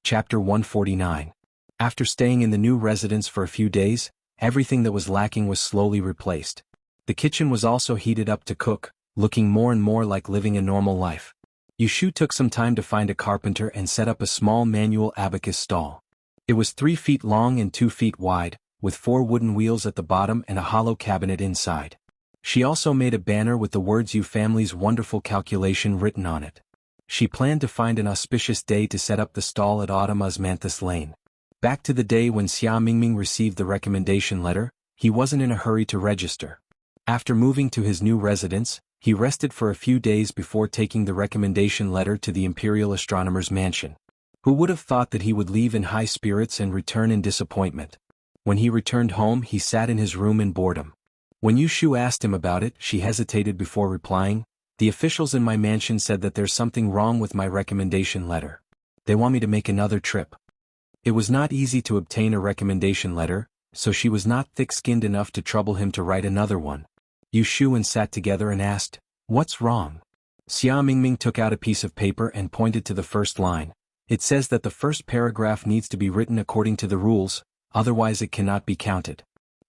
Chapter 149. After staying in the new residence for a few days, everything that was lacking was slowly replaced. The kitchen was also heated up to cook, looking more and more like living a normal life. Yushu took some time to find a carpenter and set up a small manual abacus stall. It was 3 feet long and 2 feet wide, with 4 wooden wheels at the bottom and a hollow cabinet inside. She also made a banner with the words "You Family's Wonderful Calculation" written on it. She planned to find an auspicious day to set up the stall at Autumn Osmanthus Lane. Back to the day when Xia Mingming received the recommendation letter, he wasn't in a hurry to register. After moving to his new residence, he rested for a few days before taking the recommendation letter to the Imperial Astronomer's mansion. Who would have thought that he would leave in high spirits and return in disappointment? When he returned home, he sat in his room in boredom. When Yushu asked him about it, she hesitated before replying, "The officials in my mansion said that there's something wrong with my recommendation letter. They want me to make another trip." It was not easy to obtain a recommendation letter, so she was not thick-skinned enough to trouble him to write another one. Yushu and sat together and asked, "What's wrong?" Xia Mingming took out a piece of paper and pointed to the first line. "It says that the first paragraph needs to be written according to the rules, otherwise it cannot be counted."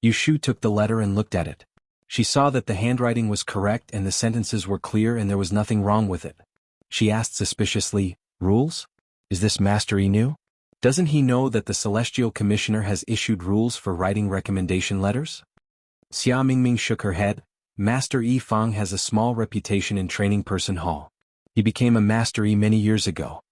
Yushu took the letter and looked at it. She saw that the handwriting was correct and the sentences were clear and there was nothing wrong with it. She asked suspiciously, "Rules? Is this Master Inu? Doesn't he know that the Celestial Commissioner has issued rules for writing recommendation letters?" Xia Mingming shook her head. "Master Yi Fang has a small reputation in Training Person Hall. He became a Master Yi many years ago."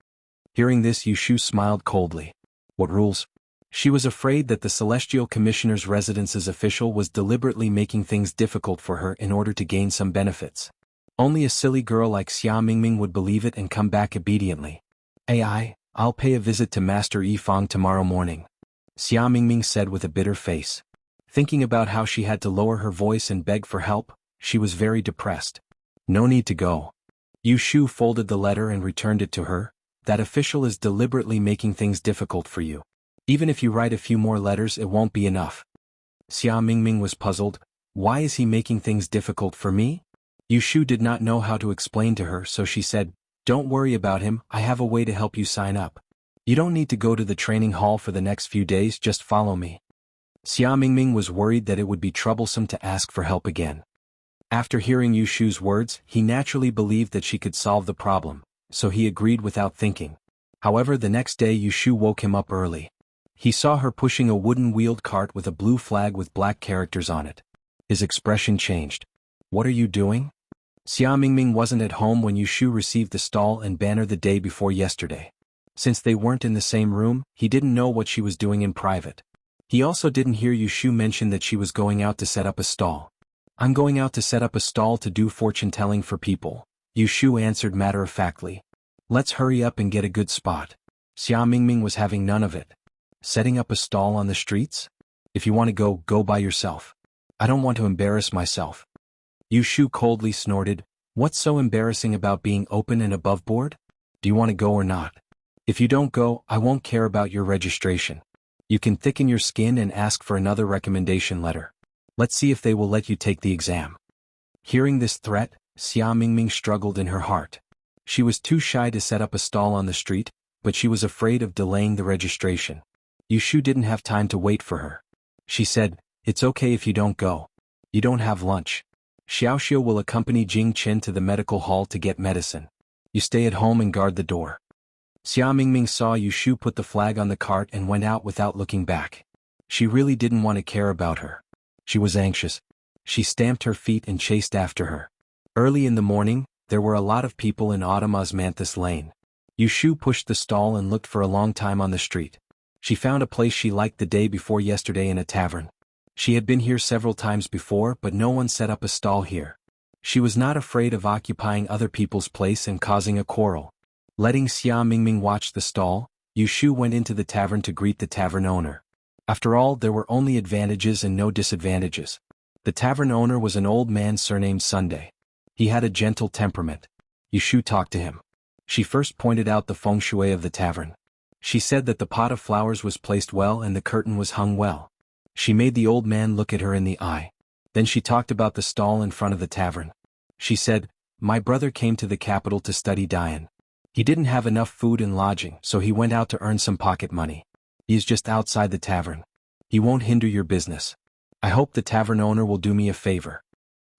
Hearing this, Yushu smiled coldly. "What rules?" She was afraid that the Celestial Commissioner's residence's official was deliberately making things difficult for her in order to gain some benefits. Only a silly girl like Xia Mingming would believe it and come back obediently. I'll pay a visit to Master Yi Fang tomorrow morning," Xia Mingming said with a bitter face. Thinking about how she had to lower her voice and beg for help, she was very depressed. "No need to go." Yushu folded the letter and returned it to her. "That official is deliberately making things difficult for you. Even if you write a few more letters, it won't be enough." Xia Mingming was puzzled. Why is he making things difficult for me? Yushu did not know how to explain to her, so she said, "Don't worry about him, I have a way to help you sign up. You don't need to go to the training hall for the next few days, just follow me." Xia Mingming was worried that it would be troublesome to ask for help again. After hearing Yushu's words, he naturally believed that she could solve the problem, so he agreed without thinking. However, the next day Yushu woke him up early. He saw her pushing a wooden wheeled cart with a blue flag with black characters on it. His expression changed. "What are you doing?" Xia Mingming wasn't at home when Yushu received the stall and banner the day before yesterday. Since they weren't in the same room, he didn't know what she was doing in private. He also didn't hear Yushu mention that she was going out to set up a stall. "I'm going out to set up a stall to do fortune-telling for people," Yushu answered matter-of-factly. "Let's hurry up and get a good spot." Xia Mingming was having none of it. "Setting up a stall on the streets? If you want to go by yourself. I don't want to embarrass myself." Yushu coldly snorted. "What's so embarrassing about being open and above board? Do you want to go or not? If you don't go, I won't care about your registration. You can thicken your skin and ask for another recommendation letter. Let's see if they will let you take the exam." Hearing this threat, Xia Mingming struggled in her heart. She was too shy to set up a stall on the street, but she was afraid of delaying the registration. Yushu didn't have time to wait for her. She said, "It's okay if you don't go. You don't have lunch. Xiaoxiu will accompany Jing Chen to the medical hall to get medicine. You stay at home and guard the door." Xia Mingming saw Yushu put the flag on the cart and went out without looking back. She really didn't want to care about her. She was anxious. She stamped her feet and chased after her. Early in the morning, there were a lot of people in Autumn Osmanthus Lane. Yushu pushed the stall and looked for a long time on the street. She found a place she liked the day before yesterday in a tavern. She had been here several times before, but no one set up a stall here. She was not afraid of occupying other people's place and causing a quarrel. Letting Xia Mingming watch the stall, Yushu went into the tavern to greet the tavern owner. After all, there were only advantages and no disadvantages. The tavern owner was an old man surnamed Sunday. He had a gentle temperament. Yushu talked to him. She first pointed out the feng shui of the tavern. She said that the pot of flowers was placed well and the curtain was hung well. She made the old man look at her in the eye. Then she talked about the stall in front of the tavern. She said, "My brother came to the capital to study Dian. He didn't have enough food and lodging, so he went out to earn some pocket money. He is just outside the tavern. He won't hinder your business. I hope the tavern owner will do me a favor.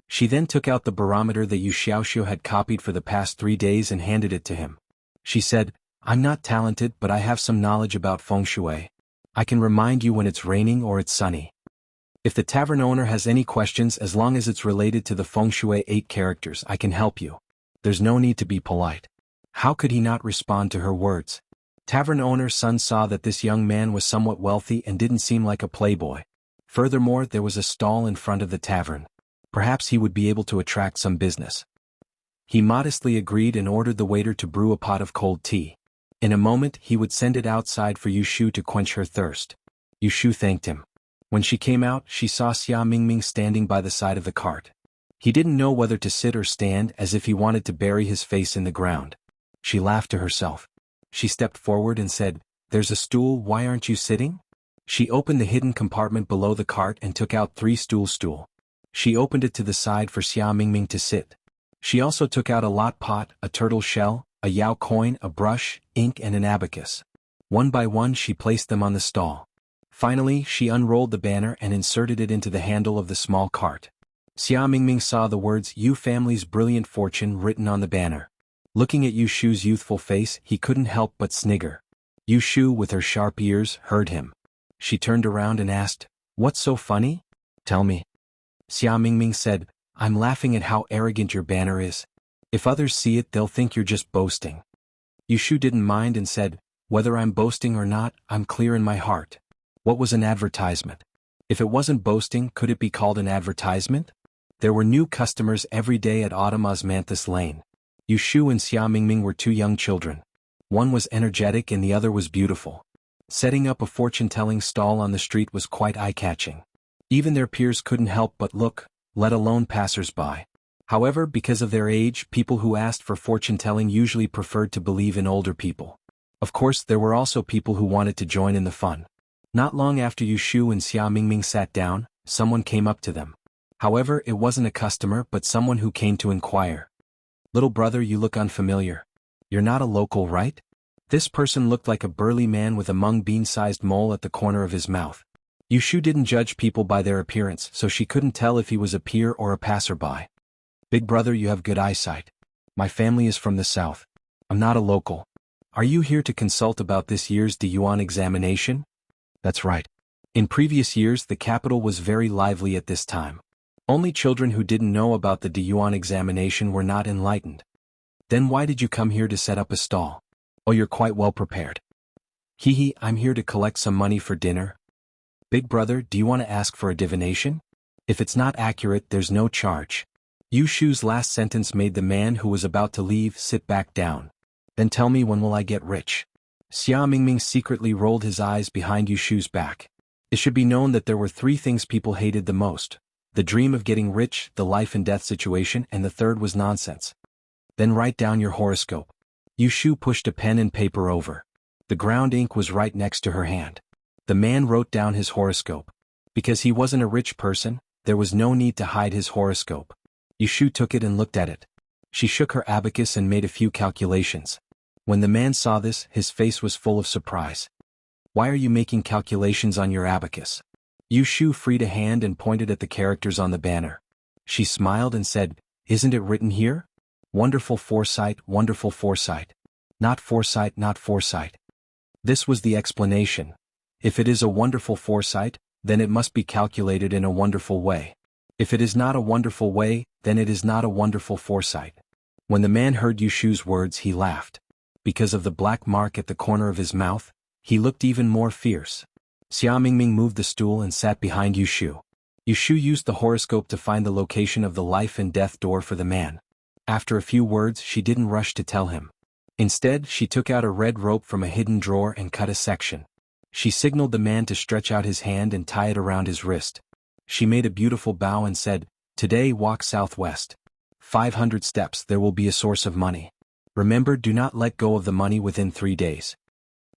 She then took out the barometer that Yu Xiaoxiu had copied for the past 3 days and handed it to him. She said, I'm not talented, but I have some knowledge about feng shui. I can remind you when it's raining or it's sunny. If the tavern owner has any questions, as long as it's related to the feng shui 8 characters, I can help you. There's no need to be polite. How could he not respond to her words? Tavern owner's son saw that this young man was somewhat wealthy and didn't seem like a playboy. Furthermore, there was a stall in front of the tavern. Perhaps he would be able to attract some business. He modestly agreed and ordered the waiter to brew a pot of cold tea. In a moment he would send it outside for Yu Shu to quench her thirst. Yu Shu thanked him. When she came out, she saw Xia Mingming standing by the side of the cart. He didn't know whether to sit or stand, as if he wanted to bury his face in the ground. She laughed to herself. She stepped forward and said, There's a stool, why aren't you sitting? She opened the hidden compartment below the cart and took out 3 stool. She opened it to the side for Xia Mingming to sit. She also took out a lot pot, a turtle shell, a yao coin, a brush, ink and an abacus. One by one she placed them on the stall. Finally, she unrolled the banner and inserted it into the handle of the small cart. Xia Mingming saw the words Yu family's brilliant fortune written on the banner. Looking at Yu Shu's youthful face, he couldn't help but snigger. Yu Shu, with her sharp ears, heard him. She turned around and asked, What's so funny? Tell me. Xia Mingming said, I'm laughing at how arrogant your banner is. If others see it, they'll think you're just boasting. Yu Shu didn't mind and said, Whether I'm boasting or not, I'm clear in my heart. What was an advertisement? If it wasn't boasting, could it be called an advertisement? There were new customers every day at Autumn Osmanthus Lane. Yu Shu and Xia Mingming were 2 young children. One was energetic and the other was beautiful. Setting up a fortune-telling stall on the street was quite eye-catching. Even their peers couldn't help but look, let alone passers-by. However, because of their age, people who asked for fortune-telling usually preferred to believe in older people. Of course, there were also people who wanted to join in the fun. Not long after Yu Shu and Xia Mingming sat down, someone came up to them. However, it wasn't a customer but someone who came to inquire. Little brother, you look unfamiliar. You're not a local, right? This person looked like a burly man with a mung bean-sized mole at the corner of his mouth. Yu Shu didn't judge people by their appearance, so she couldn't tell if he was a peer or a passerby. Big brother, you have good eyesight. My family is from the south. I'm not a local. Are you here to consult about this year's Diyuan examination? That's right. In previous years the capital was very lively at this time. Only children who didn't know about the Diyuan examination were not enlightened. Then why did you come here to set up a stall? Oh, you're quite well prepared. Hee, I'm here to collect some money for dinner. Big brother, do you want to ask for a divination? If it's not accurate, there's no charge. Yu Shu's last sentence made the man who was about to leave sit back down. Then tell me, when will I get rich? Xia Mingming secretly rolled his eyes behind Yu Shu's back. It should be known that there were 3 things people hated the most. The dream of getting rich, the life and death situation, and the third was nonsense. Then write down your horoscope. Yu Shu pushed a pen and paper over. The ground ink was right next to her hand. The man wrote down his horoscope. Because he wasn't a rich person, there was no need to hide his horoscope. Yu Shu took it and looked at it. She shook her abacus and made a few calculations. When the man saw this, his face was full of surprise. Why are you making calculations on your abacus? Yu Shu freed a hand and pointed at the characters on the banner. She smiled and said, Isn't it written here? Wonderful foresight, wonderful foresight. Not foresight, not foresight. This was the explanation. If it is a wonderful foresight, then it must be calculated in a wonderful way. If it is not a wonderful way, then it is not a wonderful foresight. When the man heard Yu Shu's words, he laughed. Because of the black mark at the corner of his mouth, he looked even more fierce. Xia Mingming moved the stool and sat behind Yu Shu. Yu Shu used the horoscope to find the location of the life and death door for the man. After a few words, she didn't rush to tell him. Instead, she took out a red rope from a hidden drawer and cut a section. She signaled the man to stretch out his hand and tie it around his wrist. She made a beautiful bow and said, Today walk southwest. 500 steps, there will be a source of money. Remember, do not let go of the money within 3 days.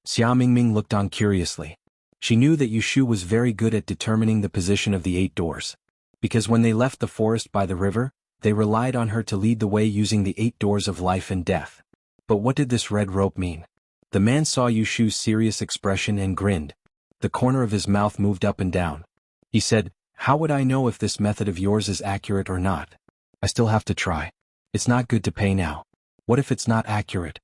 Xia Mingming looked on curiously. She knew that Yu Shu was very good at determining the position of the 8 doors. Because when they left the forest by the river, they relied on her to lead the way using the 8 doors of life and death. But what did this red rope mean? The man saw Yu Shu's serious expression and grinned. The corner of his mouth moved up and down. He said, "How would I know if this method of yours is accurate or not? I still have to try. It's not good to pay now. What if it's not accurate?"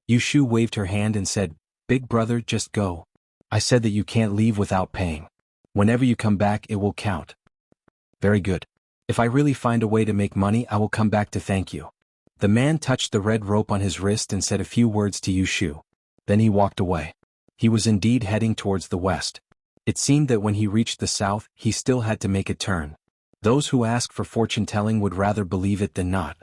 Yu Shu waved her hand and said, "Big brother, just go. I said that you can't leave without paying. Whenever you come back, it will count." "Very good. If I really find a way to make money, I will come back to thank you." The man touched the red rope on his wrist and said a few words to Yu Shu. Then he walked away. He was indeed heading towards the west. It seemed that when he reached the south, he still had to make a turn. Those who ask for fortune-telling would rather believe it than not.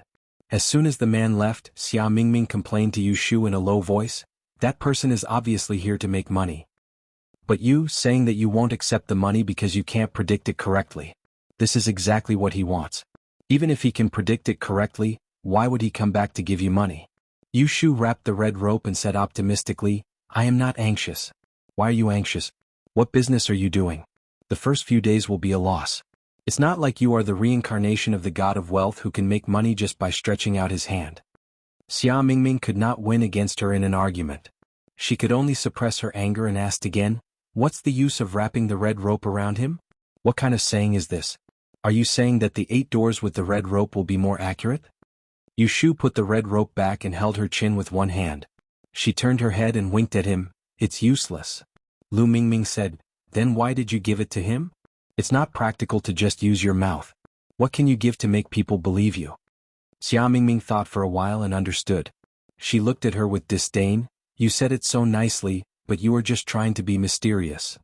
As soon as the man left, Xia Mingming complained to Yu Shu in a low voice, "That person is obviously here to make money. But you, saying that you won't accept the money because you can't predict it correctly. This is exactly what he wants. Even if he can predict it correctly, why would he come back to give you money?" Yu Shu wrapped the red rope and said optimistically, "I am not anxious." "Why are you anxious? What business are you doing? The first few days will be a loss. It's not like you are the reincarnation of the god of wealth who can make money just by stretching out his hand." Xia Mingming could not win against her in an argument. She could only suppress her anger and asked again, "What's the use of wrapping the red rope around him? What kind of saying is this? Are you saying that the 8 doors with the red rope will be more accurate?" Yu Shu put the red rope back and held her chin with one hand. She turned her head and winked at him. "It's useless." Lu Mingming said, "Then why did you give it to him? It's not practical to just use your mouth. What can you give to make people believe you?" Xia Mingming thought for a while and understood. She looked at her with disdain. "You said it so nicely, but you are just trying to be mysterious."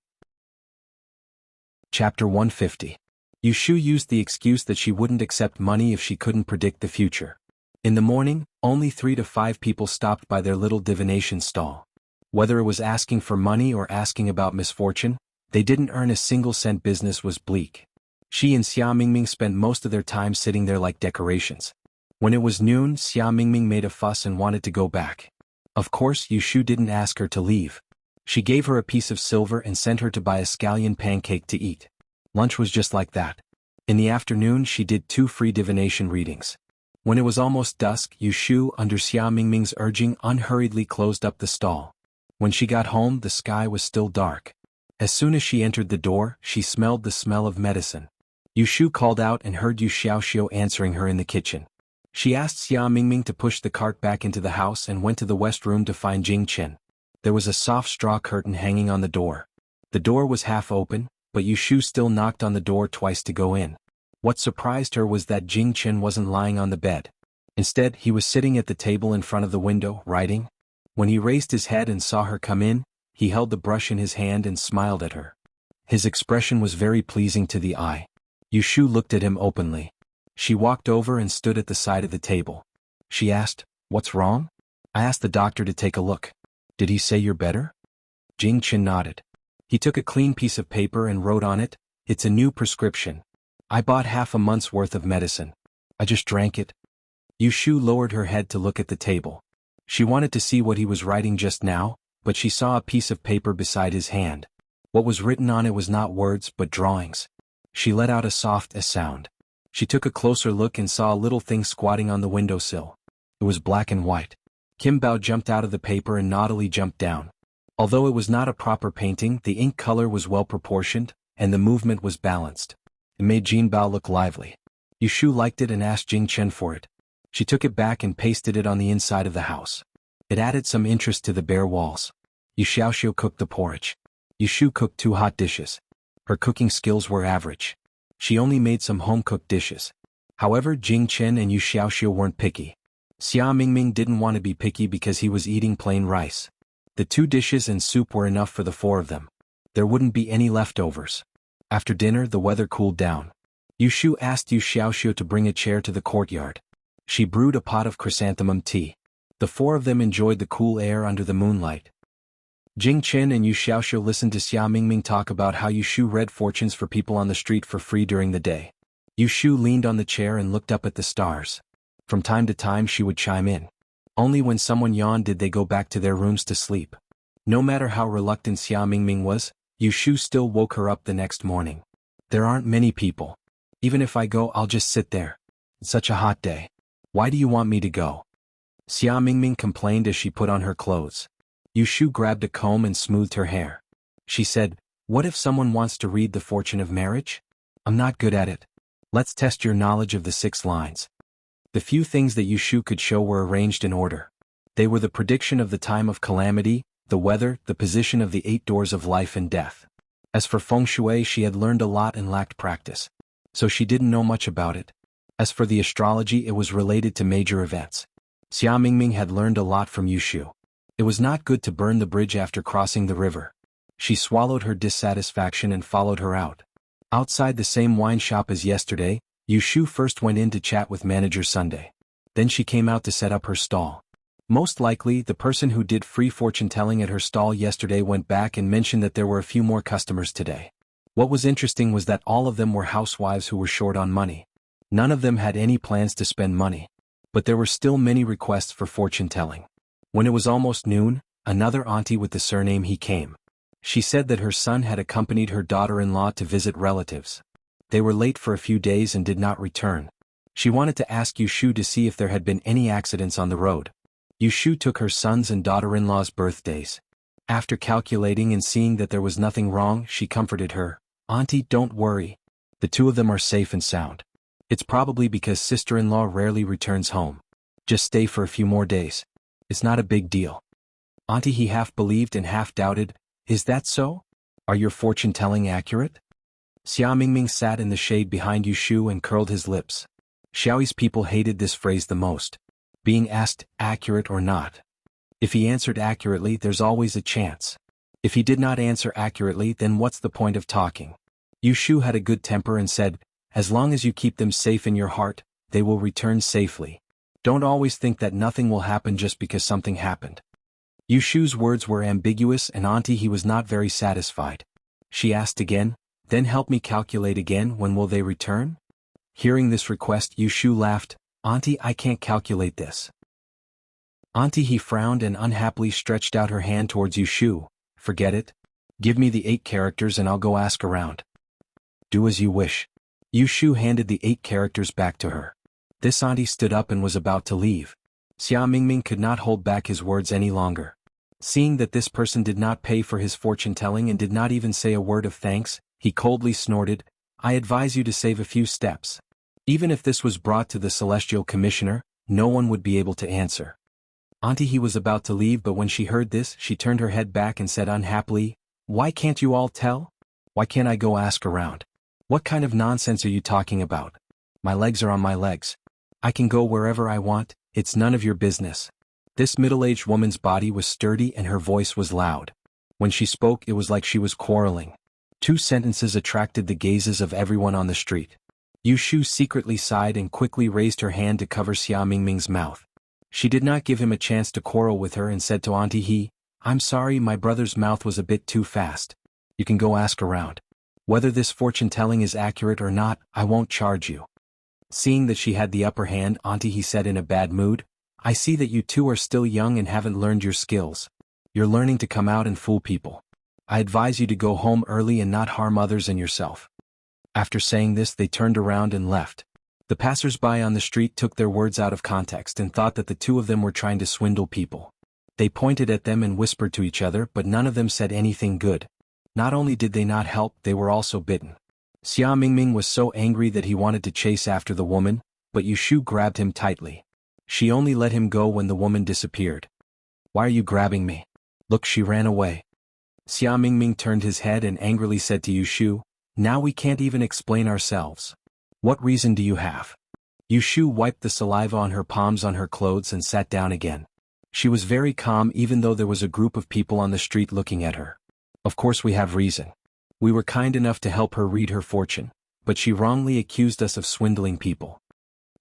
Chapter 150. Yu Shu used the excuse that she wouldn't accept money if she couldn't predict the future. In the morning, only 3 to 5 people stopped by their little divination stall. Whether it was asking for money or asking about misfortune, they didn't earn a single cent. Business was bleak. She and Xia Mingming spent most of their time sitting there like decorations. When it was noon, Xia Mingming made a fuss and wanted to go back. Of course, Yu Shu didn't ask her to leave. She gave her a piece of silver and sent her to buy a scallion pancake to eat. Lunch was just like that. In the afternoon, she did 2 free divination readings. When it was almost dusk, Yu Shu, under Xia Mingming's urging, unhurriedly closed up the stall. When she got home, the sky was still dark. As soon as she entered the door, she smelled the smell of medicine. Yu Shu called out and heard Yu Xiaoxiu answering her in the kitchen. She asked Xia Mingming to push the cart back into the house and went to the west room to find Jing Chen. There was a soft straw curtain hanging on the door. The door was half open, but Yu Shu still knocked on the door twice to go in. What surprised her was that Jing Chen wasn't lying on the bed. Instead, he was sitting at the table in front of the window, writing. When he raised his head and saw her come in, he held the brush in his hand and smiled at her. His expression was very pleasing to the eye. Yu Shu looked at him openly. She walked over and stood at the side of the table. She asked, "What's wrong?" "I asked the doctor to take a look. Did he say you're better?" Jing Chen nodded. He took a clean piece of paper and wrote on it, "It's a new prescription. I bought half a month's worth of medicine. I just drank it." Yu Shu lowered her head to look at the table. She wanted to see what he was writing just now, but she saw a piece of paper beside his hand. What was written on it was not words but drawings. She let out a soft sound. She took a closer look and saw a little thing squatting on the windowsill. It was black and white. Kim Bao jumped out of the paper and naughtily jumped down. Although it was not a proper painting, the ink color was well proportioned, and the movement was balanced. It made Jin Bao look lively. Yu Shu liked it and asked Jing Chen for it. She took it back and pasted it on the inside of the house. It added some interest to the bare walls. Yu Xiaoxiu cooked the porridge. Yu Shu cooked 2 hot dishes. Her cooking skills were average. She only made some home-cooked dishes. However, Jing Chen and Yu Xiaoxiu weren't picky. Xia Mingming didn't want to be picky because he was eating plain rice. The 2 dishes and soup were enough for the 4 of them. There wouldn't be any leftovers. After dinner, the weather cooled down. Yu Shu asked Yu Xiaoxiu to bring a chair to the courtyard. She brewed a pot of chrysanthemum tea. The 4 of them enjoyed the cool air under the moonlight. Jing Chen and Yu Xiaoxiu listened to Xia Mingming talk about how Yu Shu read fortunes for people on the street for free during the day. Yu Shu leaned on the chair and looked up at the stars. From time to time she would chime in. Only when someone yawned did they go back to their rooms to sleep. No matter how reluctant Xia Mingming was, Yu Shu still woke her up the next morning. "There aren't many people. Even if I go, I'll just sit there. It's such a hot day. Why do you want me to go?" Xia Mingming complained as she put on her clothes. Yushu grabbed a comb and smoothed her hair. She said, "What if someone wants to read the fortune of marriage? I'm not good at it. Let's test your knowledge of the 6 lines." The few things that Yushu could show were arranged in order. They were the prediction of the time of calamity, the weather, the position of the 8 doors of life and death. As for feng shui, she had learned a lot and lacked practice, so she didn't know much about it. As for the astrology, it was related to major events. Xia Mingming had learned a lot from Yushu. It was not good to burn the bridge after crossing the river. She swallowed her dissatisfaction and followed her out. Outside the same wine shop as yesterday, Yushu first went in to chat with Manager Sunday. Then she came out to set up her stall. Most likely, the person who did free fortune-telling at her stall yesterday went back and mentioned that there were a few more customers today. What was interesting was that all of them were housewives who were short on money. None of them had any plans to spend money. But there were still many requests for fortune-telling. When it was almost noon, another auntie with the surname He came. She said that her son had accompanied her daughter-in-law to visit relatives. They were late for a few days and did not return. She wanted to ask Yushu to see if there had been any accidents on the road. Yushu took her son's and daughter-in-law's birthdays. After calculating and seeing that there was nothing wrong, she comforted her. "Auntie, don't worry. The 2 of them are safe and sound. It's probably because sister-in-law rarely returns home. Just stay for a few more days. It's not a big deal." Auntie He half believed and half doubted. "Is that so? Are your fortune-telling accurate?" Xia Mingming sat in the shade behind Yushu and curled his lips. Xiaoyi's people hated this phrase the most. Being asked, accurate or not. If he answered accurately, there's always a chance. If he did not answer accurately, then what's the point of talking? Yushu had a good temper and said, "As long as you keep them safe in your heart, they will return safely. Don't always think that nothing will happen just because something happened." Yushu's words were ambiguous and Auntie He was not very satisfied. She asked again, "Then help me calculate again, when will they return?" Hearing this request, Yushu laughed. "Auntie, I can't calculate this." Auntie He frowned and unhappily stretched out her hand towards Yushu. "Forget it. Give me the 8 characters and I'll go ask around." "Do as you wish." Yushu handed the 8 characters back to her. This auntie stood up and was about to leave. Xia Mingming could not hold back his words any longer. Seeing that this person did not pay for his fortune-telling and did not even say a word of thanks, he coldly snorted, "I advise you to save a few steps." Even if this was brought to the Celestial Commissioner, no one would be able to answer. Auntie He was about to leave, but when she heard this, she turned her head back and said unhappily, "Why can't you all tell? Why can't I go ask around? What kind of nonsense are you talking about? My legs are on my legs. I can go wherever I want, it's none of your business." This middle-aged woman's body was sturdy and her voice was loud. When she spoke, it was like she was quarreling. 2 sentences attracted the gazes of everyone on the street. Yushu secretly sighed and quickly raised her hand to cover Xia Mingming's mouth. She did not give him a chance to quarrel with her and said to Auntie He, "I'm sorry, my brother's mouth was a bit too fast. You can go ask around. Whether this fortune-telling is accurate or not, I won't charge you." Seeing that she had the upper hand, Auntie He said in a bad mood, "I see that you 2 are still young and haven't learned your skills. You're learning to come out and fool people. I advise you to go home early and not harm others and yourself." After saying this, they turned around and left. The passers-by on the street took their words out of context and thought that the 2 of them were trying to swindle people. They pointed at them and whispered to each other, but none of them said anything good. Not only did they not help, they were also bitten. Xia Mingming was so angry that he wanted to chase after the woman, but Yushu grabbed him tightly. She only let him go when the woman disappeared. "Why are you grabbing me? Look, she ran away." Xia Mingming turned his head and angrily said to Yushu, "Now we can't even explain ourselves. What reason do you have?" Yushu wiped the saliva on her palms on her clothes and sat down again. She was very calm even though there was a group of people on the street looking at her. "Of course we have reason. We were kind enough to help her read her fortune, but she wrongly accused us of swindling people."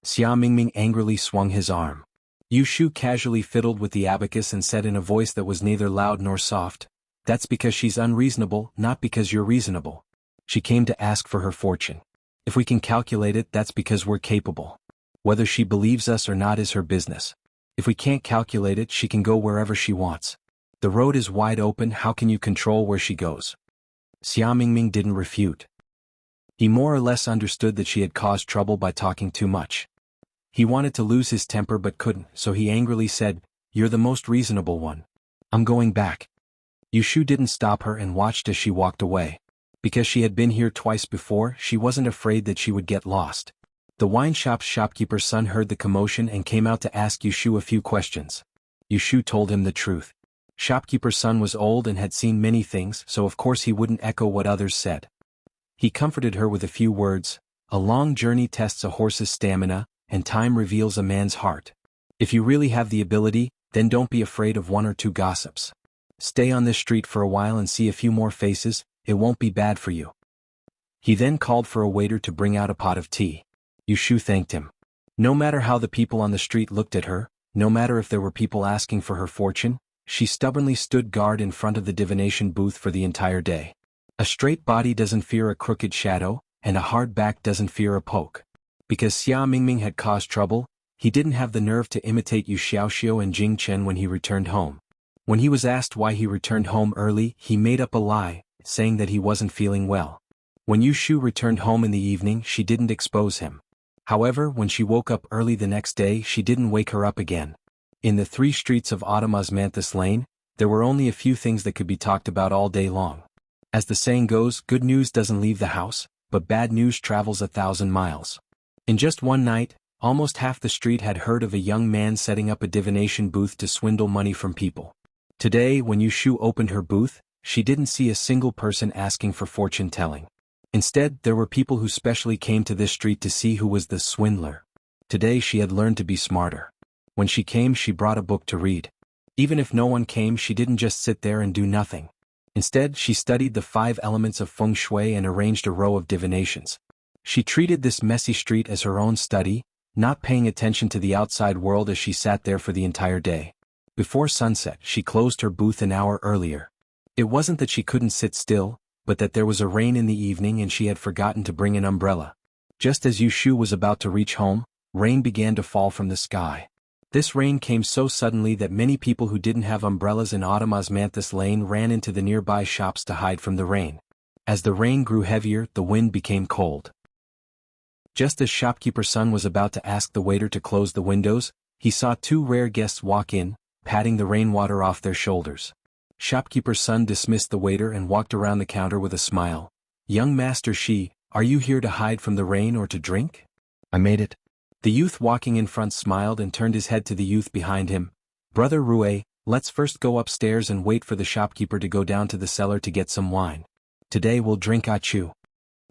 Xia Mingming angrily swung his arm. Yushu casually fiddled with the abacus and said in a voice that was neither loud nor soft, "That's because she's unreasonable, not because you're reasonable. She came to ask for her fortune. If we can calculate it, that's because we're capable. Whether she believes us or not is her business. If we can't calculate it, she can go wherever she wants. The road is wide open, how can you control where she goes?" Xia Mingming didn't refute. He more or less understood that she had caused trouble by talking too much. He wanted to lose his temper but couldn't, so he angrily said, "You're the most reasonable one. I'm going back." Yushu didn't stop her and watched as she walked away. Because she had been here twice before, she wasn't afraid that she would get lost. The wine shop's shopkeeper's son heard the commotion and came out to ask Yushu a few questions. Yushu told him the truth. Shopkeeper's son was old and had seen many things, so of course he wouldn't echo what others said. He comforted her with a few words. A long journey tests a horse's stamina, and time reveals a man's heart. If you really have the ability, then don't be afraid of one or two gossips. Stay on this street for a while and see a few more faces, it won't be bad for you. He then called for a waiter to bring out a pot of tea. Yushu thanked him. No matter how the people on the street looked at her, no matter if there were people asking for her fortune, she stubbornly stood guard in front of the divination booth for the entire day. A straight body doesn't fear a crooked shadow, and a hard back doesn't fear a poke. Because Xia Mingming had caused trouble, he didn't have the nerve to imitate Yu Xiaoxiu and Jing Chen when he returned home. When he was asked why he returned home early, he made up a lie, saying that he wasn't feeling well. When Yushu returned home in the evening, she didn't expose him. However, when she woke up early the next day, she didn't wake her up again. In the 3 streets of Autumn Osmanthus Lane, there were only a few things that could be talked about all day long. As the saying goes, good news doesn't leave the house, but bad news travels 1,000 miles. In just one night, almost half the street had heard of a young man setting up a divination booth to swindle money from people. Today, when Yushu opened her booth, she didn't see a single person asking for fortune-telling. Instead, there were people who specially came to this street to see who was the swindler. Today she had learned to be smarter. When she came, she brought a book to read. Even if no one came, she didn't just sit there and do nothing. Instead, she studied the 5 elements of feng shui and arranged a row of divinations. She treated this messy street as her own study, not paying attention to the outside world as she sat there for the entire day. Before sunset, she closed her booth an hour earlier. It wasn't that she couldn't sit still, but that there was a rain in the evening and she had forgotten to bring an umbrella. Just as Yushu was about to reach home, rain began to fall from the sky. This rain came so suddenly that many people who didn't have umbrellas in Autumn Osmanthus Lane ran into the nearby shops to hide from the rain. As the rain grew heavier, the wind became cold. Just as shopkeeper's son was about to ask the waiter to close the windows, he saw 2 rare guests walk in, patting the rainwater off their shoulders. Shopkeeper's son dismissed the waiter and walked around the counter with a smile. "Young Master Shi, are you here to hide from the rain or to drink?" "I made it." The youth walking in front smiled and turned his head to the youth behind him. "Brother Rue, let's first go upstairs and wait for the shopkeeper to go down to the cellar to get some wine. Today we'll drink achu."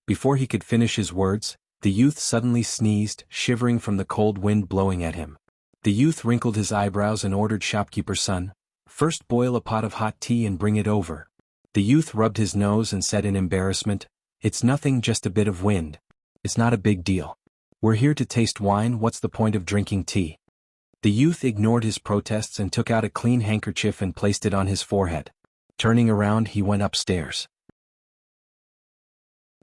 Before he could finish his words, the youth suddenly sneezed, shivering from the cold wind blowing at him. The youth wrinkled his eyebrows and ordered shopkeeper's son, "First boil a pot of hot tea and bring it over." The youth rubbed his nose and said in embarrassment, "It's nothing, just a bit of wind. It's not a big deal. We're here to taste wine, what's the point of drinking tea?" The youth ignored his protests and took out a clean handkerchief and placed it on his forehead. Turning around, he went upstairs.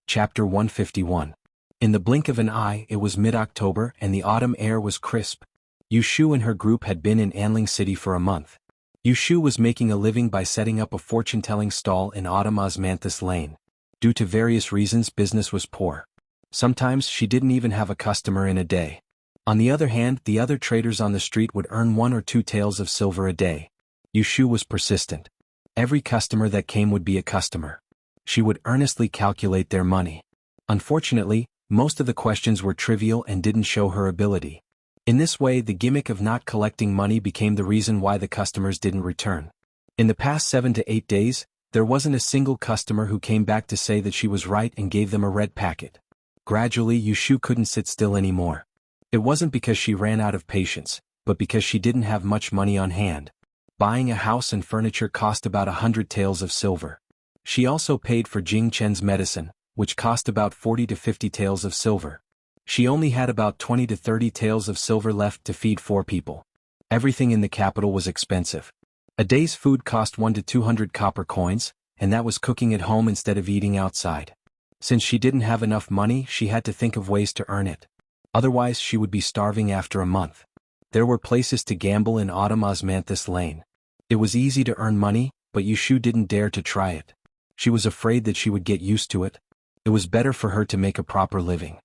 Chapter 151. In the blink of an eye, it was mid-October and the autumn air was crisp. Yushu and her group had been in Anling City for a month. Yushu was making a living by setting up a fortune-telling stall in Autumn Osmanthus Lane. Due to various reasons, business was poor. Sometimes she didn't even have a customer in a day. On the other hand, the other traders on the street would earn 1 or 2 taels of silver a day. Yushu was persistent. Every customer that came would be a customer. She would earnestly calculate their money. Unfortunately, most of the questions were trivial and didn't show her ability. In this way, the gimmick of not collecting money became the reason why the customers didn't return. In the past 7 to 8 days, there wasn't a single customer who came back to say that she was right and gave them a red packet. Gradually, Yushu couldn't sit still anymore. It wasn't because she ran out of patience, but because she didn't have much money on hand. Buying a house and furniture cost about 100 taels of silver. She also paid for Jing Chen's medicine, which cost about 40 to 50 taels of silver. She only had about 20 to 30 taels of silver left to feed 4 people. Everything in the capital was expensive. A day's food cost 1 to 200 copper coins, and that was cooking at home instead of eating outside. Since she didn't have enough money, she had to think of ways to earn it. Otherwise, she would be starving after a month. There were places to gamble in Autumn Osmanthus Lane. It was easy to earn money, but Yushu didn't dare to try it. She was afraid that she would get used to it. It was better for her to make a proper living.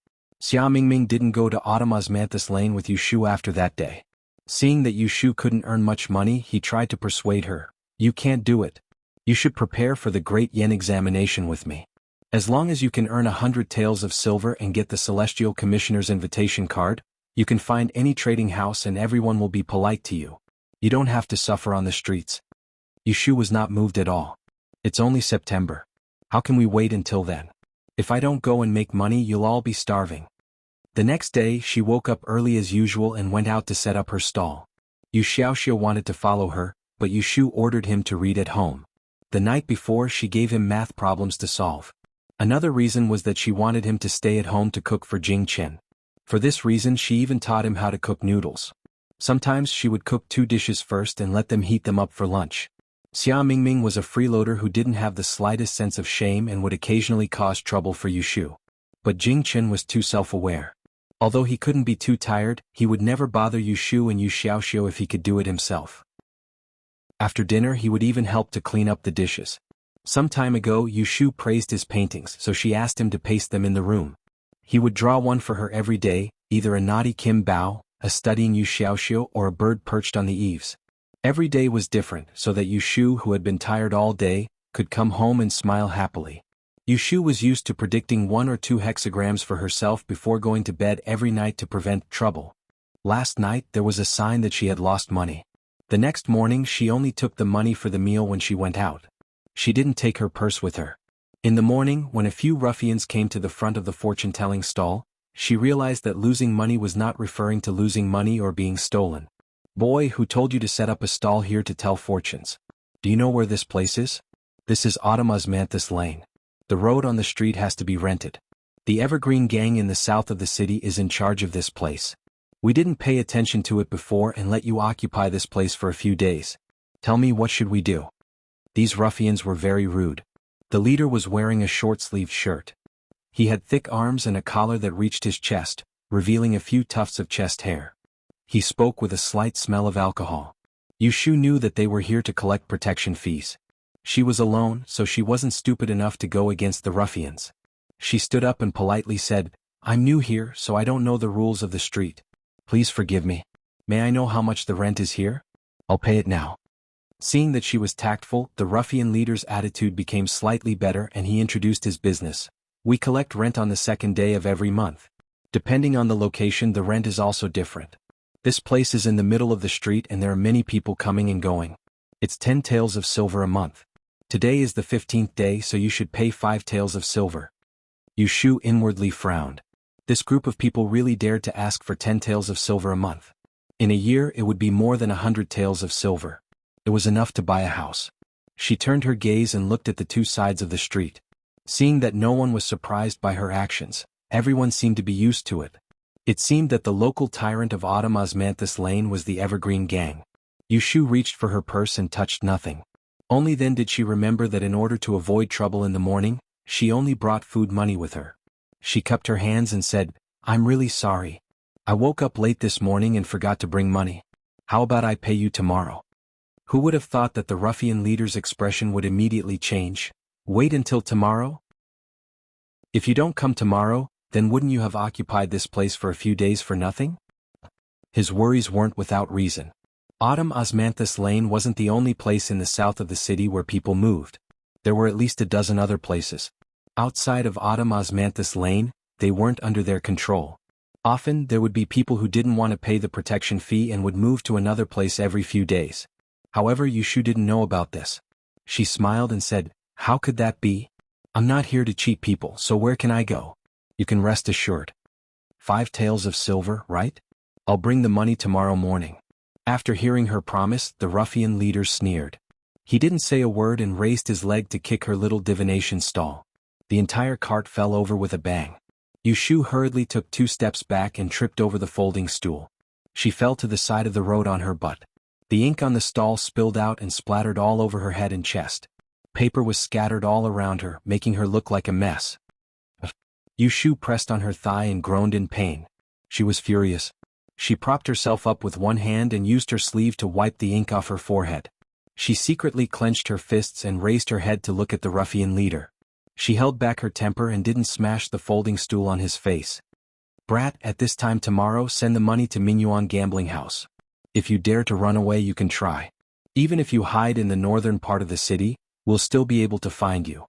Xia Mingming didn't go to Autumn Osmanthus Lane with Yushu after that day. Seeing that Yushu couldn't earn much money, he tried to persuade her. You can't do it. You should prepare for the Great Yen examination with me. As long as you can earn 100 taels of silver and get the Celestial Commissioner's invitation card, you can find any trading house and everyone will be polite to you. You don't have to suffer on the streets. Yushu was not moved at all. It's only September. How can we wait until then? If I don't go and make money, you'll all be starving. The next day, she woke up early as usual and went out to set up her stall. Yu Xiaoxiu wanted to follow her, but Yushu ordered him to read at home. The night before, she gave him math problems to solve. Another reason was that she wanted him to stay at home to cook for Jing Chen. For this reason, she even taught him how to cook noodles. Sometimes she would cook 2 dishes first and let them heat them up for lunch. Xia Mingming was a freeloader who didn't have the slightest sense of shame and would occasionally cause trouble for Yushu. But Jing Chen was too self-aware. Although he couldn't be too tired, he would never bother Yushu and Yu Xiaoxiu if he could do it himself. After dinner, he would even help to clean up the dishes. Some time ago, Yushu praised his paintings, so she asked him to paste them in the room. He would draw one for her every day, either a naughty Kim Bao, a studying Yu Xiaoxiu, or a bird perched on the eaves. Every day was different, so that Yushu, who had been tired all day, could come home and smile happily. Yushu was used to predicting 1 or 2 hexagrams for herself before going to bed every night to prevent trouble. Last night, there was a sign that she had lost money. The next morning, she only took the money for the meal when she went out. She didn't take her purse with her. In the morning, when a few ruffians came to the front of the fortune-telling stall, she realized that losing money was not referring to losing money or being stolen. Boy, who told you to set up a stall here to tell fortunes? Do you know where this place is? This is Autumn Osmanthus Lane. The road on the street has to be rented. The Evergreen Gang in the south of the city is in charge of this place. We didn't pay attention to it before and let you occupy this place for a few days. Tell me, what should we do? These ruffians were very rude. The leader was wearing a short-sleeved shirt. He had thick arms and a collar that reached his chest, revealing a few tufts of chest hair. He spoke with a slight smell of alcohol. Yushu knew that they were here to collect protection fees. She was alone, so she wasn't stupid enough to go against the ruffians. She stood up and politely said, I'm new here, so I don't know the rules of the street. Please forgive me. May I know how much the rent is here? I'll pay it now. Seeing that she was tactful, the ruffian leader's attitude became slightly better and he introduced his business. We collect rent on the 2nd day of every month. Depending on the location, the rent is also different. This place is in the middle of the street and there are many people coming and going. It's 10 taels of silver a month. Today is the 15th day, so you should pay 5 taels of silver. Yushu inwardly frowned. This group of people really dared to ask for 10 taels of silver a month. In a year, it would be more than 100 taels of silver. It was enough to buy a house. She turned her gaze and looked at the 2 sides of the street. Seeing that no one was surprised by her actions, everyone seemed to be used to it. It seemed that the local tyrant of Autumn Osmanthus Lane was the Evergreen Gang. Yushu reached for her purse and touched nothing. Only then did she remember that in order to avoid trouble in the morning, she only brought food money with her. She cupped her hands and said, I'm really sorry. I woke up late this morning and forgot to bring money. How about I pay you tomorrow? Who would have thought that the ruffian leader's expression would immediately change? Wait until tomorrow? If you don't come tomorrow, then wouldn't you have occupied this place for a few days for nothing? His worries weren't without reason. Autumn Osmanthus Lane wasn't the only place in the south of the city where people moved. There were at least a dozen other places. Outside of Autumn Osmanthus Lane, they weren't under their control. Often, there would be people who didn't want to pay the protection fee and would move to another place every few days. However, Yushu didn't know about this. She smiled and said, How could that be? I'm not here to cheat people, so where can I go? You can rest assured. 5 taels of silver, right? I'll bring the money tomorrow morning. After hearing her promise, the ruffian leader sneered. He didn't say a word and raised his leg to kick her little divination stall. The entire cart fell over with a bang. Yushu hurriedly took 2 steps back and tripped over the folding stool. She fell to the side of the road on her butt. The ink on the stall spilled out and splattered all over her head and chest. Paper was scattered all around her, making her look like a mess. Yushu pressed on her thigh and groaned in pain. She was furious. She propped herself up with one hand and used her sleeve to wipe the ink off her forehead. She secretly clenched her fists and raised her head to look at the ruffian leader. She held back her temper and didn't smash the folding stool on his face. Brat, at this time tomorrow send the money to Minuan gambling house. If you dare to run away you can try. Even if you hide in the northern part of the city, we'll still be able to find you.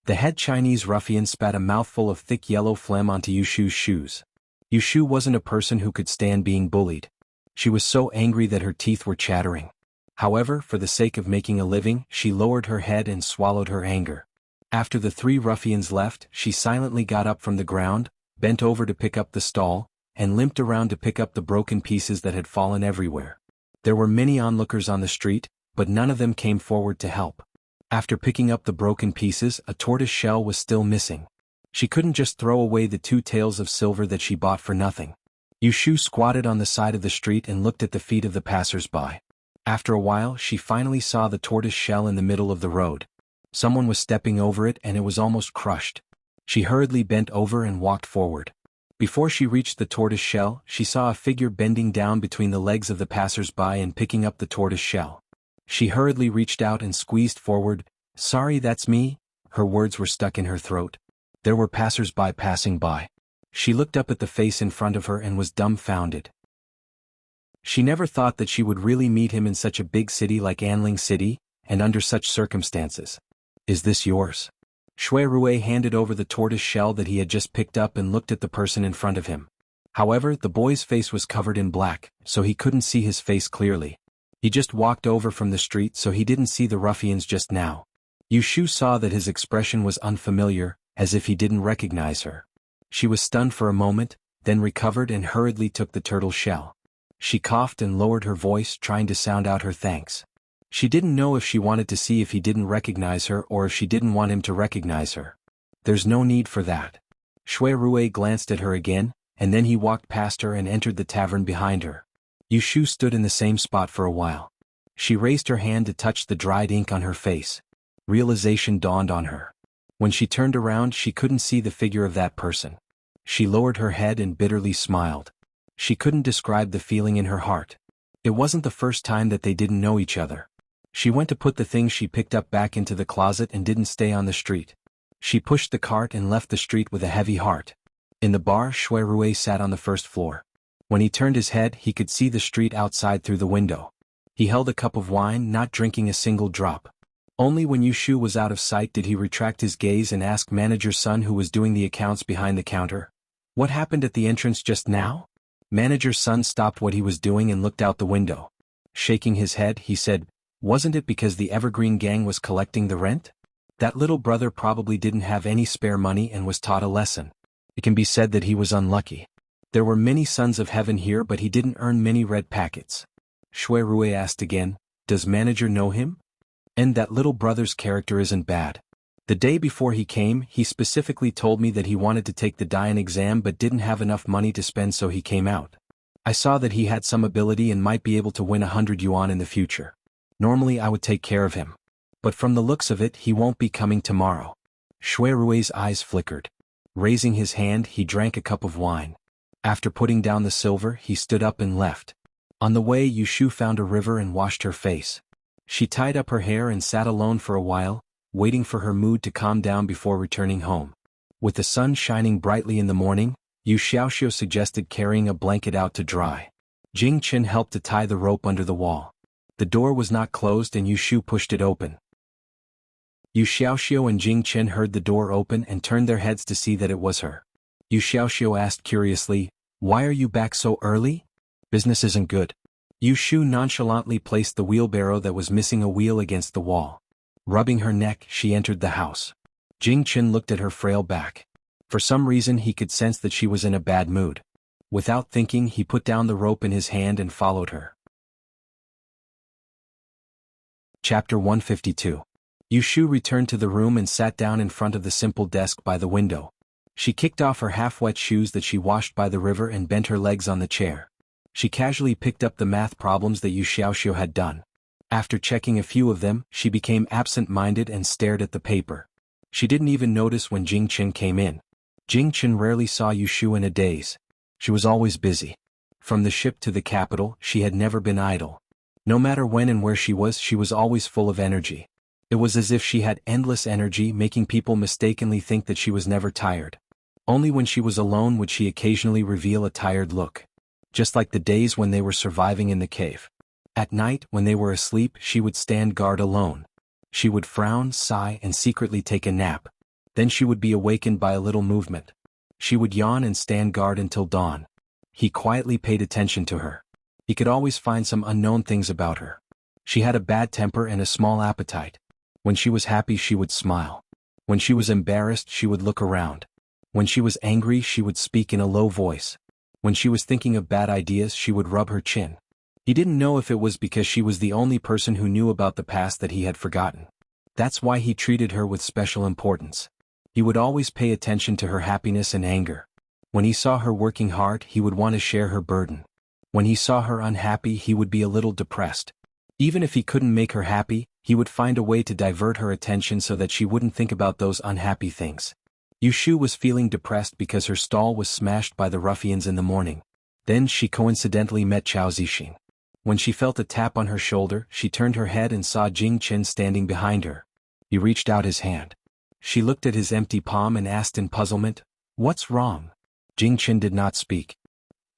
The head Chinese ruffian spat a mouthful of thick yellow phlegm onto Yushu's shoes. Yushu wasn't a person who could stand being bullied. She was so angry that her teeth were chattering. However, for the sake of making a living, she lowered her head and swallowed her anger. After the three ruffians left, she silently got up from the ground, bent over to pick up the stall, and limped around to pick up the broken pieces that had fallen everywhere. There were many onlookers on the street, but none of them came forward to help. After picking up the broken pieces, a tortoise shell was still missing. She couldn't just throw away the 2 taels of silver that she bought for nothing. Yushu squatted on the side of the street and looked at the feet of the passers-by. After a while, she finally saw the tortoise shell in the middle of the road. Someone was stepping over it and it was almost crushed. She hurriedly bent over and walked forward. Before she reached the tortoise shell, she saw a figure bending down between the legs of the passers-by and picking up the tortoise shell. She hurriedly reached out and squeezed forward. "Sorry, that's me." Her words were stuck in her throat. There were passers-by passing by. She looked up at the face in front of her and was dumbfounded. She never thought that she would really meet him in such a big city like Anling City, and under such circumstances. "Is this yours?" Shui Rui handed over the tortoise shell that he had just picked up and looked at the person in front of him. However, the boy's face was covered in black, so he couldn't see his face clearly. He just walked over from the street so he didn't see the ruffians just now. Yushu saw that his expression was unfamiliar, as if he didn't recognize her. She was stunned for a moment, then recovered and hurriedly took the turtle shell. She coughed and lowered her voice, trying to sound out her thanks. She didn't know if she wanted to see if he didn't recognize her or if she didn't want him to recognize her. "There's no need for that." Shui Rui glanced at her again, and then he walked past her and entered the tavern behind her. Yushu stood in the same spot for a while. She raised her hand to touch the dried ink on her face. Realization dawned on her. When she turned around, she couldn't see the figure of that person. She lowered her head and bitterly smiled. She couldn't describe the feeling in her heart. It wasn't the first time that they didn't know each other. She went to put the things she picked up back into the closet and didn't stay on the street. She pushed the cart and left the street with a heavy heart. In the bar, Shui Rui sat on the first floor. When he turned his head, he could see the street outside through the window. He held a cup of wine, not drinking a single drop. Only when Yushu was out of sight did he retract his gaze and ask Manager Sun, who was doing the accounts behind the counter, "What happened at the entrance just now?" Manager Sun stopped what he was doing and looked out the window. Shaking his head, he said, "Wasn't it because the Evergreen gang was collecting the rent? That little brother probably didn't have any spare money and was taught a lesson. It can be said that he was unlucky. There were many sons of heaven here, but he didn't earn many red packets." Shui Rui asked again, "Does Manager know him?" "And that little brother's character isn't bad. The day before he came, he specifically told me that he wanted to take the Dian exam but didn't have enough money to spend, so he came out. I saw that he had some ability and might be able to win 100 yuan in the future. Normally I would take care of him. But from the looks of it, he won't be coming tomorrow." Shui Rui's eyes flickered. Raising his hand, he drank a cup of wine. After putting down the silver, he stood up and left. On the way, Yushu found a river and washed her face. She tied up her hair and sat alone for a while, waiting for her mood to calm down before returning home. With the sun shining brightly in the morning, Yu Xiaoxiu suggested carrying a blanket out to dry. Jing Chen helped to tie the rope under the wall. The door was not closed and Yushu pushed it open. Yu Xiaoxiu and Jing Chen heard the door open and turned their heads to see that it was her. Yu Xiaoxiu asked curiously, "Why are you back so early?" "Business isn't good." Yushu nonchalantly placed the wheelbarrow that was missing a wheel against the wall. Rubbing her neck, she entered the house. Jing Chen looked at her frail back. For some reason he could sense that she was in a bad mood. Without thinking, he put down the rope in his hand and followed her. Chapter 152. Yushu returned to the room and sat down in front of the simple desk by the window. She kicked off her half-wet shoes that she washed by the river and bent her legs on the chair. She casually picked up the math problems that Yu Xiaoxiu had done. After checking a few of them, she became absent-minded and stared at the paper. She didn't even notice when Jing Chen came in. Jing Chen rarely saw Yushu in a daze. She was always busy. From the ship to the capital, she had never been idle. No matter when and where she was always full of energy. It was as if she had endless energy, making people mistakenly think that she was never tired. Only when she was alone would she occasionally reveal a tired look. Just like the days when they were surviving in the cave. At night, when they were asleep, she would stand guard alone. She would frown, sigh, and secretly take a nap. Then she would be awakened by a little movement. She would yawn and stand guard until dawn. He quietly paid attention to her. He could always find some unknown things about her. She had a bad temper and a small appetite. When she was happy, she would smile. When she was embarrassed, she would look around. When she was angry, she would speak in a low voice. When she was thinking of bad ideas, she would rub her chin. He didn't know if it was because she was the only person who knew about the past that he had forgotten. That's why he treated her with special importance. He would always pay attention to her happiness and anger. When he saw her working hard, he would want to share her burden. When he saw her unhappy, he would be a little depressed. Even if he couldn't make her happy, he would find a way to divert her attention so that she wouldn't think about those unhappy things. Yushu was feeling depressed because her stall was smashed by the ruffians in the morning. Then she coincidentally met Chao Zixing. When she felt a tap on her shoulder, she turned her head and saw Jing Chen standing behind her. He reached out his hand. She looked at his empty palm and asked in puzzlement, "What's wrong?" Jing Chen did not speak.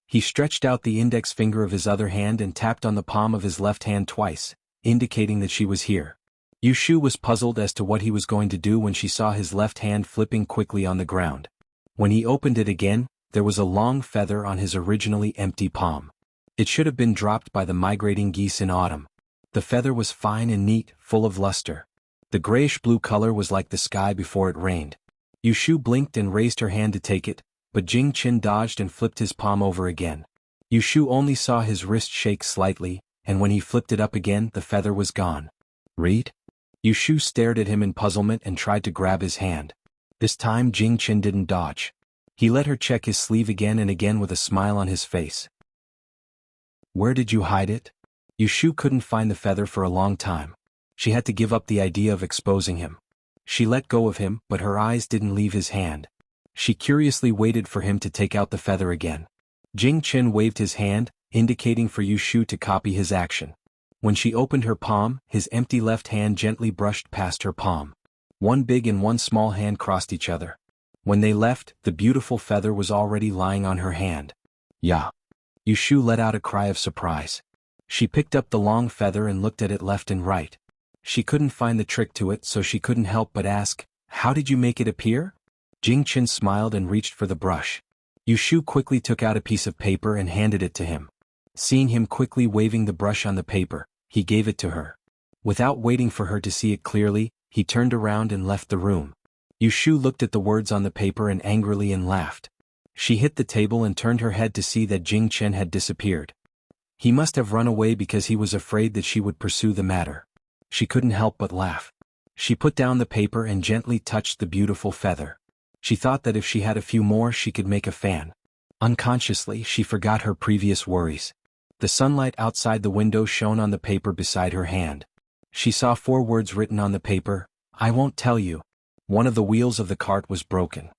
He stretched out the index finger of his other hand and tapped on the palm of his left hand twice, indicating that she was here. Yushu was puzzled as to what he was going to do when she saw his left hand flipping quickly on the ground. When he opened it again, there was a long feather on his originally empty palm. It should have been dropped by the migrating geese in autumn. The feather was fine and neat, full of luster. The grayish-blue color was like the sky before it rained. Yushu blinked and raised her hand to take it, but Jing Chen dodged and flipped his palm over again. Yushu only saw his wrist shake slightly, and when he flipped it up again, the feather was gone. "Read?" Yushu stared at him in puzzlement and tried to grab his hand. This time Jing Chen didn't dodge. He let her check his sleeve again and again with a smile on his face. "Where did you hide it?" Yushu couldn't find the feather for a long time. She had to give up the idea of exposing him. She let go of him, but her eyes didn't leave his hand. She curiously waited for him to take out the feather again. Jing Chen waved his hand, indicating for Yushu to copy his action. When she opened her palm, his empty left hand gently brushed past her palm. One big and one small hand crossed each other. When they left, the beautiful feather was already lying on her hand. "Yeah." Yushu let out a cry of surprise. She picked up the long feather and looked at it left and right. She couldn't find the trick to it, so she couldn't help but ask, "How did you make it appear?" Jing Chen smiled and reached for the brush. Yushu quickly took out a piece of paper and handed it to him. Seeing him quickly waving the brush on the paper, he gave it to her. Without waiting for her to see it clearly, he turned around and left the room. Yushu looked at the words on the paper and angrily and laughed. She hit the table and turned her head to see that Jing Chen had disappeared. He must have run away because he was afraid that she would pursue the matter. She couldn't help but laugh. She put down the paper and gently touched the beautiful feather. She thought that if she had a few more she could make a fan. Unconsciously, she forgot her previous worries. The sunlight outside the window shone on the paper beside her hand. She saw 4 words written on the paper, "I won't tell you." One of the wheels of the cart was broken.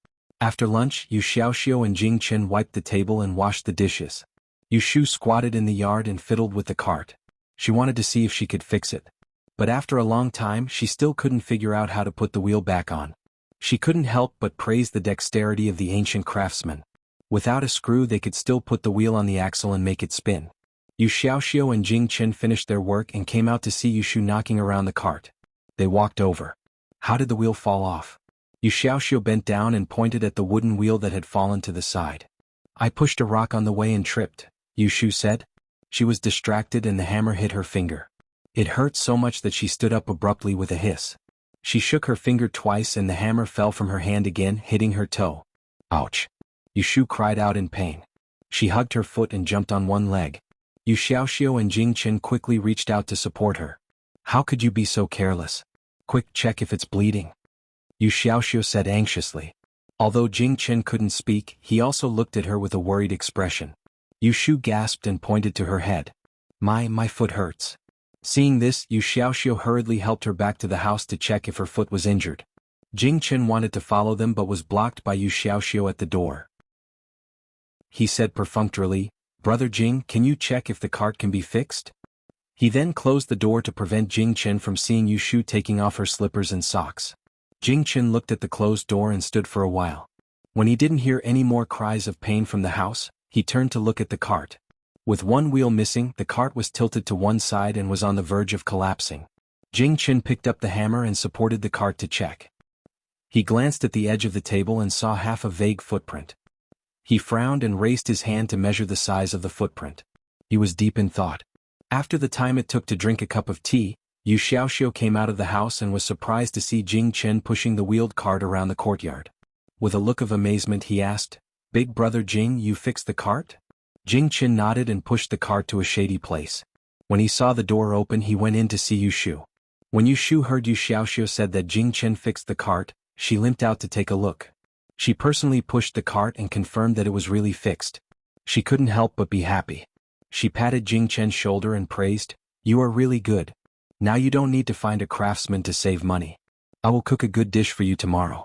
After lunch, Yu Xiaoxiu and Jing Chen wiped the table and washed the dishes. Yushu squatted in the yard and fiddled with the cart. She wanted to see if she could fix it. But after a long time she still couldn't figure out how to put the wheel back on. She couldn't help but praise the dexterity of the ancient craftsmen. Without a screw they could still put the wheel on the axle and make it spin. Yu Xiaoxiu and Jing Chen finished their work and came out to see Yushu knocking around the cart. They walked over. "How did the wheel fall off?" Yu Xiaoxiu bent down and pointed at the wooden wheel that had fallen to the side. "I pushed a rock on the way and tripped," Yushu said. She was distracted and the hammer hit her finger. It hurt so much that she stood up abruptly with a hiss. She shook her finger twice and the hammer fell from her hand again, hitting her toe. "Ouch!" Yushu cried out in pain. She hugged her foot and jumped on one leg. Yu Xiaoxiu and Jing Chen quickly reached out to support her. "How could you be so careless? Quick, check if it's bleeding," Yu Xiaoxiu said anxiously. Although Jing Chen couldn't speak, he also looked at her with a worried expression. Yushu gasped and pointed to her head. My foot hurts." Seeing this, Yu Xiaoxiu hurriedly helped her back to the house to check if her foot was injured. Jing Chen wanted to follow them but was blocked by Yu Xiaoxiu at the door. He said perfunctorily, "Brother Jing, can you check if the cart can be fixed?" He then closed the door to prevent Jing Chen from seeing Yushu taking off her slippers and socks. Jing Chen looked at the closed door and stood for a while. When he didn't hear any more cries of pain from the house, he turned to look at the cart. With one wheel missing, the cart was tilted to one side and was on the verge of collapsing. Jing Chen picked up the hammer and supported the cart to check. He glanced at the edge of the table and saw half a vague footprint. He frowned and raised his hand to measure the size of the footprint. He was deep in thought. After the time it took to drink a cup of tea, Yu Xiaoxiu came out of the house and was surprised to see Jing Chen pushing the wheeled cart around the courtyard. With a look of amazement he asked, "Big brother Jing, you fixed the cart?" Jing Chen nodded and pushed the cart to a shady place. When he saw the door open he went in to see Yu Shu. When Yu Shu heard Yu Xiaoxiu said that Jing Chen fixed the cart, she limped out to take a look. She personally pushed the cart and confirmed that it was really fixed. She couldn't help but be happy. She patted Jing Chen's shoulder and praised, "You are really good. Now you don't need to find a craftsman to save money. I will cook a good dish for you tomorrow."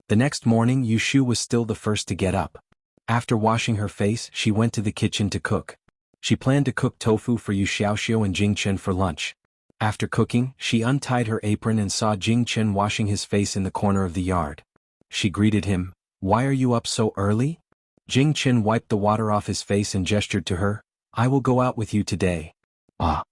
The next morning Yu Shu was still the first to get up. After washing her face she went to the kitchen to cook. She planned to cook tofu for Yu Xiaoxiu and Jing Chen for lunch. After cooking, she untied her apron and saw Jing Chen washing his face in the corner of the yard. She greeted him, "Why are you up so early?" Jing Chen wiped the water off his face and gestured to her, "I will go out with you today." Ah.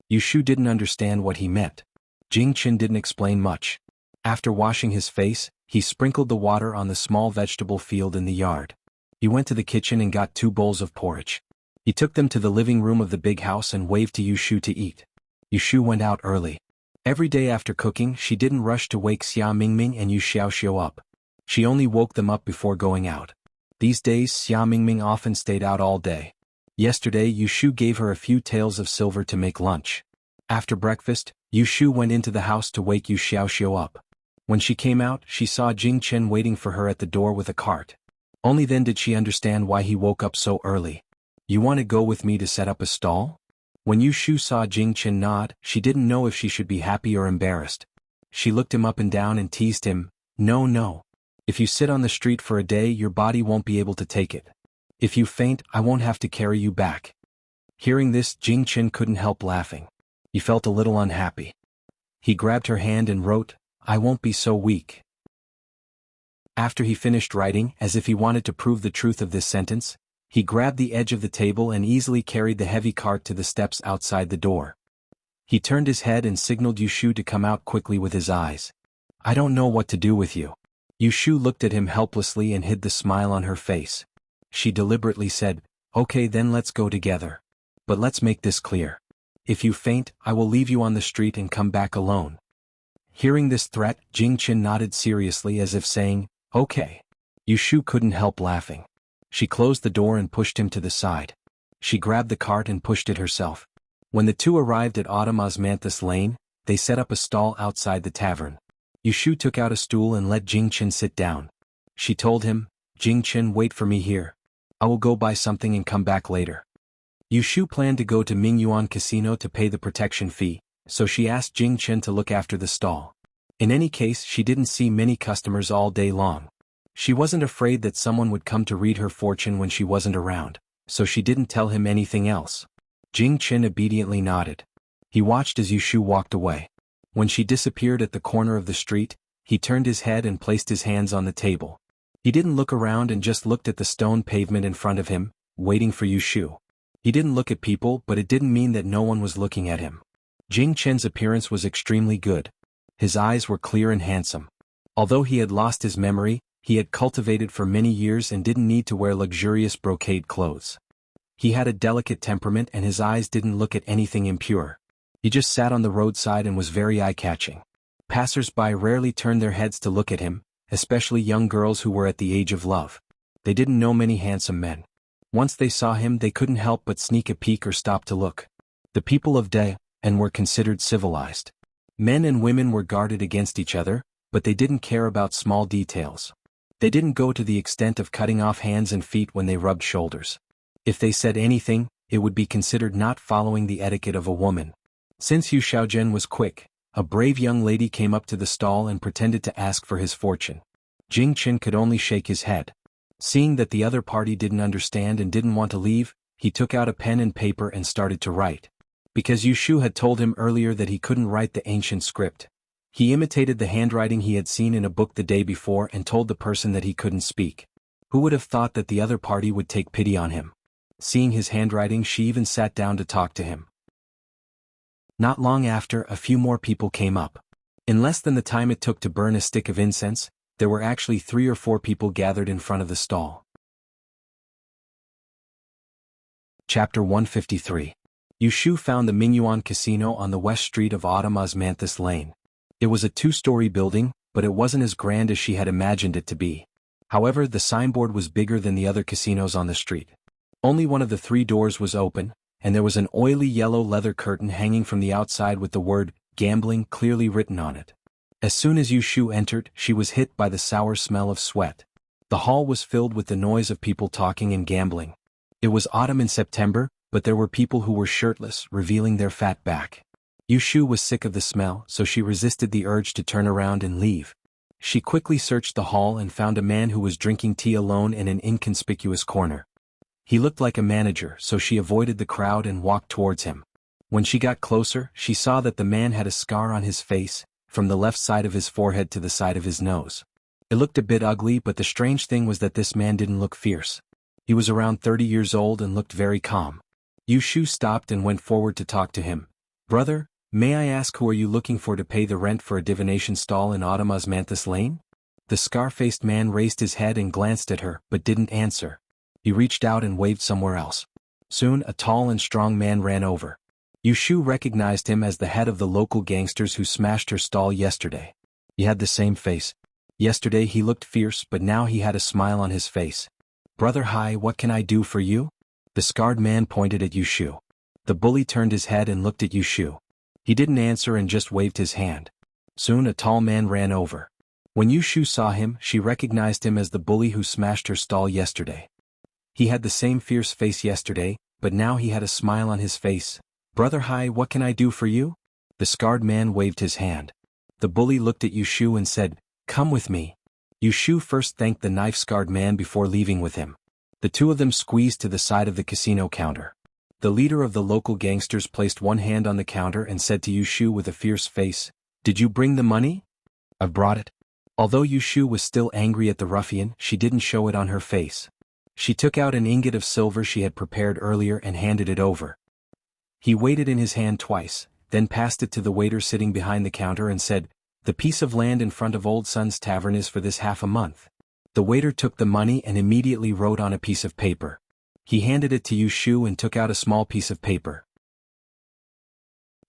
Yu Shu didn't understand what he meant. Jing Chen didn't explain much. After washing his face, he sprinkled the water on the small vegetable field in the yard. He went to the kitchen and got 2 bowls of porridge. He took them to the living room of the big house and waved to Yu Shu to eat. Yu Shu went out early. Every day after cooking she didn't rush to wake Xia Mingming and Yu Xiaoxiu up. She only woke them up before going out. These days Xia Mingming often stayed out all day. Yesterday Yu Shu gave her a few taels of silver to make lunch. After breakfast, Yu Shu went into the house to wake Yu Xiaoxiu up. When she came out she saw Jing Chen waiting for her at the door with a cart. Only then did she understand why he woke up so early. "You want to go with me to set up a stall?" When Yu Shu saw Jing Chen nod, she didn't know if she should be happy or embarrassed. She looked him up and down and teased him, No. If you sit on the street for a day your body won't be able to take it. If you faint, I won't have to carry you back." Hearing this, Jing Chen couldn't help laughing. He felt a little unhappy. He grabbed her hand and wrote, "I won't be so weak." After he finished writing, as if he wanted to prove the truth of this sentence, he grabbed the edge of the table and easily carried the heavy cart to the steps outside the door. He turned his head and signaled Yu Shu to come out quickly with his eyes. "I don't know what to do with you." Yu Shu looked at him helplessly and hid the smile on her face. She deliberately said, "Okay then let's go together. But let's make this clear. If you faint, I will leave you on the street and come back alone." Hearing this threat, Jing Chen nodded seriously as if saying, "Okay." Yu Shu couldn't help laughing. She closed the door and pushed him to the side. She grabbed the cart and pushed it herself. When the two arrived at Autumn Osmanthus Lane, they set up a stall outside the tavern. Yu Shu took out a stool and let Jing Chen sit down. She told him, "Jing Chen, wait for me here. I will go buy something and come back later." Yu Shu planned to go to Mingyuan Casino to pay the protection fee, so she asked Jing Chen to look after the stall. In any case, she didn't see many customers all day long. She wasn't afraid that someone would come to read her fortune when she wasn't around, so she didn't tell him anything else. Jing Chen obediently nodded. He watched as Yu Shu walked away. When she disappeared at the corner of the street, he turned his head and placed his hands on the table. He didn't look around and just looked at the stone pavement in front of him, waiting for Yu Shu. He didn't look at people, but it didn't mean that no one was looking at him. Jing Chen's appearance was extremely good. His eyes were clear and handsome. Although he had lost his memory, he had cultivated for many years and didn't need to wear luxurious brocade clothes. He had a delicate temperament and his eyes didn't look at anything impure. He just sat on the roadside and was very eye-catching. Passers-by rarely turned their heads to look at him, especially young girls who were at the age of love. They didn't know many handsome men. Once they saw him they couldn't help but sneak a peek or stop to look. The people of De and were considered civilized. Men and women were guarded against each other, but they didn't care about small details. They didn't go to the extent of cutting off hands and feet when they rubbed shoulders. If they said anything, it would be considered not following the etiquette of a woman. Since Yu Xiaozhen was quick, a brave young lady came up to the stall and pretended to ask for his fortune. Jing Chen could only shake his head. Seeing that the other party didn't understand and didn't want to leave, he took out a pen and paper and started to write. Because Yu Shu had told him earlier that he couldn't write the ancient script, he imitated the handwriting he had seen in a book the day before and told the person that he couldn't speak. Who would have thought that the other party would take pity on him? Seeing his handwriting, she even sat down to talk to him. Not long after, a few more people came up. In less than the time it took to burn a stick of incense, there were actually 3 or 4 people gathered in front of the stall. Chapter 153. Yushu found the Mingyuan Casino on the west street of Autumn Osmanthus Lane. It was a 2-story building, but it wasn't as grand as she had imagined it to be. However, the signboard was bigger than the other casinos on the street. Only one of the 3 doors was open, and there was an oily yellow leather curtain hanging from the outside with the word gambling clearly written on it. As soon as Yushu entered, she was hit by the sour smell of sweat. The hall was filled with the noise of people talking and gambling. It was autumn in September, but there were people who were shirtless, revealing their fat back. Yushu was sick of the smell, so she resisted the urge to turn around and leave. She quickly searched the hall and found a man who was drinking tea alone in an inconspicuous corner. He looked like a manager, so she avoided the crowd and walked towards him. When she got closer, she saw that the man had a scar on his face, from the left side of his forehead to the side of his nose. It looked a bit ugly, but the strange thing was that this man didn't look fierce. He was around 30 years old and looked very calm. Yushu stopped and went forward to talk to him. "Brother, may I ask who are you looking for to pay the rent for a divination stall in Autumn Osmanthus Lane?" The scar-faced man raised his head and glanced at her, but didn't answer. He reached out and waved somewhere else. Soon, a tall and strong man ran over. Yushu recognized him as the head of the local gangsters who smashed her stall yesterday. He had the same face. Yesterday he looked fierce, but now he had a smile on his face. "Brother Hai, what can I do for you?" The scarred man pointed at Yushu. The bully turned his head and looked at Yushu. He didn't answer and just waved his hand. Soon a tall man ran over. When Yushu saw him, she recognized him as the bully who smashed her stall yesterday. He had the same fierce face yesterday, but now he had a smile on his face. "Brother Hai, what can I do for you?" The scarred man waved his hand. The bully looked at Yushu and said, "Come with me." Yushu first thanked the knife-scarred man before leaving with him. The 2 of them squeezed to the side of the casino counter. The leader of the local gangsters placed one hand on the counter and said to Yushu with a fierce face, "Did you bring the money?" "I've brought it." Although Yushu was still angry at the ruffian, she didn't show it on her face. She took out an ingot of silver she had prepared earlier and handed it over. He weighed it in his hand twice, then passed it to the waiter sitting behind the counter and said, "The piece of land in front of Old Sun's Tavern is for this half a month." The waiter took the money and immediately wrote on a piece of paper. He handed it to Yushu and took out a small piece of paper.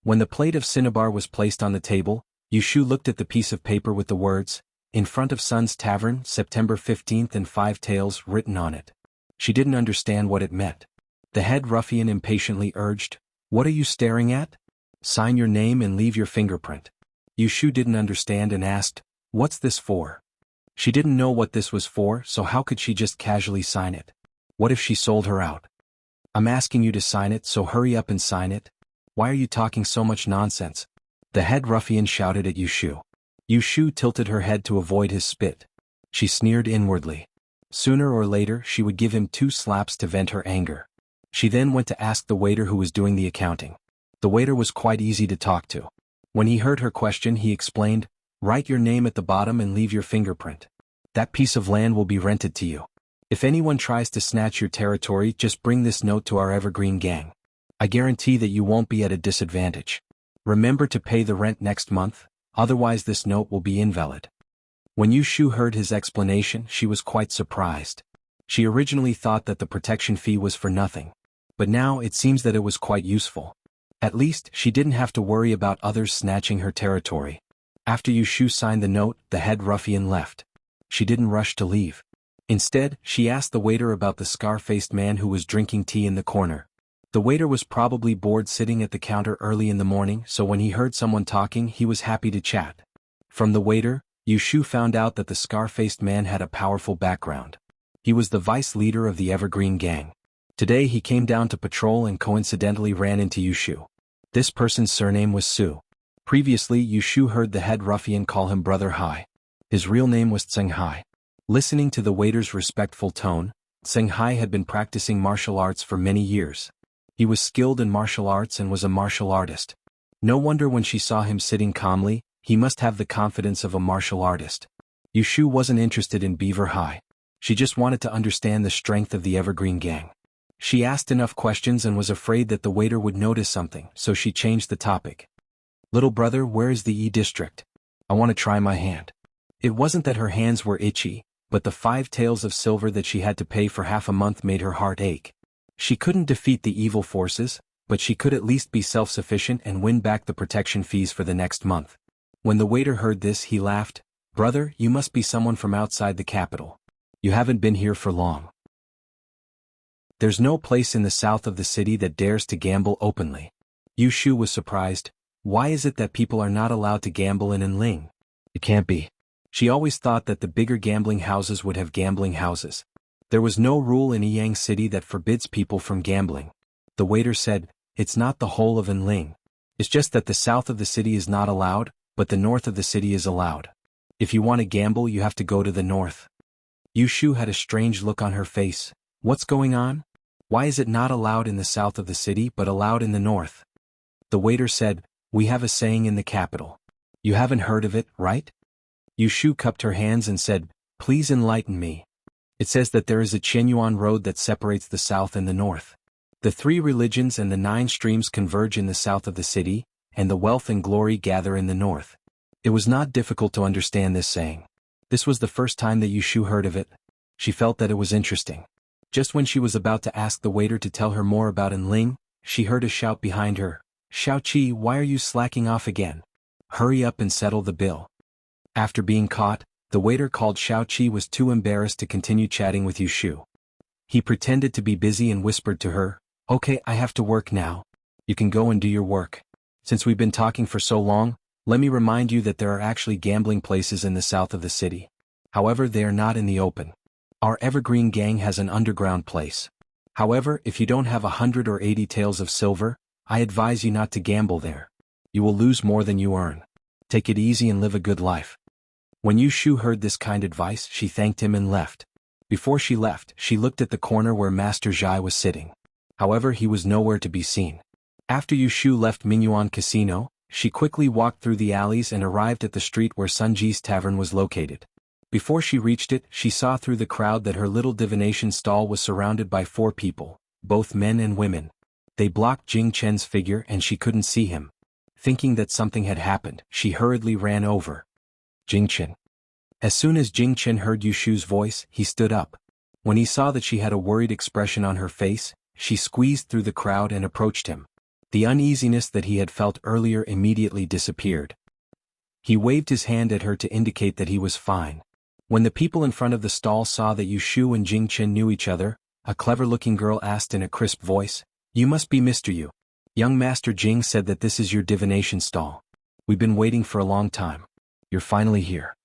When the plate of cinnabar was placed on the table, Yushu looked at the piece of paper with the words, "In front of Sun's Tavern, September 15th and 5 taels" written on it. She didn't understand what it meant. The head ruffian impatiently urged, "What are you staring at? Sign your name and leave your fingerprint." Yushu didn't understand and asked, "What's this for?" She didn't know what this was for, so how could she just casually sign it? What if she sold her out? "I'm asking you to sign it, so hurry up and sign it. Why are you talking so much nonsense?" The head ruffian shouted at Yushu. Yushu tilted her head to avoid his spit. She sneered inwardly. Sooner or later she would give him 2 slaps to vent her anger. She then went to ask the waiter who was doing the accounting. The waiter was quite easy to talk to. When he heard her question, he explained, "Write your name at the bottom and leave your fingerprint. That piece of land will be rented to you. If anyone tries to snatch your territory, just bring this note to our Evergreen gang. I guarantee that you won't be at a disadvantage. Remember to pay the rent next month, otherwise this note will be invalid." When Yushu heard his explanation, she was quite surprised. She originally thought that the protection fee was for nothing. But now it seems that it was quite useful. At least, she didn't have to worry about others snatching her territory. After Yushu signed the note, the head ruffian left. She didn't rush to leave. Instead, she asked the waiter about the scar-faced man who was drinking tea in the corner. The waiter was probably bored sitting at the counter early in the morning, so when he heard someone talking, he was happy to chat. From the waiter, Yushu found out that the scar-faced man had a powerful background. He was the vice leader of the Evergreen gang. Today he came down to patrol and coincidentally ran into Yushu. This person's surname was Su. Previously, Yushu heard the head ruffian call him Brother Hai. His real name was Tseng Hai. Listening to the waiter's respectful tone, Tseng Hai had been practicing martial arts for many years. He was skilled in martial arts and was a martial artist. No wonder when she saw him sitting calmly, he must have the confidence of a martial artist. Yushu wasn't interested in Beaver Hai. She just wanted to understand the strength of the Evergreen Gang. She asked enough questions and was afraid that the waiter would notice something, so she changed the topic. Little brother, where is the E district? I want to try my hand. It wasn't that her hands were itchy, but the 5 taels of silver that she had to pay for half a month made her heart ache. She couldn't defeat the evil forces, but she could at least be self-sufficient and win back the protection fees for the next month. When the waiter heard this, he laughed. Brother, you must be someone from outside the capital. You haven't been here for long. There's no place in the south of the city that dares to gamble openly. Yu Shu was surprised. Why is it that people are not allowed to gamble in Enling? It can't be. She always thought that the bigger gambling houses would have gambling houses. There was no rule in Yang City that forbids people from gambling. The waiter said, it's not the whole of Enling. It's just that the south of the city is not allowed, but the north of the city is allowed. If you want to gamble, you have to go to the north. Yu Shu had a strange look on her face. What's going on? Why is it not allowed in the south of the city but allowed in the north? The waiter said, we have a saying in the capital. You haven't heard of it, right? Yu Shu cupped her hands and said, please enlighten me. It says that there is a Qianyuan road that separates the south and the north. The 3 religions and the 9 streams converge in the south of the city, and the wealth and glory gather in the north. It was not difficult to understand this saying. This was the first time that Yu Shu heard of it. She felt that it was interesting. Just when she was about to ask the waiter to tell her more about Enling, she heard a shout behind her. Xiaoqi, why are you slacking off again? Hurry up and settle the bill. After being caught, the waiter called Xiaoqi was too embarrassed to continue chatting with Yu Shu. He pretended to be busy and whispered to her, okay, I have to work now. You can go and do your work. Since we've been talking for so long, let me remind you that there are actually gambling places in the south of the city. However, they are not in the open. Our Evergreen Gang has an underground place. However, if you don't have 100 or 80 taels of silver, I advise you not to gamble there. You will lose more than you earn. Take it easy and live a good life. When Yu Shu heard this kind advice, she thanked him and left. Before she left, she looked at the corner where Master Zhai was sitting. However, he was nowhere to be seen. After Yu Shu left Mingyuan Casino, she quickly walked through the alleys and arrived at the street where Sun Ji's tavern was located. Before she reached it, she saw through the crowd that her little divination stall was surrounded by 4 people, both men and women. They blocked Jing Chen's figure and she couldn't see him. Thinking that something had happened, she hurriedly ran over. Jing Chen. As soon as Jing Chen heard Yu Shu's voice, he stood up. When he saw that she had a worried expression on her face, she squeezed through the crowd and approached him. The uneasiness that he had felt earlier immediately disappeared. He waved his hand at her to indicate that he was fine. When the people in front of the stall saw that Yu Shu and Jing Chen knew each other, a clever-looking girl asked in a crisp voice, you must be Mr. Yu. Young Master Jing said that this is your divination stall. We've been waiting for a long time. You're finally here.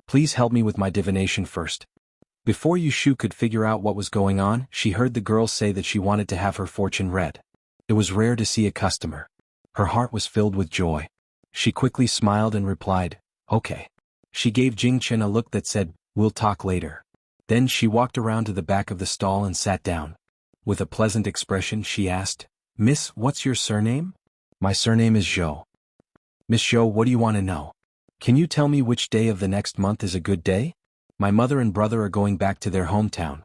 Please help me with my divination first. Before Yu Shu could figure out what was going on, she heard the girl say that she wanted to have her fortune read. It was rare to see a customer. Her heart was filled with joy. She quickly smiled and replied, okay. She gave Jing Chen a look that said, we'll talk later. Then she walked around to the back of the stall and sat down. With a pleasant expression, she asked, Miss, what's your surname? My surname is Zhou. Miss Zhou, what do you want to know? Can you tell me which day of the next month is a good day? My mother and brother are going back to their hometown.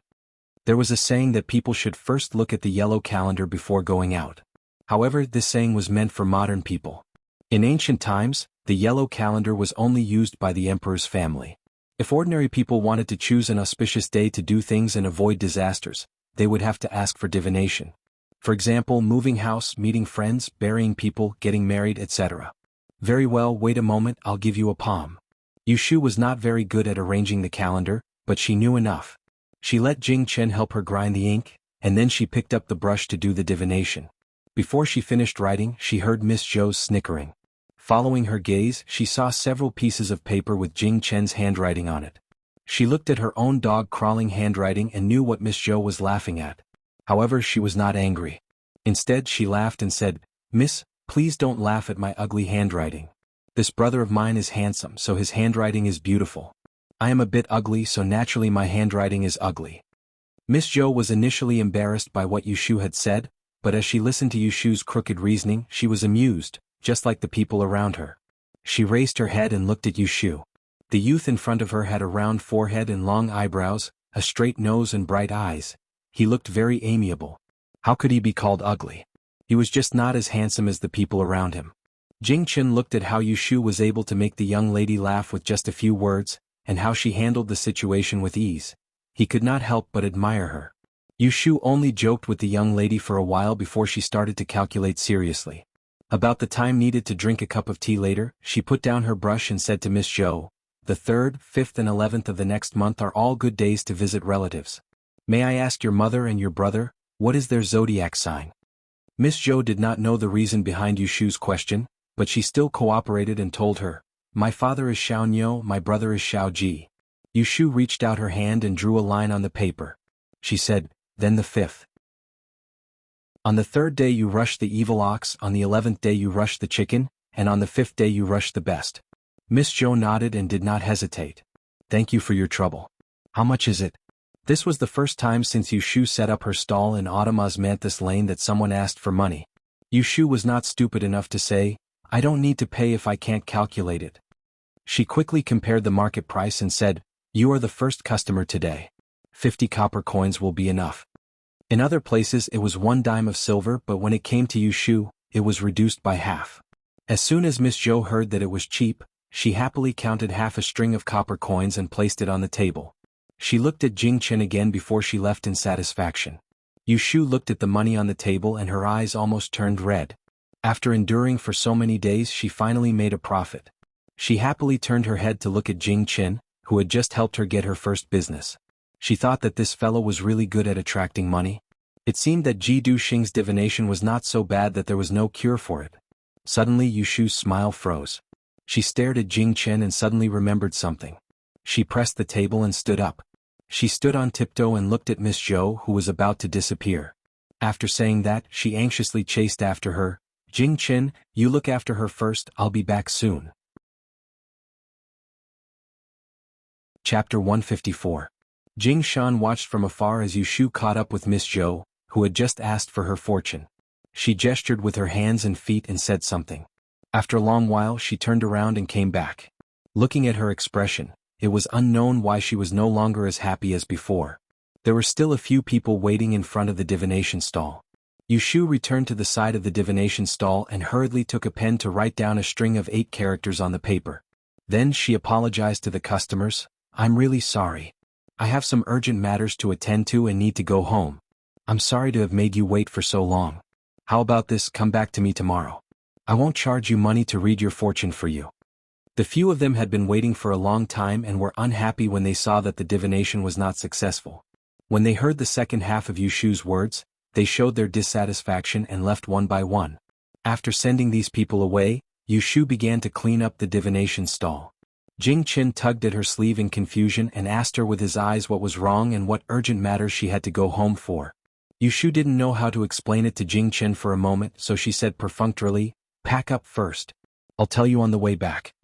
There was a saying that people should first look at the yellow calendar before going out. However, this saying was meant for modern people. In ancient times, the yellow calendar was only used by the emperor's family. If ordinary people wanted to choose an auspicious day to do things and avoid disasters, they would have to ask for divination. For example, moving house, meeting friends, burying people, getting married, etc. Very well, wait a moment, I'll give you a palm. Yu Shu was not very good at arranging the calendar, but she knew enough. She let Jing Chen help her grind the ink, and then she picked up the brush to do the divination. Before she finished writing, she heard Miss Zhou's snickering. Following her gaze, she saw several pieces of paper with Jing Chen's handwriting on it. She looked at her own dog-crawling handwriting and knew what Miss Zhou was laughing at. However, she was not angry. Instead, she laughed and said, Miss, please don't laugh at my ugly handwriting. This brother of mine is handsome, so his handwriting is beautiful. I am a bit ugly, so naturally my handwriting is ugly. Miss Zhou was initially embarrassed by what Yu Shu had said, but as she listened to Yu Shu's crooked reasoning, she was amused, just like the people around her. She raised her head and looked at Yu Shu. The youth in front of her had a round forehead and long eyebrows, a straight nose and bright eyes. He looked very amiable. How could he be called ugly? He was just not as handsome as the people around him. Jing Chen looked at how Yushu was able to make the young lady laugh with just a few words, and how she handled the situation with ease. He could not help but admire her. Yushu only joked with the young lady for a while before she started to calculate seriously. About the time needed to drink a cup of tea later, she put down her brush and said to Miss Zhou, "The 3rd, 5th and 11th of the next month are all good days to visit relatives. May I ask your mother and your brother, what is their zodiac sign?" Miss Zhou did not know the reason behind Yushu's question, but she still cooperated and told her, "My father is Xiao Niu, my brother is Xiao Ji." Yushu reached out her hand and drew a line on the paper. She said, "Then the 5th. On the 3rd day you rush the evil ox, on the 11th day you rush the chicken, and on the 5th day you rush the best." Miss Zhou nodded and did not hesitate. "Thank you for your trouble. How much is it?" This was the first time since Yushu set up her stall in Autumn Osmanthus Lane that someone asked for money. Yushu was not stupid enough to say, "I don't need to pay if I can't calculate it." She quickly compared the market price and said, "You are the first customer today. 50 copper coins will be enough." In other places it was 1 dime of silver, but when it came to Yushu, it was reduced by half. As soon as Miss Zhou heard that it was cheap, she happily counted half a string of copper coins and placed it on the table. She looked at Jing Chen again before she left in satisfaction. Yushu looked at the money on the table and her eyes almost turned red. After enduring for so many days, she finally made a profit. She happily turned her head to look at Jing Chen, who had just helped her get her first business. She thought that this fellow was really good at attracting money. It seemed that Ji Duxing's divination was not so bad that there was no cure for it. Suddenly Yushu's smile froze. She stared at Jing Chen and suddenly remembered something. She pressed the table and stood up. She stood on tiptoe and looked at Miss Zhou, who was about to disappear. After saying that, she anxiously chased after her. "Jing Chen, you look after her first, I'll be back soon." Chapter 154. Jing Shan watched from afar as Yushu caught up with Miss Zhou, who had just asked for her fortune. She gestured with her hands and feet and said something. After a long while she turned around and came back. Looking at her expression, it was unknown why she was no longer as happy as before. There were still a few people waiting in front of the divination stall. Yushu returned to the side of the divination stall and hurriedly took a pen to write down a string of 8 characters on the paper. Then she apologized to the customers. "I'm really sorry. I have some urgent matters to attend to and need to go home. I'm sorry to have made you wait for so long. How about this, come back to me tomorrow. I won't charge you money to read your fortune for you." The few of them had been waiting for a long time and were unhappy when they saw that the divination was not successful. When they heard the second half of Yushu's words, they showed their dissatisfaction and left one by one. After sending these people away, Yushu began to clean up the divination stall. Jing Chen tugged at her sleeve in confusion and asked her with his eyes what was wrong and what urgent matters she had to go home for. Yushu didn't know how to explain it to Jing Chen for a moment, so she said perfunctorily, "Pack up first. I'll tell you on the way back."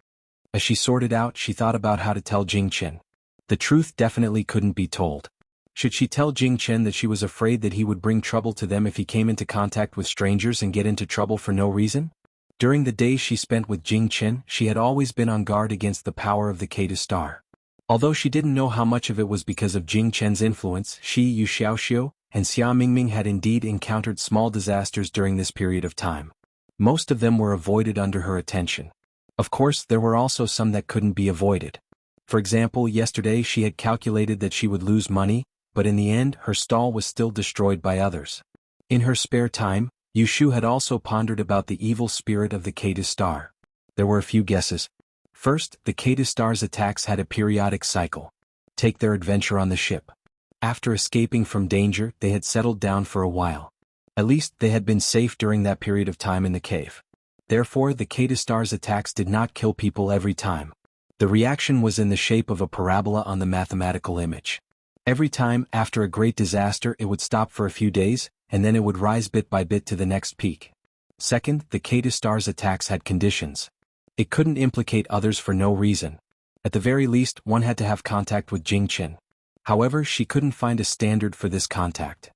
As she sorted out, she thought about how to tell Jing Chen. The truth definitely couldn't be told. Should she tell Jing Chen that she was afraid that he would bring trouble to them if he came into contact with strangers and get into trouble for no reason? During the days she spent with Jing Chen, she had always been on guard against the power of the Kata star. Although she didn't know how much of it was because of Jing Chen's influence, she, Yu Xiaoxiu, and Xia Mingming had indeed encountered small disasters during this period of time. Most of them were avoided under her attention. Of course, there were also some that couldn't be avoided. For example, yesterday she had calculated that she would lose money, but in the end her stall was still destroyed by others. In her spare time, Yushu had also pondered about the evil spirit of the Kata star. There were a few guesses. First, the Kata star's attacks had a periodic cycle. Take their adventure on the ship. After escaping from danger, they had settled down for a while. At least they had been safe during that period of time in the cave. Therefore, the Kata star's attacks did not kill people every time. The reaction was in the shape of a parabola on the mathematical image. Every time, after a great disaster, it would stop for a few days, and then it would rise bit by bit to the next peak. Second, the Kata star's attacks had conditions. It couldn't implicate others for no reason. At the very least, one had to have contact with Jing Chen. However, she couldn't find a standard for this contact.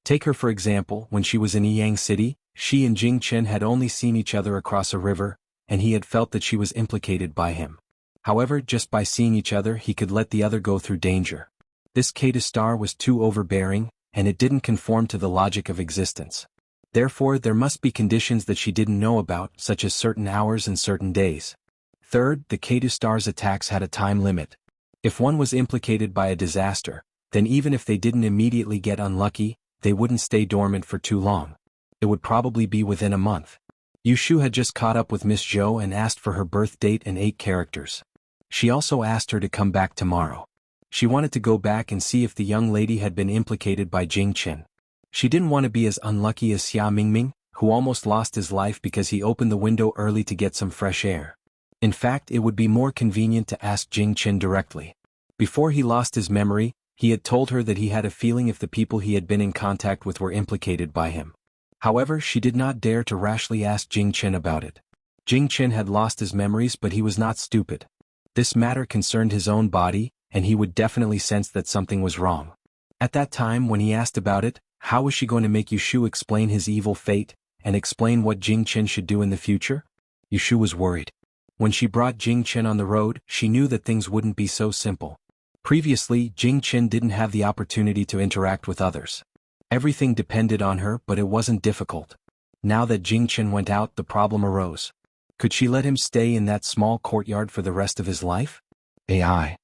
Take her for example, when she was in Yang City, she and Jing Chen had only seen each other across a river, and he had felt that she was implicated by him. However, just by seeing each other he could let the other go through danger. This K-star was too overbearing, and it didn't conform to the logic of existence. Therefore, there must be conditions that she didn't know about, such as certain hours and certain days. Third, the K-star's attacks had a time limit. If one was implicated by a disaster, then even if they didn't immediately get unlucky, they wouldn't stay dormant for too long. It would probably be within a month. Yushu had just caught up with Miss Zhou and asked for her birth date and 8 characters. She also asked her to come back tomorrow. She wanted to go back and see if the young lady had been implicated by Jing Qin. She didn't want to be as unlucky as Xia Mingming, who almost lost his life because he opened the window early to get some fresh air. In fact, it would be more convenient to ask Jing Qin directly. Before he lost his memory, he had told her that he had a feeling if the people he had been in contact with were implicated by him. However, she did not dare to rashly ask Jing Qin about it. Jing Qin had lost his memories, but he was not stupid. This matter concerned his own body, and he would definitely sense that something was wrong. At that time, when he asked about it, how was she going to make Yushu explain his evil fate, and explain what Jing Qin should do in the future? Yushu was worried. When she brought Jing Qin on the road, she knew that things wouldn't be so simple. Previously, Jing Qin didn't have the opportunity to interact with others. Everything depended on her, but it wasn't difficult. Now that Jing Qin went out, the problem arose. Could she let him stay in that small courtyard for the rest of his life? AI.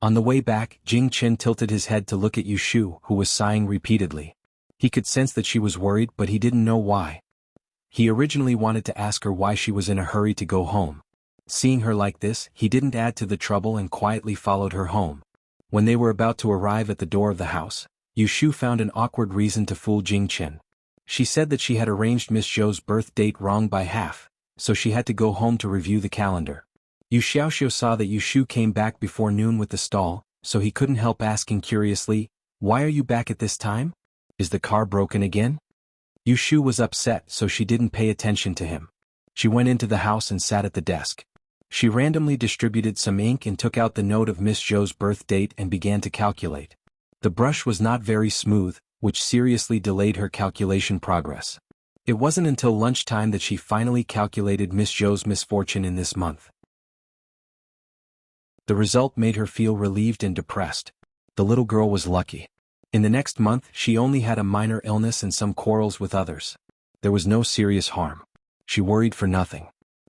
On the way back, Jing Qin tilted his head to look at Yushu, who was sighing repeatedly. He could sense that she was worried, but he didn't know why. He originally wanted to ask her why she was in a hurry to go home. Seeing her like this, he didn't add to the trouble and quietly followed her home. When they were about to arrive at the door of the house, Yushu found an awkward reason to fool Jing Qin. She said that she had arranged Miss Zhou's birth date wrong by half, so she had to go home to review the calendar. Yu Xiaoxiu saw that Yushu came back before noon with the stall, so he couldn't help asking curiously, "Why are you back at this time? Is the car broken again?" Yushu was upset, so she didn't pay attention to him. She went into the house and sat at the desk. She randomly distributed some ink and took out the note of Miss Zhou's birth date and began to calculate. The brush was not very smooth, which seriously delayed her calculation progress. It wasn't until lunchtime that she finally calculated Miss Zhou's misfortune in this month. The result made her feel relieved and depressed. The little girl was lucky. In the next month, she only had a minor illness and some quarrels with others. There was no serious harm. She worried for nothing.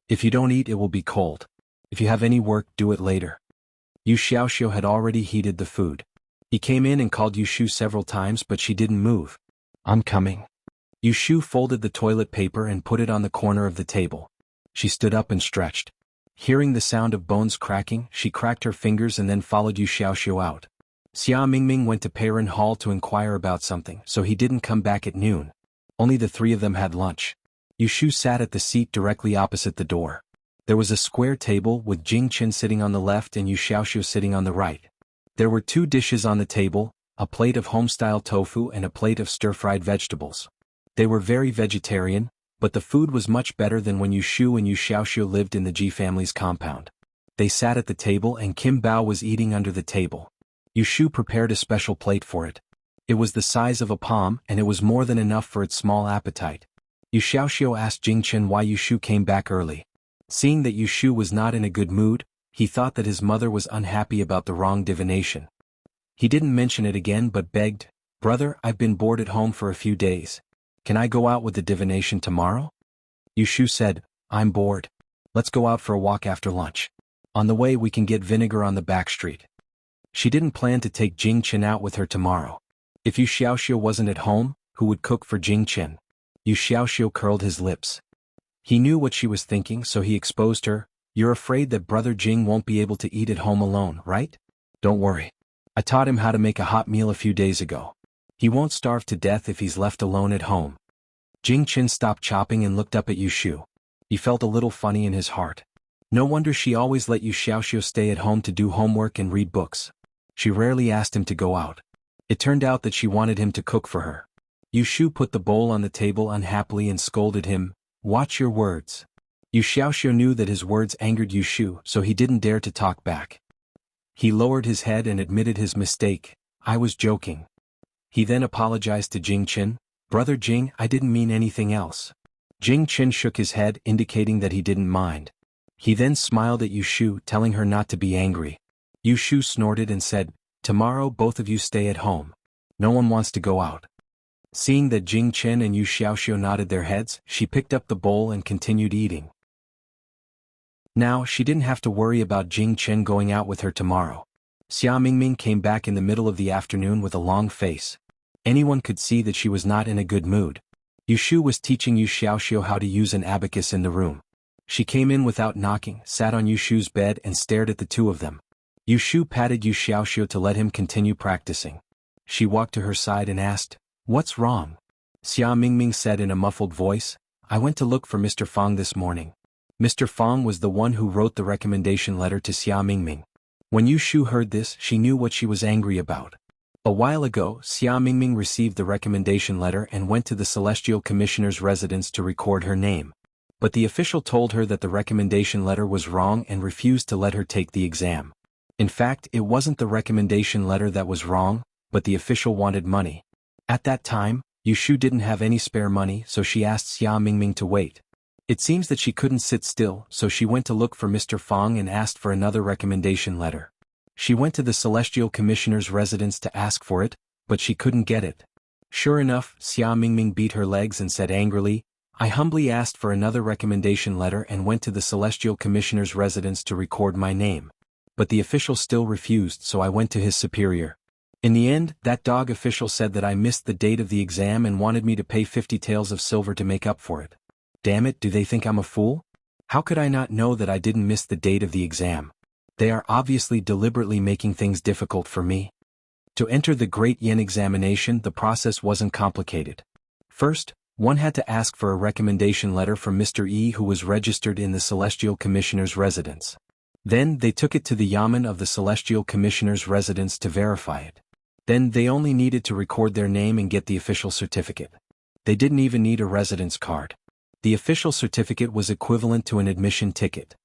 If you don't eat, it will be cold. If you have any work, do it later. Yu Xiaoxiu had already heated the food. He came in and called Yushu several times, but she didn't move. "I'm coming." Yushu folded the toilet paper and put it on the corner of the table. She stood up and stretched. Hearing the sound of bones cracking, she cracked her fingers and then followed Yu Xiaoxiu out. Xia Mingming went to Peiren Hall to inquire about something, so he didn't come back at noon. Only the 3 of them had lunch. Yushu sat at the seat directly opposite the door. There was a square table with Jing Qin sitting on the left and Yu Xiaoxiu sitting on the right. There were 2 dishes on the table, a plate of home-style tofu and a plate of stir-fried vegetables. They were very vegetarian, but the food was much better than when Yushu and Yu Xiaoxiu lived in the Ji family's compound. They sat at the table and Kim Bao was eating under the table. Yushu prepared a special plate for it. It was the size of a palm and it was more than enough for its small appetite. Yu Xiaoxiu asked Jing Qin why Yushu came back early. Seeing that Yushu was not in a good mood, he thought that his mother was unhappy about the wrong divination. He didn't mention it again but begged, "Brother, I've been bored at home for a few days. Can I go out with the divination tomorrow?" Yushu said, "I'm bored. Let's go out for a walk after lunch. On the way we can get vinegar on the back street." She didn't plan to take Jing Qin out with her tomorrow. If Yu Xiaoxiu wasn't at home, who would cook for Jing Qin? Yu Xiaoxiu curled his lips. He knew what she was thinking, so he exposed her. "You're afraid that Brother Jing won't be able to eat at home alone, right? Don't worry. I taught him how to make a hot meal a few days ago. He won't starve to death if he's left alone at home." Jing Qin stopped chopping and looked up at Yushu. He felt a little funny in his heart. No wonder she always let Yu Xiaoxiu stay at home to do homework and read books. She rarely asked him to go out. It turned out that she wanted him to cook for her. Yushu put the bowl on the table unhappily and scolded him, "Watch your words." Yu Xiaoxiu knew that his words angered Yushu, so he didn't dare to talk back. He lowered his head and admitted his mistake, "I was joking." He then apologized to Jing Qin, "Brother Jing, I didn't mean anything else." Jing Qin shook his head, indicating that he didn't mind. He then smiled at Yushu, telling her not to be angry. Yushu snorted and said, "Tomorrow both of you stay at home. No one wants to go out." Seeing that Jing Chen and Yu Xiaoxiu nodded their heads, she picked up the bowl and continued eating. Now she didn't have to worry about Jing Chen going out with her tomorrow. Xia Mingming came back in the middle of the afternoon with a long face. Anyone could see that she was not in a good mood. Yushu was teaching Yu Xiaoxiu how to use an abacus in the room. She came in without knocking, sat on Yushu's bed and stared at the two of them. Yushu patted Yu Xiaoxiu to let him continue practicing. She walked to her side and asked, "What's wrong?" Xia Mingming said in a muffled voice, "I went to look for Mr. Fang this morning." Mr. Fang was the one who wrote the recommendation letter to Xia Mingming. When Yushu heard this, she knew what she was angry about. A while ago, Xia Mingming received the recommendation letter and went to the Celestial Commissioner's residence to record her name. But the official told her that the recommendation letter was wrong and refused to let her take the exam. In fact, it wasn't the recommendation letter that was wrong, but the official wanted money. At that time, Yushu didn't have any spare money, so she asked Xia Mingming to wait. It seems that she couldn't sit still, so she went to look for Mr. Fang and asked for another recommendation letter. She went to the Celestial Commissioner's residence to ask for it, but she couldn't get it. Sure enough, Xia Mingming beat her legs and said angrily, "I humbly asked for another recommendation letter and went to the Celestial Commissioner's residence to record my name. But the official still refused, so I went to his superior. In the end, that dog official said that I missed the date of the exam and wanted me to pay 50 taels of silver to make up for it. Damn it, do they think I'm a fool? How could I not know that I didn't miss the date of the exam? They are obviously deliberately making things difficult for me." To enter the Great Yen examination, the process wasn't complicated. First, one had to ask for a recommendation letter from Mr. Yi, who was registered in the Celestial Commissioner's residence. Then they took it to the Yamen of the Celestial Commissioner's residence to verify it. Then they only needed to record their name and get the official certificate. They didn't even need a residence card. The official certificate was equivalent to an admission ticket.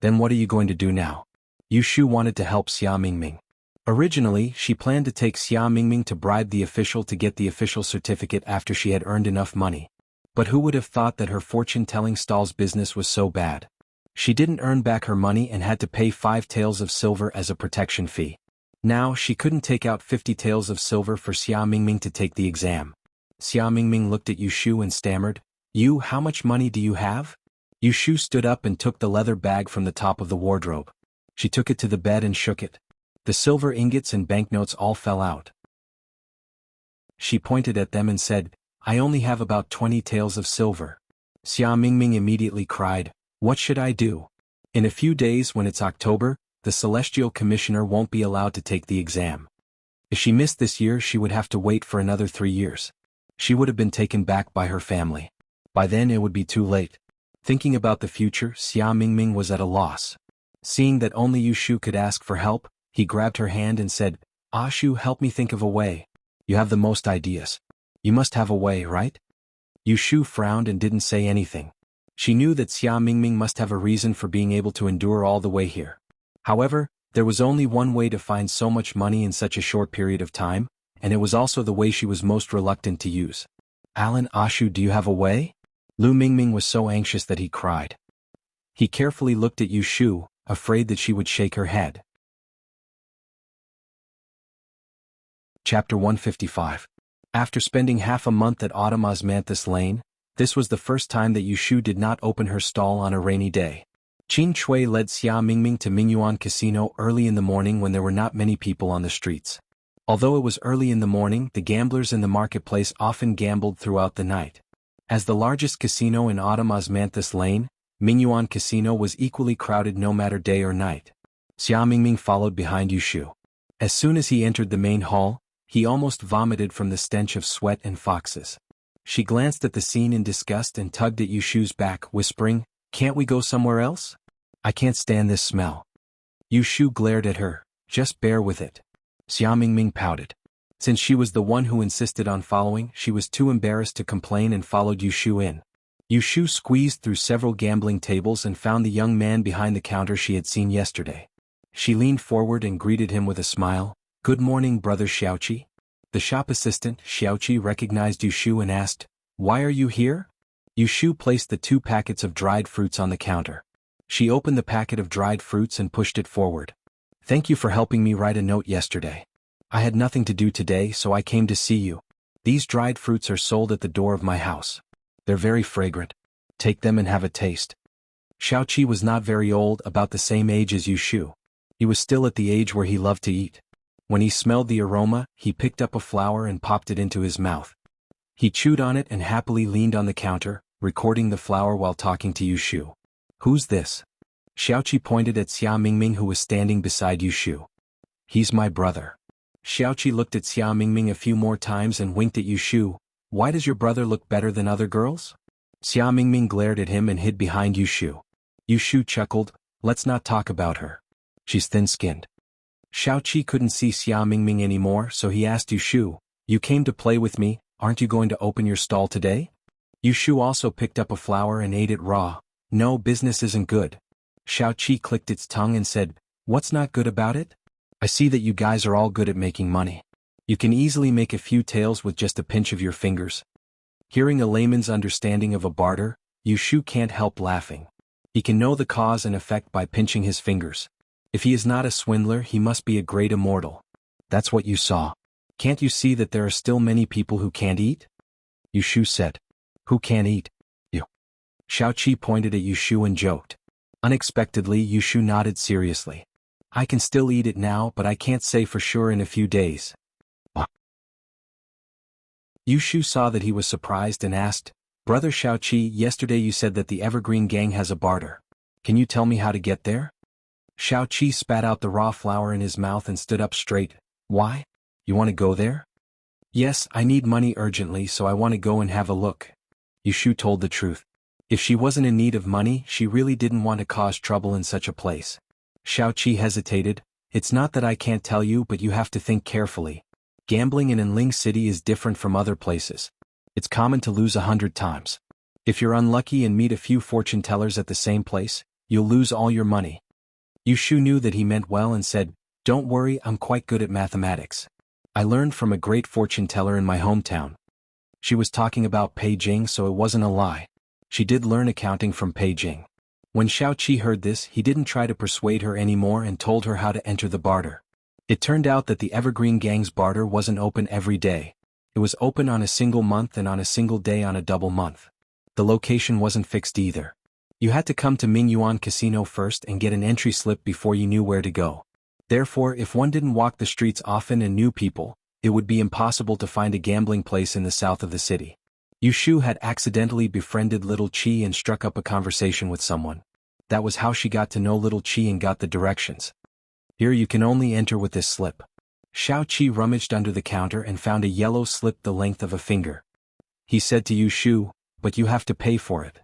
Then what are you going to do now? Yushu wanted to help Xia Mingming. Originally, she planned to take Xia Mingming to bribe the official to get the official certificate after she had earned enough money. But who would have thought that her fortune-telling stall's business was so bad? She didn't earn back her money and had to pay 5 taels of silver as a protection fee. Now she couldn't take out 50 taels of silver for Xia Mingming to take the exam. Xia Mingming looked at Yushu and stammered, "You, how much money do you have?" Yushu stood up and took the leather bag from the top of the wardrobe. She took it to the bed and shook it. The silver ingots and banknotes all fell out. She pointed at them and said, "I only have about 20 taels of silver." Xia Mingming immediately cried, "What should I do? In a few days, when it's October, the Celestial Commissioner won't be allowed to take the exam. If she missed this year, she would have to wait for another 3 years. She would have been taken back by her family. By then it would be too late." Thinking about the future, Xia Mingming was at a loss. Seeing that only Yushu could ask for help, he grabbed her hand and said, "Ashu, help me think of a way. You have the most ideas. You must have a way, right?" Yushu frowned and didn't say anything. She knew that Xia Mingming must have a reason for being able to endure all the way here. However, there was only one way to find so much money in such a short period of time, and it was also the way she was most reluctant to use. "Alan, Ashu, do you have a way?" Lu Mingming was so anxious that he cried. He carefully looked at Yushu, afraid that she would shake her head. Chapter 155. After spending half a month at Autumn Osmanthus Lane, this was the first time that Yushu did not open her stall on a rainy day. Qin Shui led Xia Mingming to Mingyuan Casino early in the morning when there were not many people on the streets. Although it was early in the morning, the gamblers in the marketplace often gambled throughout the night. As the largest casino in Autumn Osmanthus Lane, Mingyuan Casino was equally crowded no matter day or night. Xia Mingming followed behind Yushu. As soon as he entered the main hall, he almost vomited from the stench of sweat and foxes. She glanced at the scene in disgust and tugged at Yushu's back, whispering, "Can't we go somewhere else? I can't stand this smell." Yushu glared at her, "Just bear with it." Xia Mingming pouted. Since she was the one who insisted on following, she was too embarrassed to complain and followed Yushu in. Yushu squeezed through several gambling tables and found the young man behind the counter she had seen yesterday. She leaned forward and greeted him with a smile. "Good morning, brother Xiaoqi." The shop assistant, Xiaoqi, recognized Yushu and asked, "Why are you here?" Yushu placed the 2 packets of dried fruits on the counter. She opened the packet of dried fruits and pushed it forward. Thank you for helping me write a note yesterday. I had nothing to do today, so I came to see you. These dried fruits are sold at the door of my house. They're very fragrant. Take them and have a taste. Xiaoqi was not very old, about the same age as Yu Shu. He was still at the age where he loved to eat. When he smelled the aroma, he picked up a flower and popped it into his mouth. He chewed on it and happily leaned on the counter, recording the flower while talking to Yu Shu. Who's this? Xiaoqi pointed at Xia Mingming, who was standing beside Yu Shu. He's my brother. Xiaoqi looked at Xia Mingming a few more times and winked at Yu Shu. Why does your brother look better than other girls? Xia Mingming glared at him and hid behind Yu Shu. Yu Shu chuckled, let's not talk about her. She's thin-skinned. Xiaoqi couldn't see Xia Mingming anymore, so he asked Yu Shu, you came to play with me, aren't you going to open your stall today? Yu Shu also picked up a flower and ate it raw. No, business isn't good. Xiaoqi clicked its tongue and said, what's not good about it? I see that you guys are all good at making money. You can easily make a few taels with just a pinch of your fingers. Hearing a layman's understanding of a barter, Yu Shu can't help laughing. He can know the cause and effect by pinching his fingers. If he is not a swindler, he must be a great immortal. That's what you saw. Can't you see that there are still many people who can't eat? Yu Shu said. Who can't eat? You. Xiaoqi pointed at Yu Shu and joked. Unexpectedly, Yu Shu nodded seriously. I can still eat it now, but I can't say for sure in a few days. Yu Shu saw that he was surprised and asked, Brother Xiaoqi, yesterday you said that the Evergreen Gang has a barter. Can you tell me how to get there? Xiaoqi spat out the raw flour in his mouth and stood up straight. Why? You want to go there? Yes, I need money urgently, so I want to go and have a look. Yu Shu told the truth. If she wasn't in need of money, she really didn't want to cause trouble in such a place. Xiaoqi hesitated. It's not that I can't tell you, but you have to think carefully. Gambling in Enling City is different from other places. It's common to lose 100 times. If you're unlucky and meet a few fortune tellers at the same place, you'll lose all your money. Yu Shu knew that he meant well and said, Don't worry, I'm quite good at mathematics. I learned from a great fortune teller in my hometown. She was talking about Beijing, so it wasn't a lie. She did learn accounting from Beijing. When Xiaoqi heard this, he didn't try to persuade her anymore and told her how to enter the barter. It turned out that the Evergreen Gang's barter wasn't open every day. It was open on a single month and on a single day on a double month. The location wasn't fixed either. You had to come to Mingyuan Casino first and get an entry slip before you knew where to go. Therefore, if one didn't walk the streets often and knew people, it would be impossible to find a gambling place in the south of the city. Yu Shu had accidentally befriended Little Qi and struck up a conversation with someone. That was how she got to know Little Qi and got the directions. Here you can only enter with this slip. Xiaoqi rummaged under the counter and found a yellow slip the length of a finger. He said to Yu Shu, but you have to pay for it.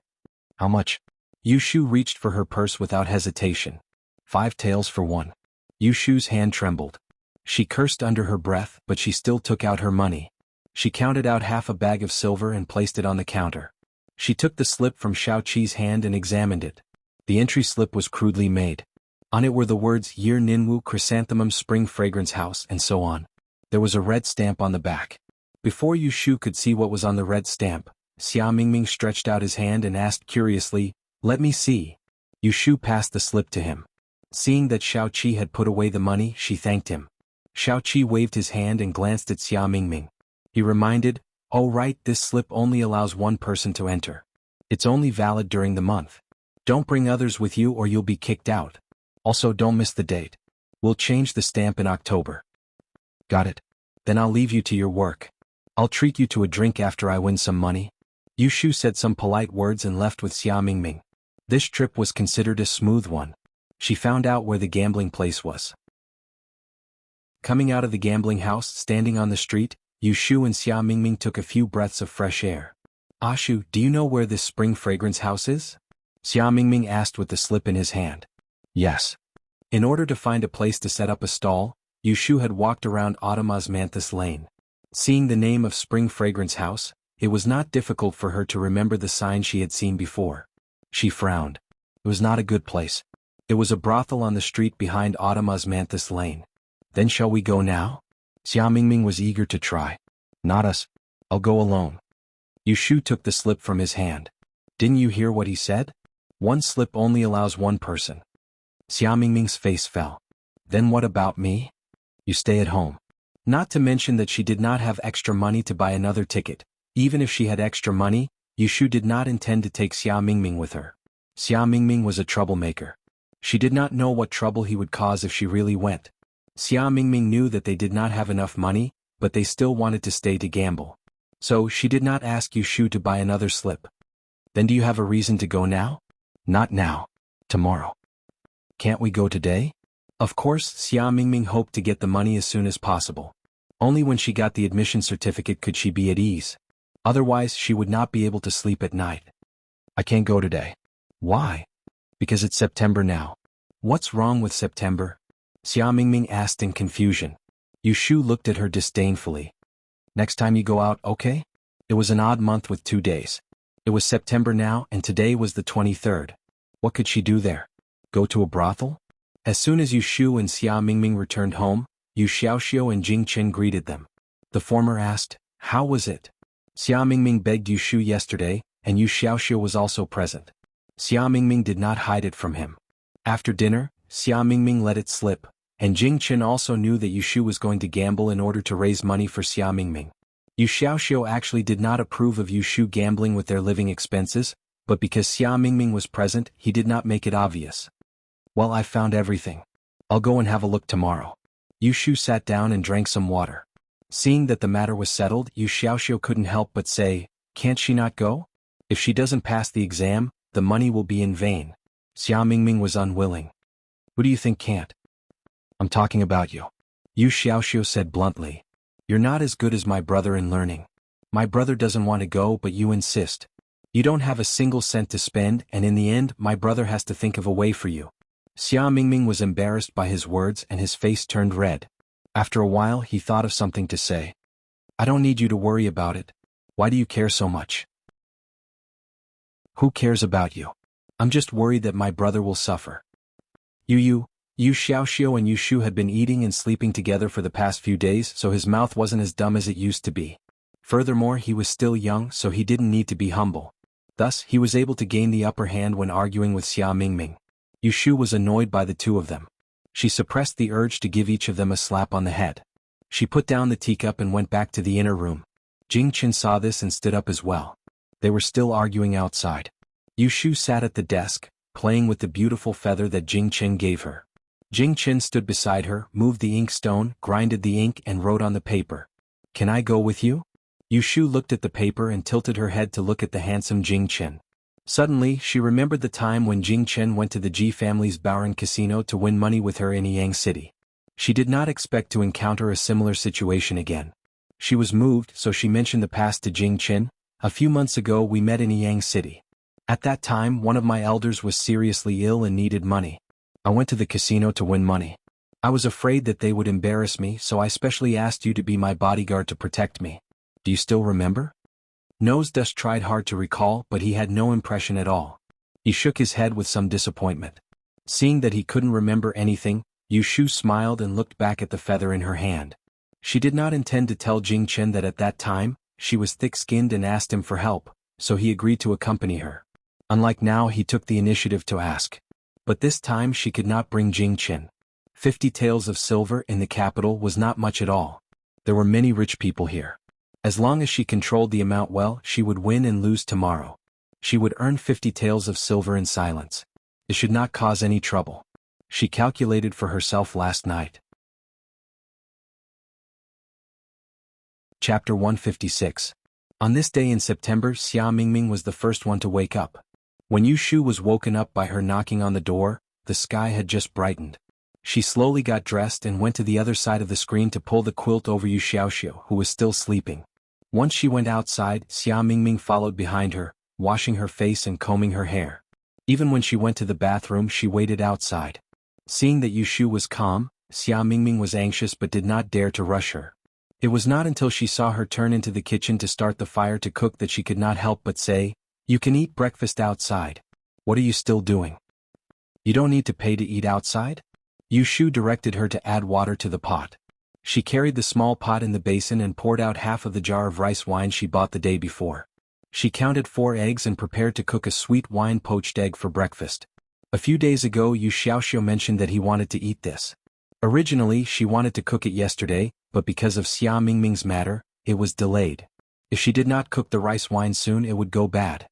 How much? Yu Shu reached for her purse without hesitation. 5 taels for one. Yu Shu's hand trembled. She cursed under her breath, but she still took out her money. She counted out half a bag of silver and placed it on the counter. She took the slip from Xiaoqi's hand and examined it. The entry slip was crudely made. On it were the words Year Ninwu Chrysanthemum Spring Fragrance House and so on. There was a red stamp on the back. Before Yu Shu could see what was on the red stamp, Xia Mingming stretched out his hand and asked curiously, Let me see. Yu Shu passed the slip to him. Seeing that Xiaoqi had put away the money, she thanked him. Xiaoqi waved his hand and glanced at Xia Mingming. He reminded, Oh right, this slip only allows one person to enter. It's only valid during the month. Don't bring others with you or you'll be kicked out. Also don't miss the date. We'll change the stamp in October. Got it? Then I'll leave you to your work. I'll treat you to a drink after I win some money. Yu Shu said some polite words and left with Xia Mingming. This trip was considered a smooth one. She found out where the gambling place was. Coming out of the gambling house, standing on the street, Yu Shu and Xia Mingming took a few breaths of fresh air. Ashu, do you know where this spring fragrance house is? Xia Mingming asked with the slip in his hand. Yes. In order to find a place to set up a stall, Yu Shu had walked around Autumn Osmanthus Lane. Seeing the name of Spring Fragrance House, it was not difficult for her to remember the sign she had seen before. She frowned. It was not a good place. It was a brothel on the street behind Autumn Osmanthus Lane. Then shall we go now? Xia Mingming was eager to try. Not us. I'll go alone. Yu Shu took the slip from his hand. Didn't you hear what he said? One slip only allows one person. Xia Mingming's face fell. Then what about me? You stay at home. Not to mention that she did not have extra money to buy another ticket. Even if she had extra money, Yushu did not intend to take Xia Mingming with her. Xia Mingming was a troublemaker. She did not know what trouble he would cause if she really went. Xia Mingming knew that they did not have enough money, but they still wanted to stay to gamble. So she did not ask Yushu to buy another slip. Then do you have a reason to go now? Not now. Tomorrow. Can't we go today? Of course, Xia Mingming hoped to get the money as soon as possible. Only when she got the admission certificate could she be at ease. Otherwise, she would not be able to sleep at night. I can't go today. Why? Because it's September now. What's wrong with September? Xia Mingming asked in confusion. Yushu looked at her disdainfully. Next time you go out, okay? It was an odd month with 2 days. It was September now, and today was the 23rd. What could she do there? Go to a brothel? As soon as Yushu and Xia Mingming returned home, Yu Xiaoxiu and Jing Chen greeted them. The former asked, "How was it?" Xia Mingming begged Yushu yesterday, and Yu Xiaoxiu was also present. Xia Mingming did not hide it from him. After dinner, Xia Mingming let it slip, and Jing Chen also knew that Yushu was going to gamble in order to raise money for Xia Mingming. Yu Xiaoxiu actually did not approve of Yushu gambling with their living expenses, but because Xia Mingming was present, he did not make it obvious. Well, I found everything. I'll go and have a look tomorrow. Yushu sat down and drank some water. Seeing that the matter was settled, Yu Xiaoxiu couldn't help but say, "Can't she not go? If she doesn't pass the exam, the money will be in vain." Xia Mingming was unwilling. Who do you think can't? I'm talking about you. Yu Xiaoxiu said bluntly. You're not as good as my brother in learning. My brother doesn't want to go, but you insist. You don't have a single cent to spend, and in the end, my brother has to think of a way for you. Xia Mingming was embarrassed by his words and his face turned red. After a while, he thought of something to say. I don't need you to worry about it. Why do you care so much? Who cares about you? I'm just worried that my brother will suffer. Yu Xiaoxiu and Yushu had been eating and sleeping together for the past few days, so his mouth wasn't as dumb as it used to be. Furthermore, he was still young, so he didn't need to be humble. Thus, he was able to gain the upper hand when arguing with Xia Mingming. Yushu was annoyed by the two of them. She suppressed the urge to give each of them a slap on the head. She put down the teacup and went back to the inner room. Jing Chen saw this and stood up as well. They were still arguing outside. Yushu sat at the desk, playing with the beautiful feather that Jing Chen gave her. Jing Chen stood beside her, moved the inkstone, grinded the ink and wrote on the paper. Can I go with you? Yushu looked at the paper and tilted her head to look at the handsome Jing Chen. Suddenly, she remembered the time when Jing Chen went to the Ji family's Baoran casino to win money with her in Yang City. She did not expect to encounter a similar situation again. She was moved, so she mentioned the past to Jing Chen. A few months ago we met in Yang City. At that time, one of my elders was seriously ill and needed money. I went to the casino to win money. I was afraid that they would embarrass me, so I specially asked you to be my bodyguard to protect me. Do you still remember? Nose Dust tried hard to recall, but he had no impression at all. He shook his head with some disappointment. Seeing that he couldn't remember anything, Yushu smiled and looked back at the feather in her hand. She did not intend to tell Jing Chen that at that time, she was thick-skinned and asked him for help, so he agreed to accompany her. Unlike now, he took the initiative to ask. But this time she could not bring Jing Chen. 50 taels of silver in the capital was not much at all. There were many rich people here. As long as she controlled the amount well, she would win and lose tomorrow. She would earn 50 taels of silver in silence. It should not cause any trouble. She calculated for herself last night. Chapter 156. On this day in September, Xia Mingming was the first one to wake up. When Yushu was woken up by her knocking on the door, the sky had just brightened. She slowly got dressed and went to the other side of the screen to pull the quilt over Yu Xiaoxiu, who was still sleeping. Once she went outside, Xia Mingming followed behind her, washing her face and combing her hair. Even when she went to the bathroom, she waited outside. Seeing that Yushu was calm, Xia Mingming was anxious but did not dare to rush her. It was not until she saw her turn into the kitchen to start the fire to cook that she could not help but say, "You can eat breakfast outside. What are you still doing? You don't need to pay to eat outside?" Yushu directed her to add water to the pot. She carried the small pot in the basin and poured out half of the jar of rice wine she bought the day before. She counted 4 eggs and prepared to cook a sweet wine poached egg for breakfast. A few days ago Yu Xiaoxiu mentioned that he wanted to eat this. Originally she wanted to cook it yesterday, but because of Xia Mingming's matter, it was delayed. If she did not cook the rice wine soon it would go bad.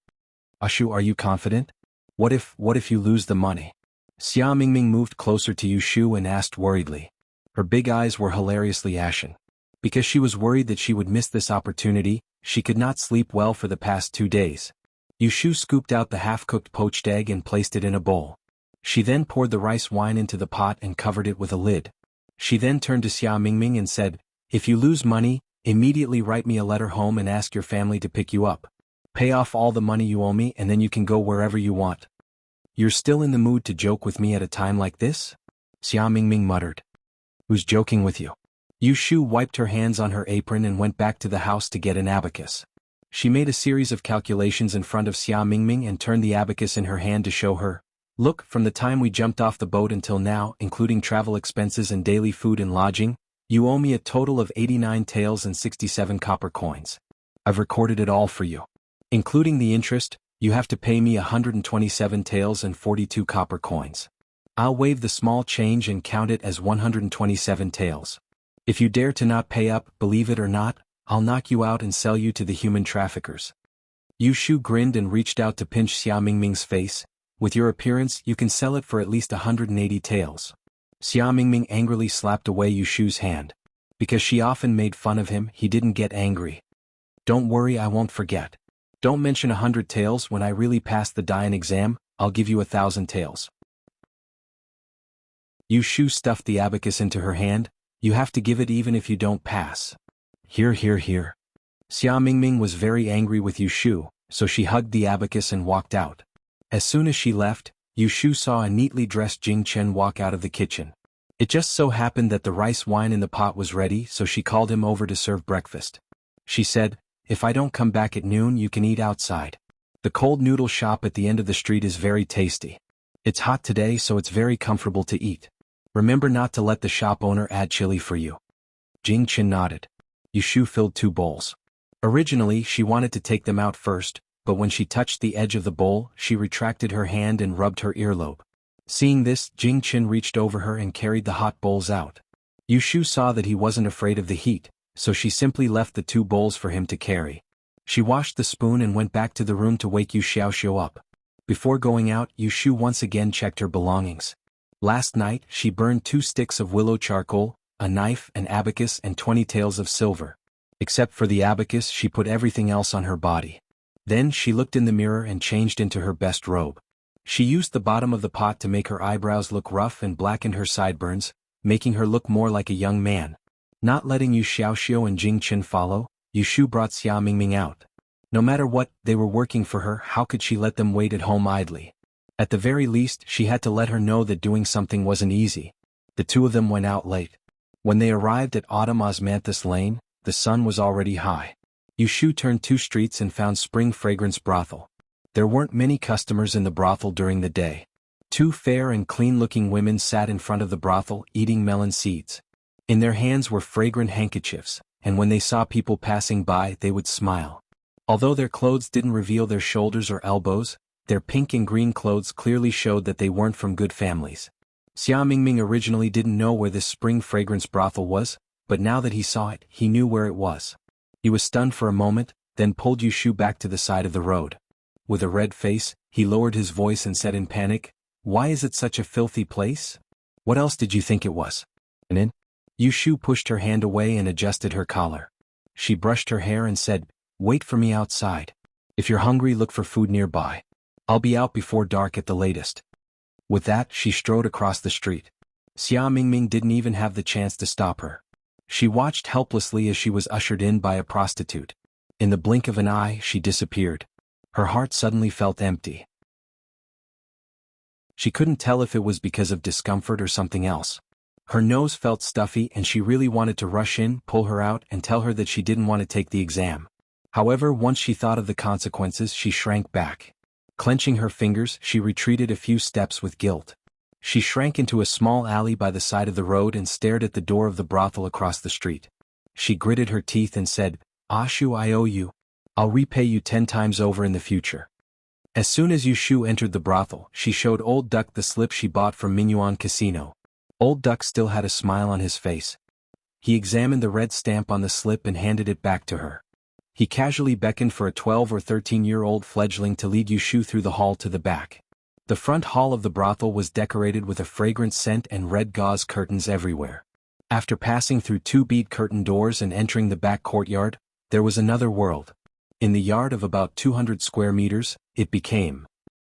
Ashu, are you confident? What if you lose the money? Xia Mingming moved closer to Yu Shu and asked worriedly. Her big eyes were hilariously ashen. Because she was worried that she would miss this opportunity, she could not sleep well for the past 2 days. Yu Shu scooped out the half-cooked poached egg and placed it in a bowl. She then poured the rice wine into the pot and covered it with a lid. She then turned to Xia Mingming and said, "If you lose money, immediately write me a letter home and ask your family to pick you up. Pay off all the money you owe me and then you can go wherever you want." "You're still in the mood to joke with me at a time like this?" Xia Mingming muttered. "Who's joking with you?" Yu Shu wiped her hands on her apron and went back to the house to get an abacus. She made a series of calculations in front of Xia Mingming and turned the abacus in her hand to show her. "Look, from the time we jumped off the boat until now, including travel expenses and daily food and lodging, you owe me a total of 89 taels and 67 copper coins. I've recorded it all for you. Including the interest, you have to pay me 127 taels and 42 copper coins. I'll waive the small change and count it as 127 taels. If you dare to not pay up, believe it or not, I'll knock you out and sell you to the human traffickers." Yu Shu grinned and reached out to pinch Xia Mingming's face. "With your appearance, you can sell it for at least 180 taels. Xia Mingming angrily slapped away Yu Shu's hand. Because she often made fun of him, he didn't get angry. "Don't worry, I won't forget. Don't mention 100 taels. When I really pass the Dian exam, I'll give you 1,000 taels." Yu Shu stuffed the abacus into her hand. "You have to give it even if you don't pass." "Here. Xia Mingming was very angry with Yu Shu, so she hugged the abacus and walked out. As soon as she left, Yu Shu saw a neatly dressed Jing Chen walk out of the kitchen. It just so happened that the rice wine in the pot was ready, so she called him over to serve breakfast. She said, "If I don't come back at noon, you can eat outside. The cold noodle shop at the end of the street is very tasty. It's hot today, so it's very comfortable to eat. Remember not to let the shop owner add chili for you." Jing Chen nodded. Yu Shu filled 2 bowls. Originally she wanted to take them out first, but when she touched the edge of the bowl, she retracted her hand and rubbed her earlobe. Seeing this, Jing Chen reached over her and carried the hot bowls out. Yu Shu saw that he wasn't afraid of the heat, so she simply left the 2 bowls for him to carry. She washed the spoon and went back to the room to wake Yu Xiaoxiu up. Before going out, Yu Shu once again checked her belongings. Last night, she burned 2 sticks of willow charcoal, a knife, an abacus and 20 taels of silver. Except for the abacus, she put everything else on her body. Then she looked in the mirror and changed into her best robe. She used the bottom of the pot to make her eyebrows look rough and blackened her sideburns, making her look more like a young man. Not letting Yu Xiaoxiu and Jing Chen follow, Yu Shu brought Xia Mingming out. No matter what, they were working for her. How could she let them wait at home idly? At the very least, she had to let her know that doing something wasn't easy. The 2 of them went out late. When they arrived at Autumn Osmanthus Lane, the sun was already high. Yu Shu turned 2 streets and found Spring Fragrance Brothel. There weren't many customers in the brothel during the day. 2 fair and clean-looking women sat in front of the brothel eating melon seeds. In their hands were fragrant handkerchiefs, and when they saw people passing by they would smile. Although their clothes didn't reveal their shoulders or elbows, their pink and green clothes clearly showed that they weren't from good families. Xia Mingming originally didn't know where this Spring Fragrance Brothel was, but now that he saw it, he knew where it was. He was stunned for a moment, then pulled Yu Shu back to the side of the road. With a red face, he lowered his voice and said in panic, "Why is it such a filthy place? What else did you think it was?" "An inn?" Yu Shu pushed her hand away and adjusted her collar. She brushed her hair and said, "Wait for me outside. If you're hungry, look for food nearby. I'll be out before dark at the latest." With that, she strode across the street. Xia Mingming didn't even have the chance to stop her. She watched helplessly as she was ushered in by a prostitute. In the blink of an eye, she disappeared. Her heart suddenly felt empty. She couldn't tell if it was because of discomfort or something else. Her nose felt stuffy and she really wanted to rush in, pull her out, and tell her that she didn't want to take the exam. However, once she thought of the consequences, she shrank back. Clenching her fingers, she retreated a few steps with guilt. She shrank into a small alley by the side of the road and stared at the door of the brothel across the street. She gritted her teeth and said, "Ashu, I owe you." I'll repay you 10 times over in the future. As soon as Yushu entered the brothel, she showed Old Duck the slip she bought from Minuan Casino. Old Duck still had a smile on his face. He examined the red stamp on the slip and handed it back to her. He casually beckoned for a 12 or 13-year-old fledgling to lead Yushu through the hall to the back. The front hall of the brothel was decorated with a fragrant scent and red gauze curtains everywhere. After passing through 2 bead curtain doors and entering the back courtyard, there was another world. In the yard of about 200 square meters, it became.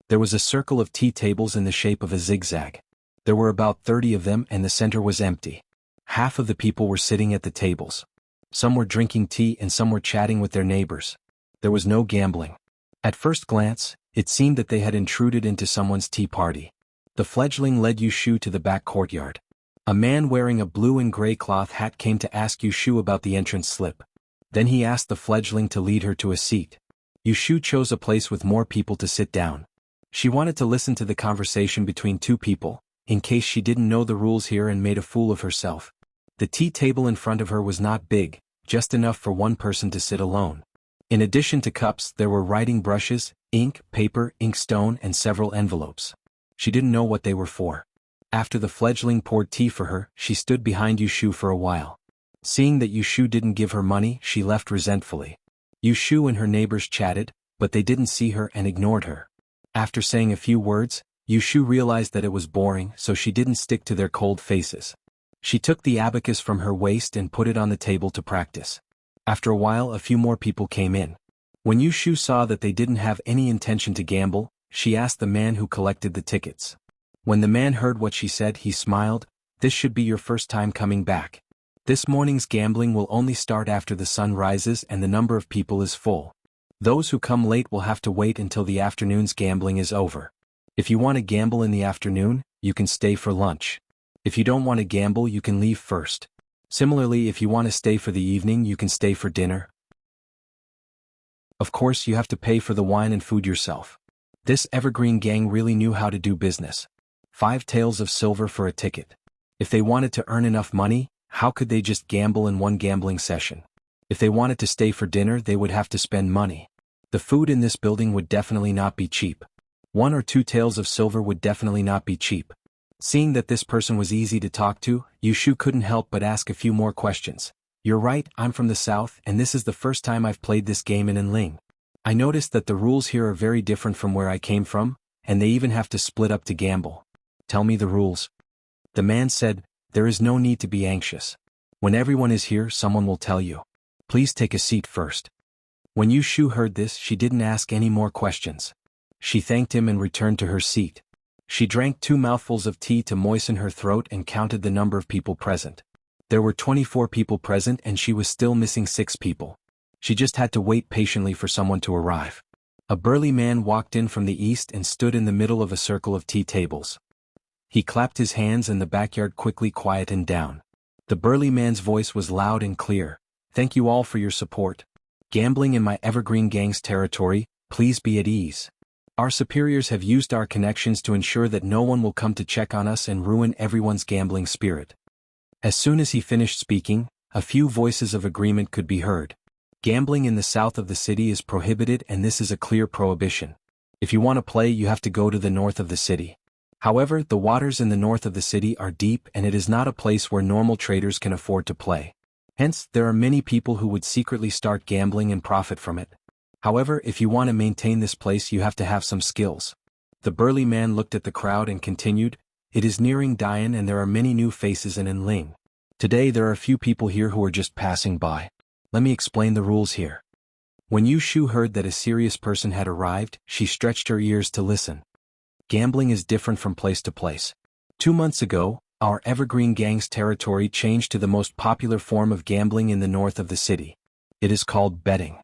There was a circle of tea tables in the shape of a zigzag. There were about 30 of them and the center was empty. Half of the people were sitting at the tables. Some were drinking tea and some were chatting with their neighbors. There was no gambling. At first glance, it seemed that they had intruded into someone's tea party. The fledgling led Yushu to the back courtyard. A man wearing a blue and gray cloth hat came to ask Yushu about the entrance slip. Then he asked the fledgling to lead her to a seat. Yushu chose a place with more people to sit down. She wanted to listen to the conversation between 2 people, in case she didn't know the rules here and made a fool of herself. The tea table in front of her was not big, just enough for one person to sit alone. In addition to cups, there were writing brushes, ink, paper, inkstone, and several envelopes. She didn't know what they were for. After the fledgling poured tea for her, she stood behind Yushu for a while. Seeing that Yushu didn't give her money, she left resentfully. Yushu and her neighbors chatted, but they didn't see her and ignored her. After saying a few words, Yushu realized that it was boring, so she didn't stick to their cold faces. She took the abacus from her waist and put it on the table to practice. After a while, a few more people came in. When Yushu saw that they didn't have any intention to gamble, she asked the man who collected the tickets. When the man heard what she said, he smiled. "This should be your first time coming back. This morning's gambling will only start after the sun rises and the number of people is full. Those who come late will have to wait until the afternoon's gambling is over. If you want to gamble in the afternoon, you can stay for lunch. If you don't want to gamble, you can leave first. Similarly, if you want to stay for the evening, you can stay for dinner. Of course, you have to pay for the wine and food yourself." This evergreen gang really knew how to do business. 5 taels of silver for a ticket. If they wanted to earn enough money, how could they just gamble in one gambling session? If they wanted to stay for dinner, they would have to spend money. The food in this building would definitely not be cheap. 1 or 2 taels of silver would definitely not be cheap. Seeing that this person was easy to talk to, Yushu couldn't help but ask a few more questions. "You're right, I'm from the south and this is the first time I've played this game in Enling. I noticed that the rules here are very different from where I came from, and they even have to split up to gamble. Tell me the rules." The man said, "There is no need to be anxious. When everyone is here, someone will tell you. Please take a seat first." When Yushu heard this, she didn't ask any more questions. She thanked him and returned to her seat. She drank 2 mouthfuls of tea to moisten her throat and counted the number of people present. There were 24 people present and she was still missing 6 people. She just had to wait patiently for someone to arrive. A burly man walked in from the east and stood in the middle of a circle of tea tables. He clapped his hands and the backyard quickly quietened down. The burly man's voice was loud and clear. "Thank you all for your support. Gambling in my evergreen gang's territory, please be at ease. Our superiors have used our connections to ensure that no one will come to check on us and ruin everyone's gambling spirit." As soon as he finished speaking, a few voices of agreement could be heard. Gambling in the south of the city is prohibited and this is a clear prohibition. If you want to play, you have to go to the north of the city. However, the waters in the north of the city are deep and it is not a place where normal traders can afford to play. Hence, there are many people who would secretly start gambling and profit from it. However, if you want to maintain this place, you have to have some skills. The burly man looked at the crowd and continued, "It is nearing Dian and there are many new faces in Enling. Today there are a few people here who are just passing by. Let me explain the rules here." When Yushu heard that a serious person had arrived, she stretched her ears to listen. Gambling is different from place to place. 2 months ago, our evergreen gang's territory changed to the most popular form of gambling in the north of the city. It is called betting.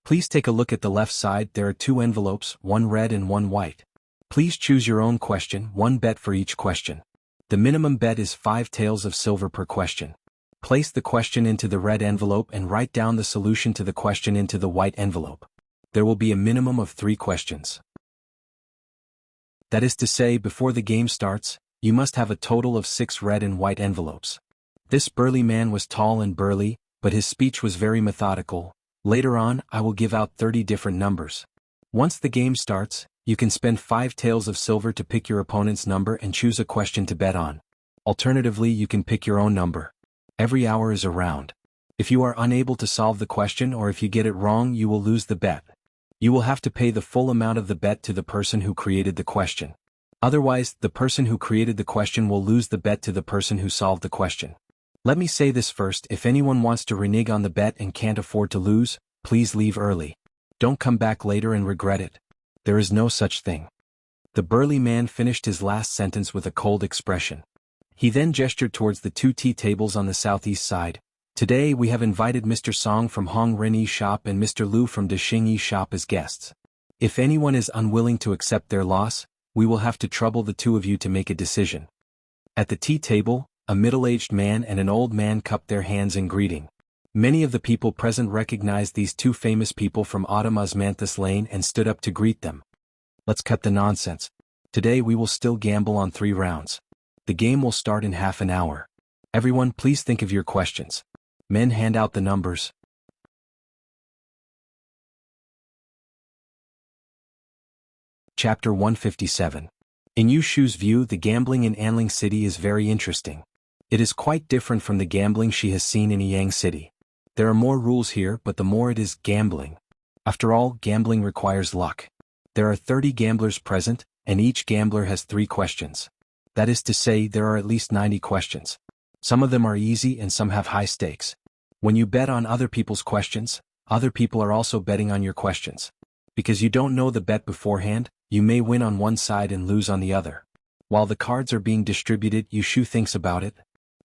Please take a look at the left side. There are 2 envelopes, one red and one white. Please choose your own question, 1 bet for each question. The minimum bet is 5 taels of silver per question. Place the question into the red envelope and write down the solution to the question into the white envelope. There will be a minimum of 3 questions. That is to say, before the game starts, you must have a total of 6 red and white envelopes. This burly man was tall and burly, but his speech was very methodical. Later on, I will give out 30 different numbers. Once the game starts, you can spend 5 taels of silver to pick your opponent's number and choose a question to bet on. Alternatively, you can pick your own number. Every hour is a round. If you are unable to solve the question or if you get it wrong, you will lose the bet. You will have to pay the full amount of the bet to the person who created the question. Otherwise, the person who created the question will lose the bet to the person who solved the question. Let me say this first: if anyone wants to renege on the bet and can't afford to lose, please leave early. Don't come back later and regret it. There is no such thing. The burly man finished his last sentence with a cold expression. He then gestured towards the 2 tea tables on the southeast side. Today we have invited Mr. Song from Hong Renyi's shop and Mr. Lu from De Xingyi's shop as guests. If anyone is unwilling to accept their loss, we will have to trouble the 2 of you to make a decision. At the tea table, a middle-aged man and an old man cupped their hands in greeting. Many of the people present recognized these 2 famous people from Autumn Osmanthus Lane and stood up to greet them. Let's cut the nonsense. Today we will still gamble on 3 rounds. The game will start in half an hour. Everyone, please think of your questions. Men, hand out the numbers. Chapter 157. In Yu Shu's view, the gambling in Anling City is very interesting. It is quite different from the gambling she has seen in Yang City. There are more rules here, but the more it is gambling. After all, gambling requires luck. There are 30 gamblers present, and each gambler has 3 questions. That is to say, there are at least 90 questions. Some of them are easy and some have high stakes. When you bet on other people's questions, other people are also betting on your questions. Because you don't know the bet beforehand, you may win on one side and lose on the other. While the cards are being distributed, Yu Shu thinks about it.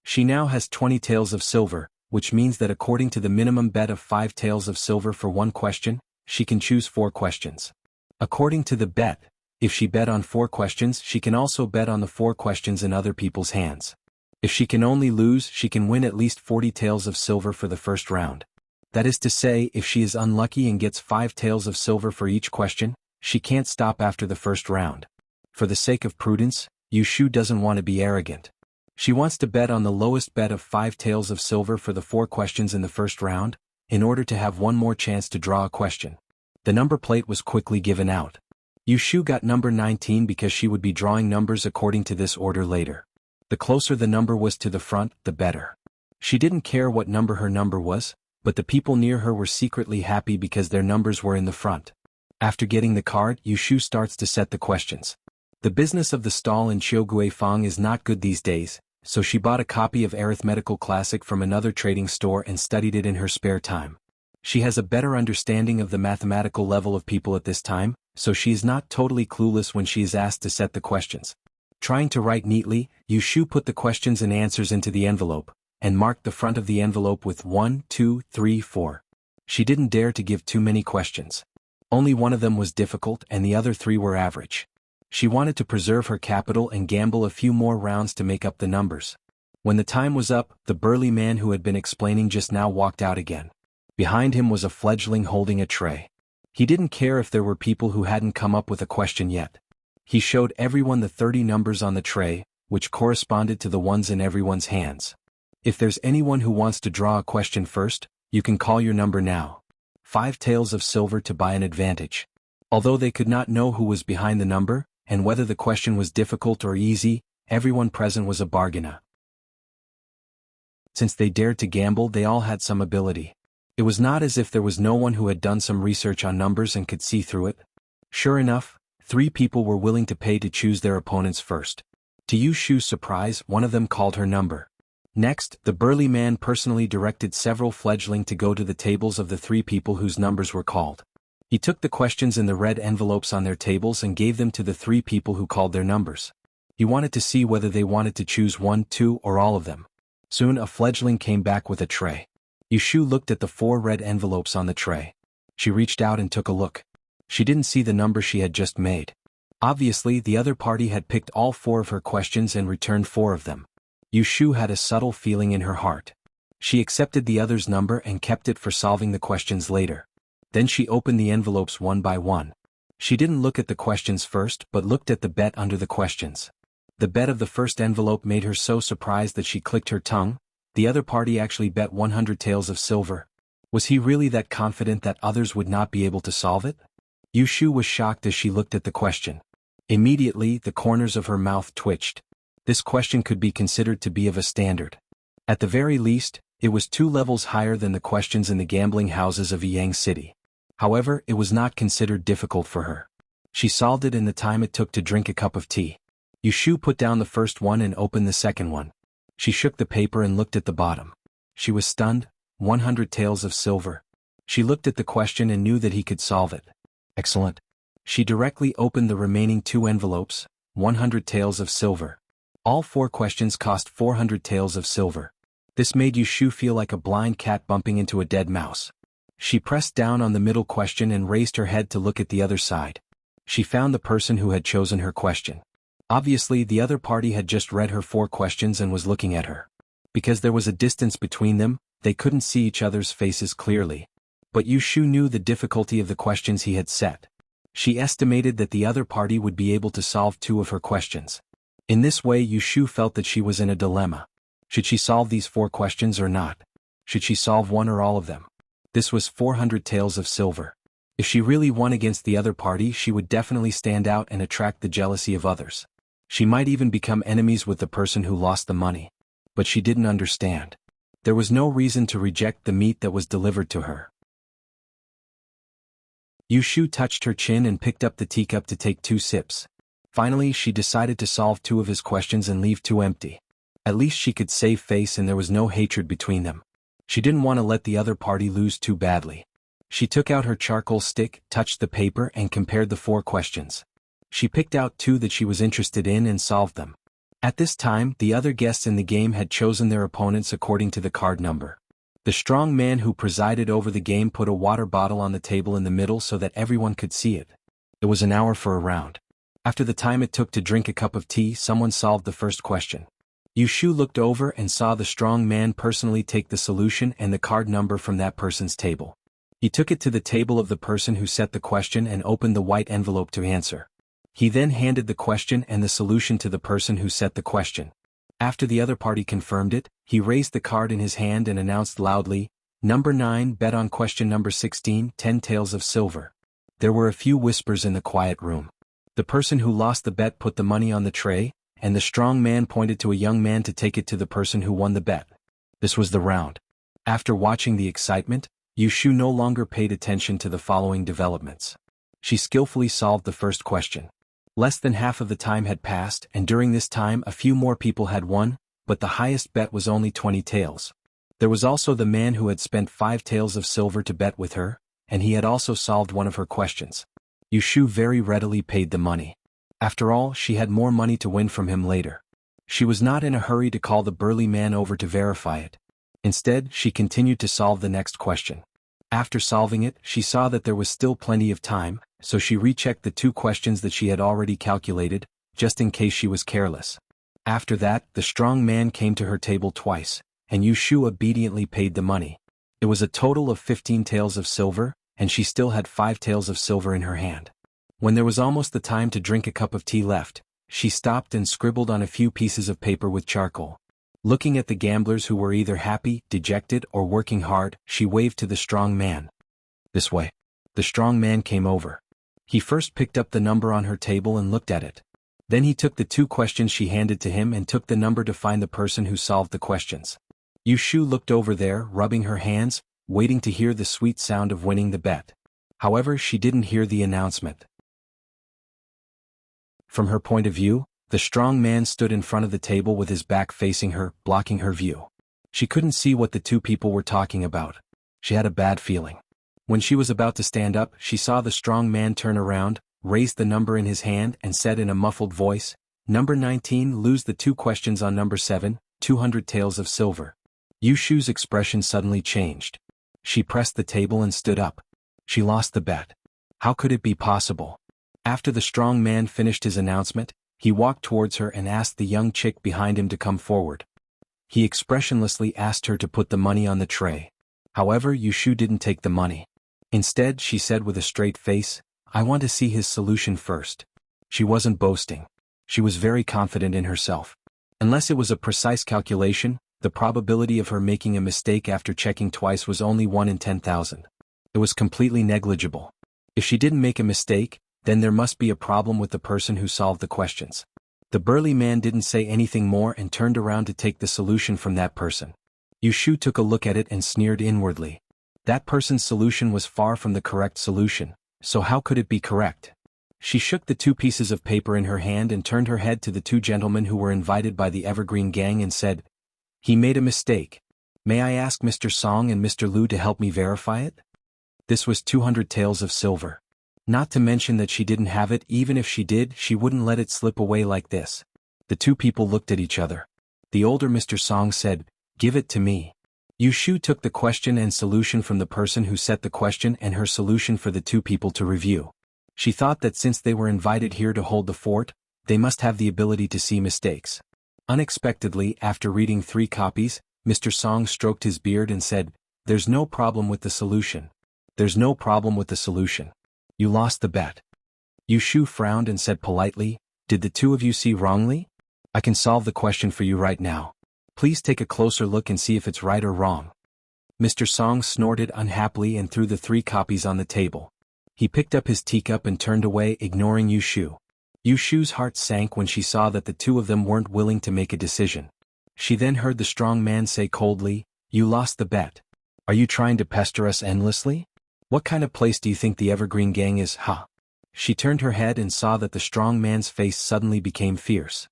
She now has 20 taels of silver, which means that according to the minimum bet of 5 taels of silver for one question, she can choose 4 questions. According to the bet, if she bet on 4 questions, she can also bet on the 4 questions in other people's hands. If she can only lose, she can win at least 40 taels of silver for the first round. That is to say, if she is unlucky and gets 5 taels of silver for each question, she can't stop after the first round. For the sake of prudence, Yu Shu doesn't want to be arrogant. She wants to bet on the lowest bet of 5 taels of silver for the 4 questions in the first round, in order to have one more chance to draw a question. The number plate was quickly given out. Yu Shu got number 19 because she would be drawing numbers according to this order later. The closer the number was to the front, the better. She didn't care what number her number was, but the people near her were secretly happy because their numbers were in the front. After getting the card, Yu Shu starts to set the questions. The business of the stall in Qiuguifang is not good these days, so she bought a copy of Arithmetical Classic from another trading store and studied it in her spare time. She has a better understanding of the mathematical level of people at this time, so she is not totally clueless when she is asked to set the questions. Trying to write neatly, Yu Shu put the questions and answers into the envelope, and marked the front of the envelope with 1, 2, 3, 4. She didn't dare to give too many questions. Only one of them was difficult and the other 3 were average. She wanted to preserve her capital and gamble a few more rounds to make up the numbers. When the time was up, the burly man who had been explaining just now walked out again. Behind him was a fledgling holding a tray. He didn't care if there were people who hadn't come up with a question yet. He showed everyone the 30 numbers on the tray, which corresponded to the ones in everyone's hands. If there's anyone who wants to draw a question first, you can call your number now. 5 taels of silver to buy an advantage. Although they could not know who was behind the number, and whether the question was difficult or easy, everyone present was a bargainer. Since they dared to gamble, they all had some ability. It was not as if there was no one who had done some research on numbers and could see through it. Sure enough, 3 people were willing to pay to choose their opponents first. To Yu Shu's surprise, one of them called her number. Next, the burly man personally directed several fledgling to go to the tables of the 3 people whose numbers were called. He took the questions in the red envelopes on their tables and gave them to the 3 people who called their numbers. He wanted to see whether they wanted to choose 1, 2, or all of them. Soon a fledgling came back with a tray. Yu Shu looked at the 4 red envelopes on the tray. She reached out and took a look. She didn't see the number she had just made. Obviously, the other party had picked all 4 of her questions and returned 4 of them. Yu Shu had a subtle feeling in her heart. She accepted the other's number and kept it for solving the questions later. Then she opened the envelopes one by one. She didn't look at the questions first, but looked at the bet under the questions. The bet of the first envelope made her so surprised that she clicked her tongue. The other party actually bet 100 taels of silver. Was he really that confident that others would not be able to solve it? Yushu was shocked as she looked at the question. Immediately, the corners of her mouth twitched. This question could be considered to be of a standard. At the very least, it was 2 levels higher than the questions in the gambling houses of Yang City. However, it was not considered difficult for her. She solved it in the time it took to drink a cup of tea. Yushu put down the first one and opened the second one. She shook the paper and looked at the bottom. She was stunned. 100 taels of silver. She looked at the question and knew that he could solve it. Excellent. She directly opened the remaining 2 envelopes, 100 taels of silver. All 4 questions cost 400 taels of silver. This made Yushu feel like a blind cat bumping into a dead mouse. She pressed down on the middle question and raised her head to look at the other side. She found the person who had chosen her question. Obviously, the other party had just read her 4 questions and was looking at her. Because there was a distance between them, they couldn't see each other's faces clearly. But Yushu knew the difficulty of the questions he had set. She estimated that the other party would be able to solve 2 of her questions. In this way, Yushu felt that she was in a dilemma. Should she solve these 4 questions or not? Should she solve one or all of them? This was 400 taels of silver. If she really won against the other party, she would definitely stand out and attract the jealousy of others. She might even become enemies with the person who lost the money. But she didn't understand. There was no reason to reject the meat that was delivered to her. Yushu touched her chin and picked up the teacup to take 2 sips. Finally, she decided to solve 2 of his questions and leave 2 empty. At least she could save face and there was no hatred between them. She didn't want to let the other party lose too badly. She took out her charcoal stick, touched the paper and compared the 4 questions. She picked out 2 that she was interested in and solved them. At this time, the other guests in the game had chosen their opponents according to the card number. The strong man who presided over the game put a water bottle on the table in the middle so that everyone could see it. It was an hour for a round. After the time it took to drink a cup of tea, someone solved the first question. Yushu looked over and saw the strong man personally take the solution and the card number from that person's table. He took it to the table of the person who set the question and opened the white envelope to answer. He then handed the question and the solution to the person who set the question. After the other party confirmed it, he raised the card in his hand and announced loudly, "Number 9 bet on question number 16, 10 taels of silver." There were a few whispers in the quiet room. The person who lost the bet put the money on the tray, and the strong man pointed to a young man to take it to the person who won the bet. This was the round. After watching the excitement, Yushu no longer paid attention to the following developments. She skillfully solved the first question. Less than half of the time had passed, and during this time a few more people had won, but the highest bet was only 20 taels. There was also the man who had spent 5 taels of silver to bet with her, and he had also solved one of her questions. Yushu very readily paid the money. After all, she had more money to win from him later. She was not in a hurry to call the burly man over to verify it. Instead, she continued to solve the next question. After solving it, she saw that there was still plenty of time, so she rechecked the 2 questions that she had already calculated, just in case she was careless. After that, the strong man came to her table twice, and Yushu obediently paid the money. It was a total of 15 taels of silver, and she still had 5 taels of silver in her hand. When there was almost the time to drink a cup of tea left, she stopped and scribbled on a few pieces of paper with charcoal. Looking at the gamblers who were either happy, dejected, or working hard, she waved to the strong man. "This way." The strong man came over. He first picked up the number on her table and looked at it. Then he took the 2 questions she handed to him and took the number to find the person who solved the questions. Yushu looked over there, rubbing her hands, waiting to hear the sweet sound of winning the bet. However, she didn't hear the announcement. From her point of view, the strong man stood in front of the table with his back facing her, blocking her view. She couldn't see what the 2 people were talking about. She had a bad feeling. When she was about to stand up, she saw the strong man turn around, raised the number in his hand and said in a muffled voice, "Number 19 lose the 2 questions on number 7, 200 taels of silver." Yushu's expression suddenly changed. She pressed the table and stood up. She lost the bet. How could it be possible? After the strong man finished his announcement, he walked towards her and asked the young chick behind him to come forward. He expressionlessly asked her to put the money on the tray. However, Yushu didn't take the money. Instead, she said with a straight face, "I want to see his solution first." She wasn't boasting. She was very confident in herself. Unless it was a precise calculation, The probability of her making a mistake after checking twice was only 1 in 10,000. It was completely negligible. If she didn't make a mistake, then there must be a problem with the person who solved the questions. The burly man didn't say anything more and turned around to take the solution from that person. Yushu took a look at it and sneered inwardly. That person's solution was far from the correct solution, so how could it be correct? She shook the 2 pieces of paper in her hand and turned her head to the 2 gentlemen who were invited by the Evergreen Gang and said, "He made a mistake. May I ask Mr. Song and Mr. Liu to help me verify it?" This was 200 taels of silver. Not to mention that she didn't have it. Even if she did, she wouldn't let it slip away like this. The 2 people looked at each other. The older Mr. Song said, "Give it to me." Yushu took the question and solution from the person who set the question and her solution for the 2 people to review. She thought that since they were invited here to hold the fort, they must have the ability to see mistakes. Unexpectedly, after reading 3 copies, Mr. Song stroked his beard and said, "There's no problem with the solution. There's no problem with the solution. You lost the bet." Yushu frowned and said politely, "Did the 2 of you see wrongly? I can solve the question for you right now. Please take a closer look and see if it's right or wrong." Mr. Song snorted unhappily and threw the 3 copies on the table. He picked up his teacup and turned away, ignoring Yushu. Yushu's heart sank when she saw that the 2 of them weren't willing to make a decision. She then heard the strong man say coldly, "You lost the bet. Are you trying to pester us endlessly? What kind of place do you think the Evergreen Gang is, huh?" She turned her head and saw that the strong man's face suddenly became fierce.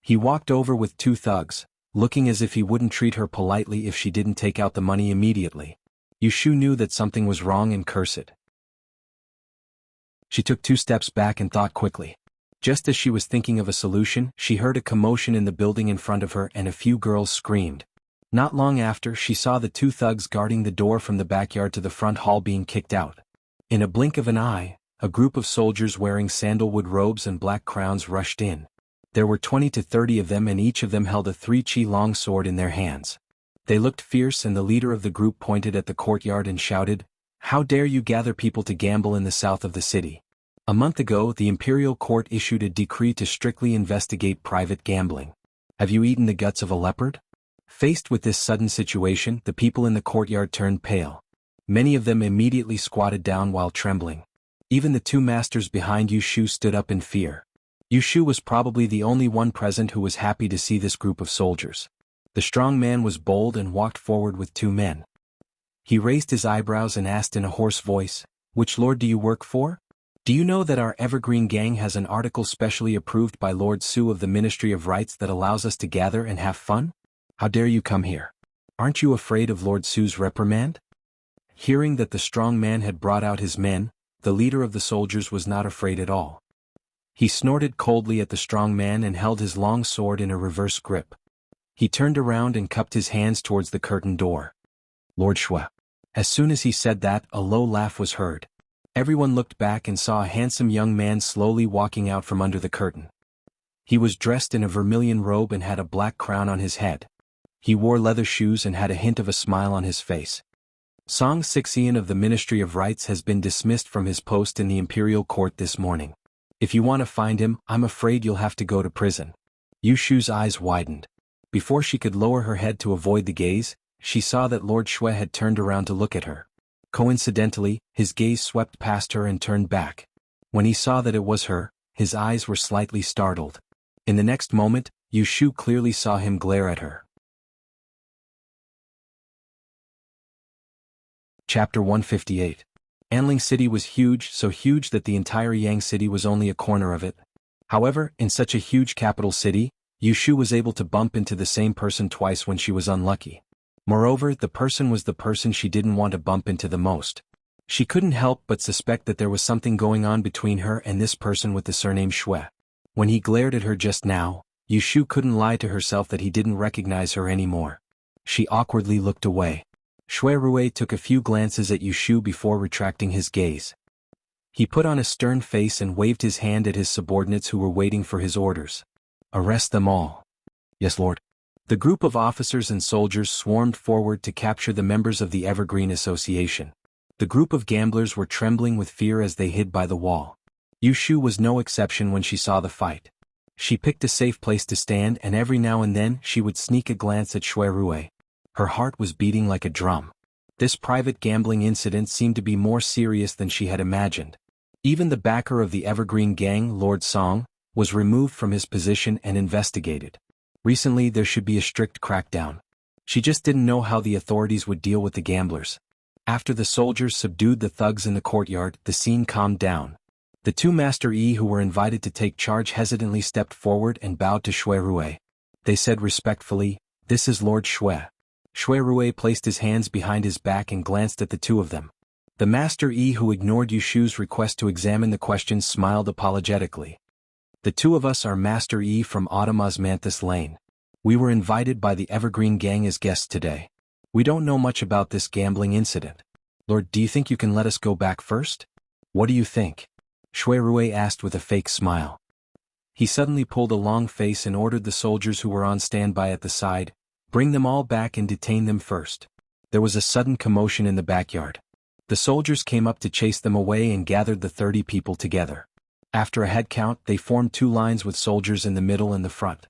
He walked over with 2 thugs, looking as if he wouldn't treat her politely if she didn't take out the money immediately. Yushu knew that something was wrong and cursed. She took 2 steps back and thought quickly. Just as she was thinking of a solution, she heard a commotion in the building in front of her and a few girls screamed. Not long after, she saw the 2 thugs guarding the door from the backyard to the front hall being kicked out. In a blink of an eye, a group of soldiers wearing sandalwood robes and black crowns rushed in. There were 20 to 30 of them and each of them held a 3-chi long sword in their hands. They looked fierce and the leader of the group pointed at the courtyard and shouted, "How dare you gather people to gamble in the south of the city?" A month ago, the imperial court issued a decree to strictly investigate private gambling. Have you eaten the guts of a leopard? Faced with this sudden situation, the people in the courtyard turned pale. Many of them immediately squatted down while trembling. Even the 2 masters behind Yushu stood up in fear. Yushu was probably the only one present who was happy to see this group of soldiers. The strong man was bold and walked forward with 2 men. He raised his eyebrows and asked in a hoarse voice, "Which lord do you work for? Do you know that our Evergreen Gang has an article specially approved by Lord Su of the Ministry of Rights that allows us to gather and have fun? How dare you come here? Aren't you afraid of Lord Su's reprimand?" Hearing that the strong man had brought out his men, the leader of the soldiers was not afraid at all. He snorted coldly at the strong man and held his long sword in a reverse grip. He turned around and cupped his hands towards the curtain door. "Lord Shui." As soon as he said that, a low laugh was heard. Everyone looked back and saw a handsome young man slowly walking out from under the curtain. He was dressed in a vermilion robe and had a black crown on his head. He wore leather shoes and had a hint of a smile on his face. Song Xixian of the Ministry of Rights has been dismissed from his post in the imperial court this morning. If you want to find him, I'm afraid you'll have to go to prison. Yushu's eyes widened. Before she could lower her head to avoid the gaze, she saw that Lord Shui had turned around to look at her. Coincidentally, his gaze swept past her and turned back. When he saw that it was her, his eyes were slightly startled. In the next moment, Yushu clearly saw him glare at her. Chapter 158. Anling City was huge, so huge that the entire Yang City was only a corner of it. However, in such a huge capital city, Yushu was able to bump into the same person twice when she was unlucky. Moreover, the person was the person she didn't want to bump into the most. She couldn't help but suspect that there was something going on between her and this person with the surname Shui. When he glared at her just now, Yushu couldn't lie to herself that he didn't recognize her anymore. She awkwardly looked away. Shui Rui took a few glances at Yushu before retracting his gaze. He put on a stern face and waved his hand at his subordinates who were waiting for his orders. "Arrest them all." "Yes, Lord." The group of officers and soldiers swarmed forward to capture the members of the Evergreen Association. The group of gamblers were trembling with fear as they hid by the wall. Yushu was no exception when she saw the fight. She picked a safe place to stand, and every now and then she would sneak a glance at Shui Rui. Her heart was beating like a drum. This private gambling incident seemed to be more serious than she had imagined. Even the backer of the Evergreen Gang, Lord Song, was removed from his position and investigated. Recently there should be a strict crackdown. She just didn't know how the authorities would deal with the gamblers. After the soldiers subdued the thugs in the courtyard, the scene calmed down. The two Master Yi who were invited to take charge hesitantly stepped forward and bowed to Shui Rui. They said respectfully, "This is Lord Shui." Shui Rui placed his hands behind his back and glanced at the two of them. The Master Yi who ignored Yushu's request to examine the questions smiled apologetically. "The two of us are Master Yi from Autumn Osmanthus Lane. We were invited by the Evergreen Gang as guests today. We don't know much about this gambling incident. Lord, do you think you can let us go back first? What do you think?" Shui Rui asked with a fake smile. He suddenly pulled a long face and ordered the soldiers who were on standby at the side, "Bring them all back and detain them first." There was a sudden commotion in the backyard. The soldiers came up to chase them away and gathered the 30 people together. After a head count, they formed two lines with soldiers in the middle and the front.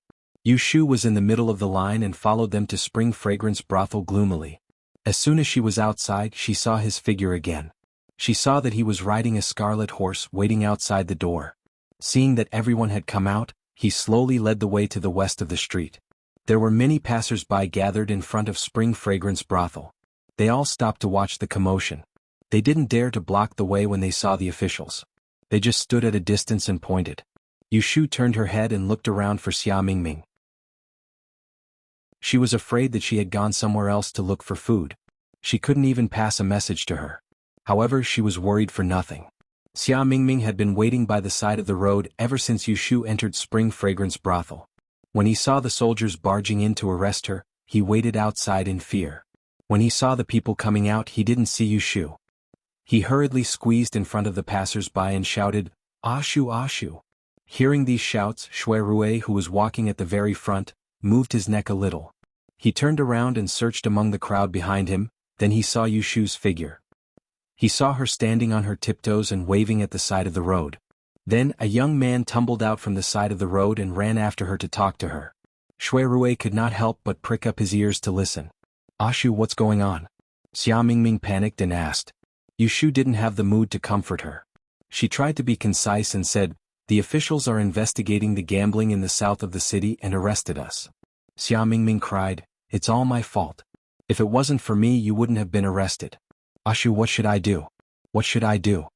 Yushu was in the middle of the line and followed them to Spring Fragrance Brothel gloomily. As soon as she was outside, she saw his figure again. She saw that he was riding a scarlet horse waiting outside the door. Seeing that everyone had come out, he slowly led the way to the west of the street. There were many passers-by gathered in front of Spring Fragrance Brothel. They all stopped to watch the commotion. They didn't dare to block the way when they saw the officials. They just stood at a distance and pointed. Yushu turned her head and looked around for Xia Mingming. She was afraid that she had gone somewhere else to look for food. She couldn't even pass a message to her. However, she was worried for nothing. Xia Mingming had been waiting by the side of the road ever since Yushu entered Spring Fragrance Brothel. When he saw the soldiers barging in to arrest her, he waited outside in fear. When he saw the people coming out, he didn't see Yushu. He hurriedly squeezed in front of the passers-by and shouted, "Ashu, Ashu." Hearing these shouts, Shui Rui, who was walking at the very front, moved his neck a little. He turned around and searched among the crowd behind him, then he saw Yushu's figure. He saw her standing on her tiptoes and waving at the side of the road. Then a young man tumbled out from the side of the road and ran after her to talk to her. Shui Rui could not help but prick up his ears to listen. "Ashu, what's going on?" Xia Mingming panicked and asked. Yushu didn't have the mood to comfort her. She tried to be concise and said, "The officials are investigating the gambling in the south of the city and arrested us." Xia Mingming cried, "It's all my fault. If it wasn't for me, you wouldn't have been arrested. Ashu, what should I do? What should I do?"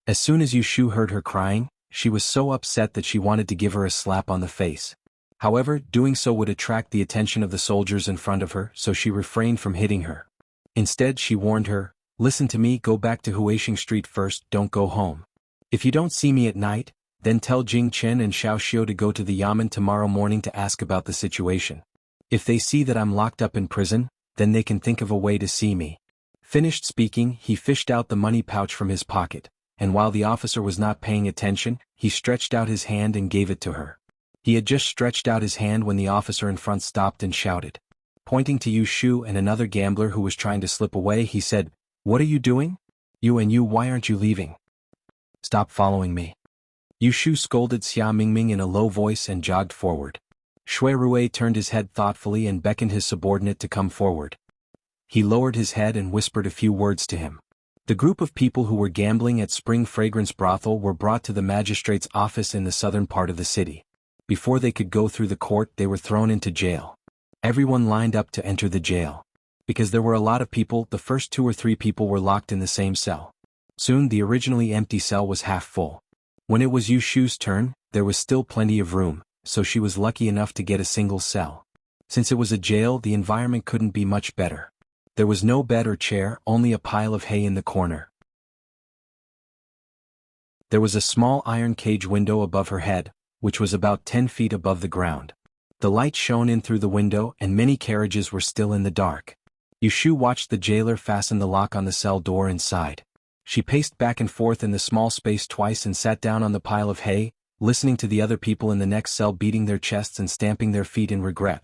As soon as Yushu heard her crying, she was so upset that she wanted to give her a slap on the face. However, doing so would attract the attention of the soldiers in front of her, so she refrained from hitting her. Instead, she warned her, "Listen to me, go back to Huixing Street first, don't go home. If you don't see me at night, then tell Jing Chen and Xiao Xiu to go to the Yamen tomorrow morning to ask about the situation. If they see that I'm locked up in prison, then they can think of a way to see me." Finished speaking, he fished out the money pouch from his pocket, and while the officer was not paying attention, he stretched out his hand and gave it to her. He had just stretched out his hand when the officer in front stopped and shouted. Pointing to Yushu and another gambler who was trying to slip away, he said, "What are you doing? You, why aren't you leaving? Stop following me." Yushu scolded Xia Mingming in a low voice and jogged forward. Shui Rui turned his head thoughtfully and beckoned his subordinate to come forward. He lowered his head and whispered a few words to him. The group of people who were gambling at Spring Fragrance Brothel were brought to the magistrate's office in the southern part of the city. Before they could go through the court, they were thrown into jail. Everyone lined up to enter the jail. Because there were a lot of people, the first 2 or 3 people were locked in the same cell. Soon the originally empty cell was half full. When it was Yushu's turn, there was still plenty of room, so she was lucky enough to get a single cell. Since it was a jail, the environment couldn't be much better. There was no bed or chair, only a pile of hay in the corner. There was a small iron cage window above her head, which was about 10 feet above the ground. The light shone in through the window and many carriages were still in the dark. Yushu watched the jailer fasten the lock on the cell door and sighed. She paced back and forth in the small space twice and sat down on the pile of hay, listening to the other people in the next cell beating their chests and stamping their feet in regret.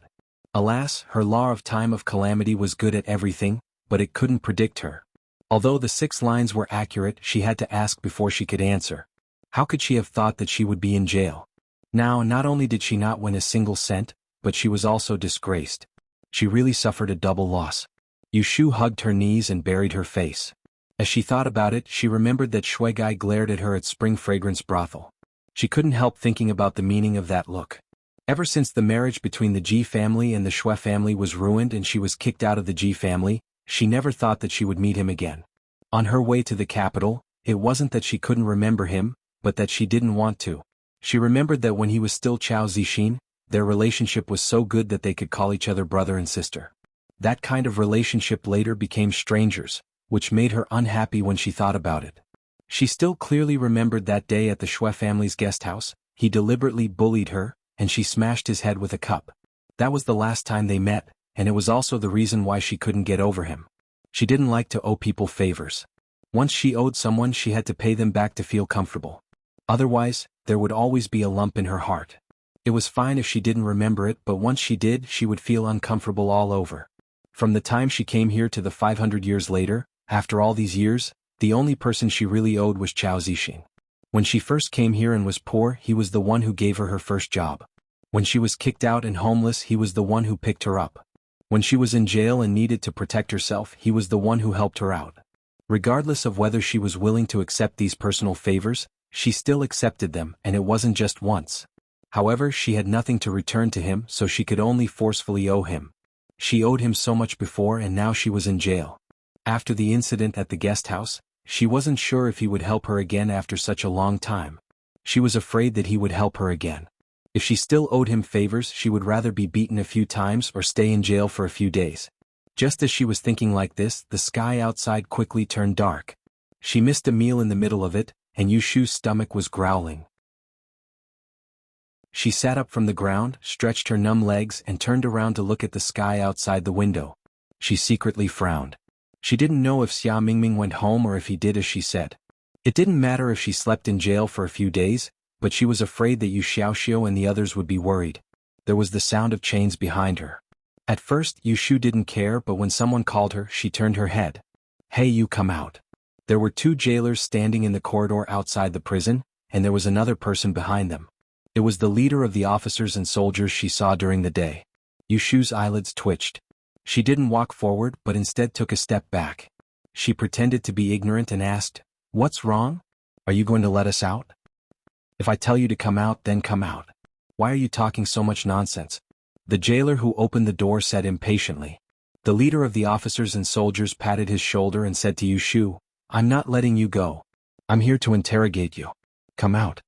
Alas, her law of time of calamity was good at everything, but it couldn't predict her. Although the 6 lines were accurate, she had to ask before she could answer. How could she have thought that she would be in jail? Now, not only did she not win a single cent, but she was also disgraced. She really suffered a double loss. Yushu hugged her knees and buried her face. As she thought about it, she remembered that Shuigai glared at her at Spring Fragrance Brothel. She couldn't help thinking about the meaning of that look. Ever since the marriage between the Ji family and the Shui family was ruined and she was kicked out of the Ji family, she never thought that she would meet him again. On her way to the capital, it wasn't that she couldn't remember him, but that she didn't want to. She remembered that when he was still Chao Zixin, their relationship was so good that they could call each other brother and sister. That kind of relationship later became strangers, which made her unhappy when she thought about it. She still clearly remembered that day at the Shui family's guest house. He deliberately bullied her, and she smashed his head with a cup. That was the last time they met, and it was also the reason why she couldn't get over him. She didn't like to owe people favors. Once she owed someone, she had to pay them back to feel comfortable. Otherwise, there would always be a lump in her heart. It was fine if she didn't remember it, but once she did, she would feel uncomfortable all over. From the time she came here to the 500 years later, after all these years, the only person she really owed was Chao Zixin. When she first came here and was poor, he was the one who gave her her first job. When she was kicked out and homeless, he was the one who picked her up. When she was in jail and needed to protect herself, he was the one who helped her out. Regardless of whether she was willing to accept these personal favors, she still accepted them, and it wasn't just once. However, she had nothing to return to him, so she could only forcefully owe him. She owed him so much before, and now she was in jail. After the incident at the guest house, she wasn't sure if he would help her again after such a long time. She was afraid that he would help her again. If she still owed him favors, she would rather be beaten a few times or stay in jail for a few days. Just as she was thinking like this, the sky outside quickly turned dark. She missed a meal in the middle of it, and Yushu's stomach was growling. She sat up from the ground, stretched her numb legs, and turned around to look at the sky outside the window. She secretly frowned. She didn't know if Xia Mingming went home or if he did as she said. It didn't matter if she slept in jail for a few days, but she was afraid that Yu Xiaoxiu and the others would be worried. There was the sound of chains behind her. At first, Yushu didn't care, but when someone called her, she turned her head. "Hey, you, come out." There were two jailers standing in the corridor outside the prison, and there was another person behind them. It was the leader of the officers and soldiers she saw during the day. Yushu's eyelids twitched. She didn't walk forward, but instead took a step back. She pretended to be ignorant and asked, "What's wrong? Are you going to let us out? If I tell you to come out, then come out. Why are you talking so much nonsense?" The jailer who opened the door said impatiently. The leader of the officers and soldiers patted his shoulder and said to Yushu, "I'm not letting you go. I'm here to interrogate you. Come out."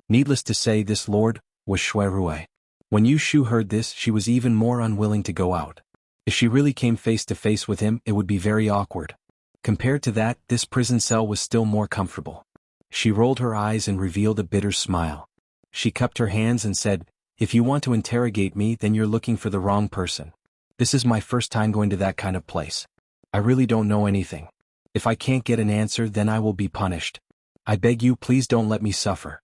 Needless to say, this lord was Shui Rui. When Yushu heard this, she was even more unwilling to go out. If she really came face to face with him, it would be very awkward. Compared to that, this prison cell was still more comfortable. She rolled her eyes and revealed a bitter smile. She cupped her hands and said, "If you want to interrogate me, then you're looking for the wrong person. This is my first time going to that kind of place. I really don't know anything. If I can't get an answer, then I will be punished. I beg you, please don't let me suffer."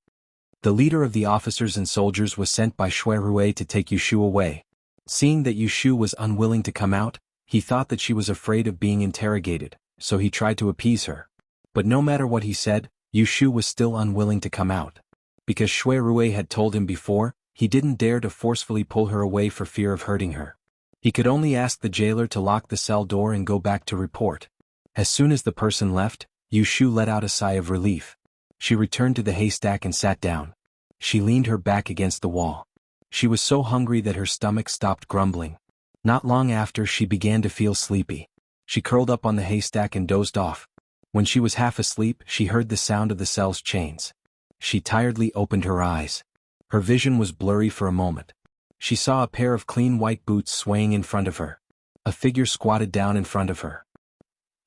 The leader of the officers and soldiers was sent by Shui Rui to take Yushu away. Seeing that Yushu was unwilling to come out, he thought that she was afraid of being interrogated, so he tried to appease her. But no matter what he said, Yushu was still unwilling to come out. Because Shui Rui had told him before, he didn't dare to forcefully pull her away for fear of hurting her. He could only ask the jailer to lock the cell door and go back to report. As soon as the person left, Yushu let out a sigh of relief. She returned to the haystack and sat down. She leaned her back against the wall. She was so hungry that her stomach stopped grumbling. Not long after, she began to feel sleepy. She curled up on the haystack and dozed off. When she was half asleep, she heard the sound of the cell's chains. She tiredly opened her eyes. Her vision was blurry for a moment. She saw a pair of clean white boots swaying in front of her. A figure squatted down in front of her.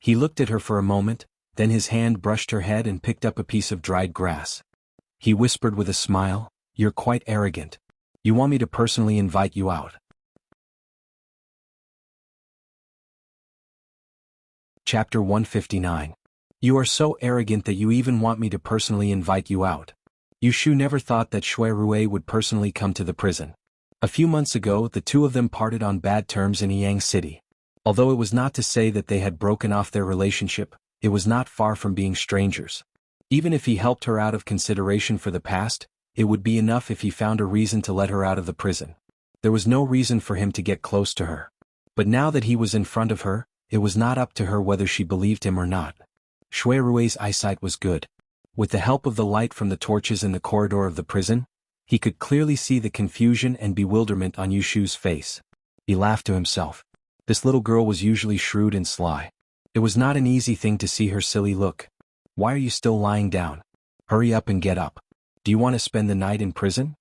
He looked at her for a moment, then his hand brushed her head and picked up a piece of dried grass. He whispered with a smile, "You're quite arrogant. You want me to personally invite you out." Chapter 159. You are so arrogant that you even want me to personally invite you out. Yushu never thought that Shui Rui would personally come to the prison. A few months ago, the two of them parted on bad terms in Yang City. Although it was not to say that they had broken off their relationship, it was not far from being strangers. Even if he helped her out of consideration for the past, it would be enough if he found a reason to let her out of the prison. There was no reason for him to get close to her. But now that he was in front of her, it was not up to her whether she believed him or not. Shui Rui's eyesight was good. With the help of the light from the torches in the corridor of the prison, he could clearly see the confusion and bewilderment on Yushu's face. He laughed to himself. This little girl was usually shrewd and sly. It was not an easy thing to see her silly look. Why are you still lying down? Hurry up and get up. Do you want to spend the night in prison?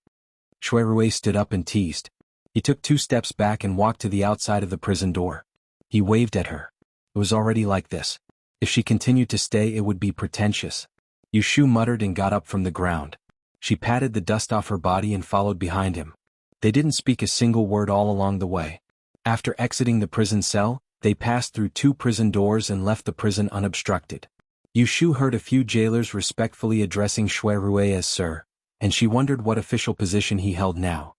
Shui Rui stood up and teased. He took 2 steps back and walked to the outside of the prison door. He waved at her. It was already like this. If she continued to stay, it would be pretentious. Yushu muttered and got up from the ground. She patted the dust off her body and followed behind him. They didn't speak a single word all along the way. After exiting the prison cell, they passed through 2 prison doors and left the prison unobstructed. Yushu heard a few jailers respectfully addressing Shui Rui as Sir, and she wondered what official position he held now.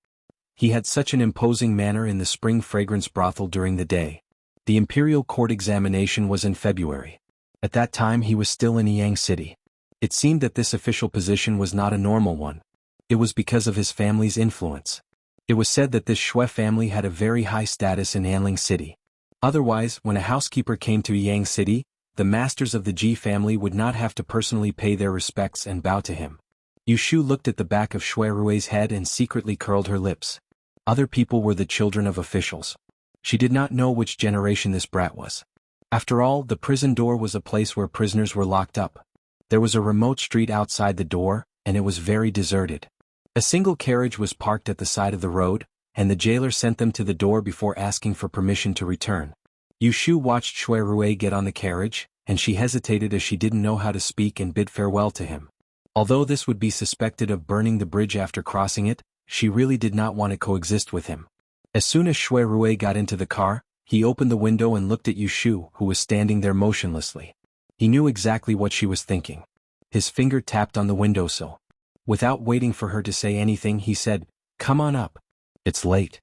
He had such an imposing manner in the spring fragrance brothel during the day. The imperial court examination was in February. At that time he was still in Yang City. It seemed that this official position was not a normal one. It was because of his family's influence. It was said that this Shui family had a very high status in Anling City. Otherwise, when a housekeeper came to Yang City, the masters of the Ji family would not have to personally pay their respects and bow to him. Yushu looked at the back of Shui Rui's head and secretly curled her lips. Other people were the children of officials. She did not know which generation this brat was. After all, the prison door was a place where prisoners were locked up. There was a remote street outside the door, and it was very deserted. A single carriage was parked at the side of the road, and the jailer sent them to the door before asking for permission to return. Yushu watched Shui Rui get on the carriage, and she hesitated as she didn't know how to speak and bid farewell to him. Although this would be suspected of burning the bridge after crossing it, she really did not want to coexist with him. As soon as Shui Rui got into the car, he opened the window and looked at Yushu, who was standing there motionlessly. He knew exactly what she was thinking. His finger tapped on the windowsill. Without waiting for her to say anything, he said, "Come on up. It's late.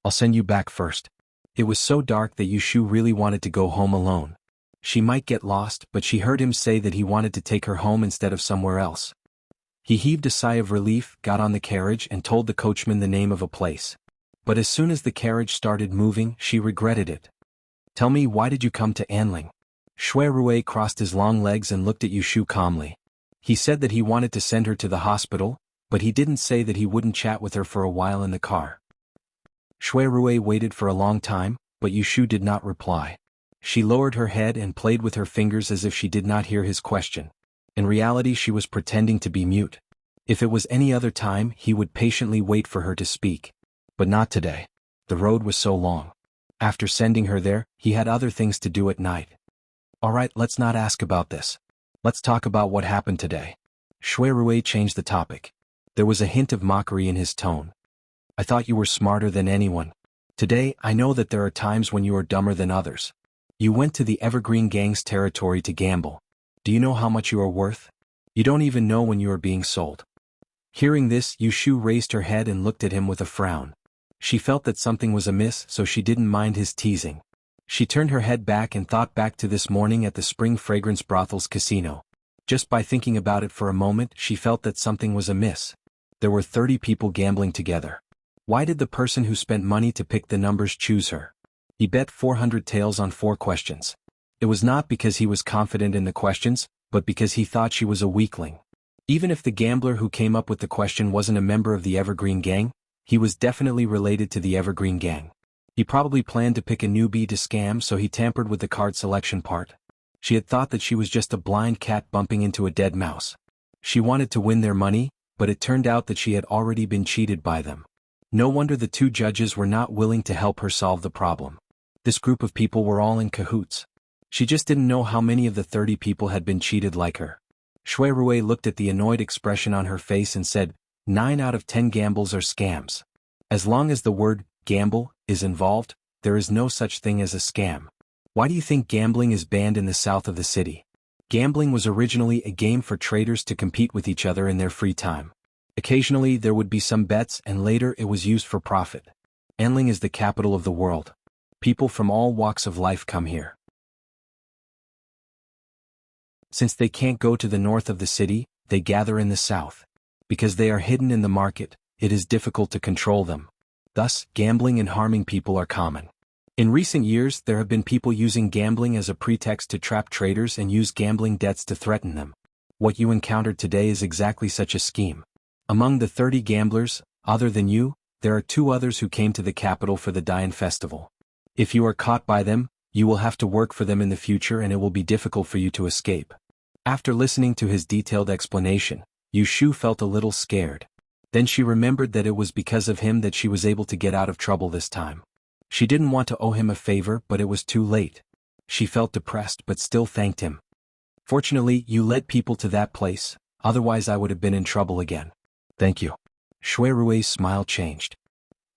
I'll send you back first." It was so dark that Yushu really wanted to go home alone. She might get lost, but she heard him say that he wanted to take her home instead of somewhere else. He heaved a sigh of relief, got on the carriage and told the coachman the name of a place. But as soon as the carriage started moving, she regretted it. "Tell me, why did you come to Anling?" Shui Rui crossed his long legs and looked at Yushu calmly. He said that he wanted to send her to the hospital, but he didn't say that he wouldn't chat with her for a while in the car. Shui Rui waited for a long time, but Yushu did not reply. She lowered her head and played with her fingers as if she did not hear his question. In reality, she was pretending to be mute. If it was any other time, he would patiently wait for her to speak. But not today. The road was so long. After sending her there, he had other things to do at night. "All right, let's not ask about this. Let's talk about what happened today." Shui Rui changed the topic. There was a hint of mockery in his tone. "I thought you were smarter than anyone. Today, I know that there are times when you are dumber than others. You went to the Evergreen Gang's territory to gamble. Do you know how much you are worth? You don't even know when you are being sold." Hearing this, Yushu raised her head and looked at him with a frown. She felt that something was amiss, so she didn't mind his teasing. She turned her head back and thought back to this morning at the Spring Fragrance Brothel's casino. Just by thinking about it for a moment, she felt that something was amiss. There were 30 people gambling together. Why did the person who spent money to pick the numbers choose her? He bet 400 taels on 4 questions. It was not because he was confident in the questions, but because he thought she was a weakling. Even if the gambler who came up with the question wasn't a member of the Evergreen Gang, he was definitely related to the Evergreen Gang. He probably planned to pick a newbie to scam, so he tampered with the card selection part. She had thought that she was just a blind cat bumping into a dead mouse. She wanted to win their money, but it turned out that she had already been cheated by them. No wonder the 2 judges were not willing to help her solve the problem. This group of people were all in cahoots. She just didn't know how many of the 30 people had been cheated like her. Shui Rui looked at the annoyed expression on her face and said, 9 out of 10 gambles are scams. As long as the word gamble is involved, there is no such thing as a scam. Why do you think gambling is banned in the south of the city? Gambling was originally a game for traders to compete with each other in their free time. Occasionally there would be some bets, and later it was used for profit. Anling is the capital of the world. People from all walks of life come here. Since they can't go to the north of the city, they gather in the south. Because they are hidden in the market, it is difficult to control them. Thus, gambling and harming people are common. In recent years, there have been people using gambling as a pretext to trap traders and use gambling debts to threaten them. What you encountered today is exactly such a scheme. Among the 30 gamblers, other than you, there are 2 others who came to the capital for the Dian festival. If you are caught by them, you will have to work for them in the future and it will be difficult for you to escape. After listening to his detailed explanation, Yu Shu felt a little scared. Then she remembered that it was because of him that she was able to get out of trouble this time. She didn't want to owe him a favor, but it was too late. She felt depressed but still thanked him. Fortunately, you led people to that place, otherwise I would have been in trouble again. Thank you. Shui Rui's smile changed.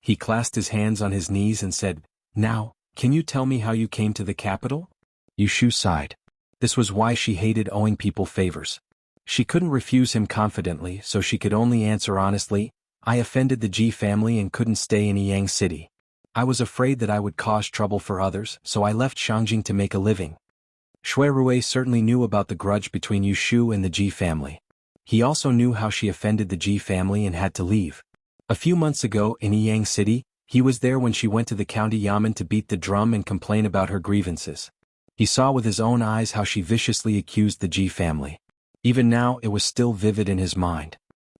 He clasped his hands on his knees and said, "Now, can you tell me how you came to the capital?" Yu Shu sighed. This was why she hated owing people favors. She couldn't refuse him confidently, so she could only answer honestly, "I offended the Ji family and couldn't stay in Yang City. I was afraid that I would cause trouble for others, so I left Shangjing to make a living." Shui Rui certainly knew about the grudge between Yu Shu and the Ji family. He also knew how she offended the Ji family and had to leave. A few months ago, in Yang City, he was there when she went to the county yamen to beat the drum and complain about her grievances. He saw with his own eyes how she viciously accused the Ji family. Even now, it was still vivid in his mind.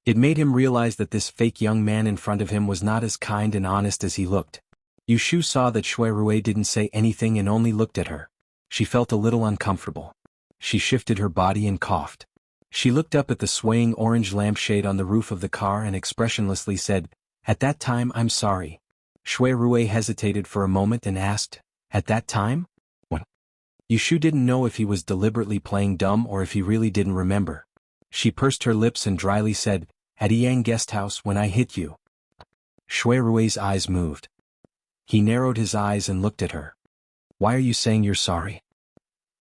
It made him realize that this fake young man in front of him was not as kind and honest as he looked. Yu Shu saw that Shui Rui didn't say anything and only looked at her. She felt a little uncomfortable. She shifted her body and coughed. She looked up at the swaying orange lampshade on the roof of the car and expressionlessly said, "At that time, I'm sorry." Shui Rui hesitated for a moment and asked, "At that time? When?" Yu Shu didn't know if he was deliberately playing dumb or if he really didn't remember. She pursed her lips and dryly said, "At Yang guest house when I hit you." Shui Rui's eyes moved. He narrowed his eyes and looked at her. "Why are you saying you're sorry?"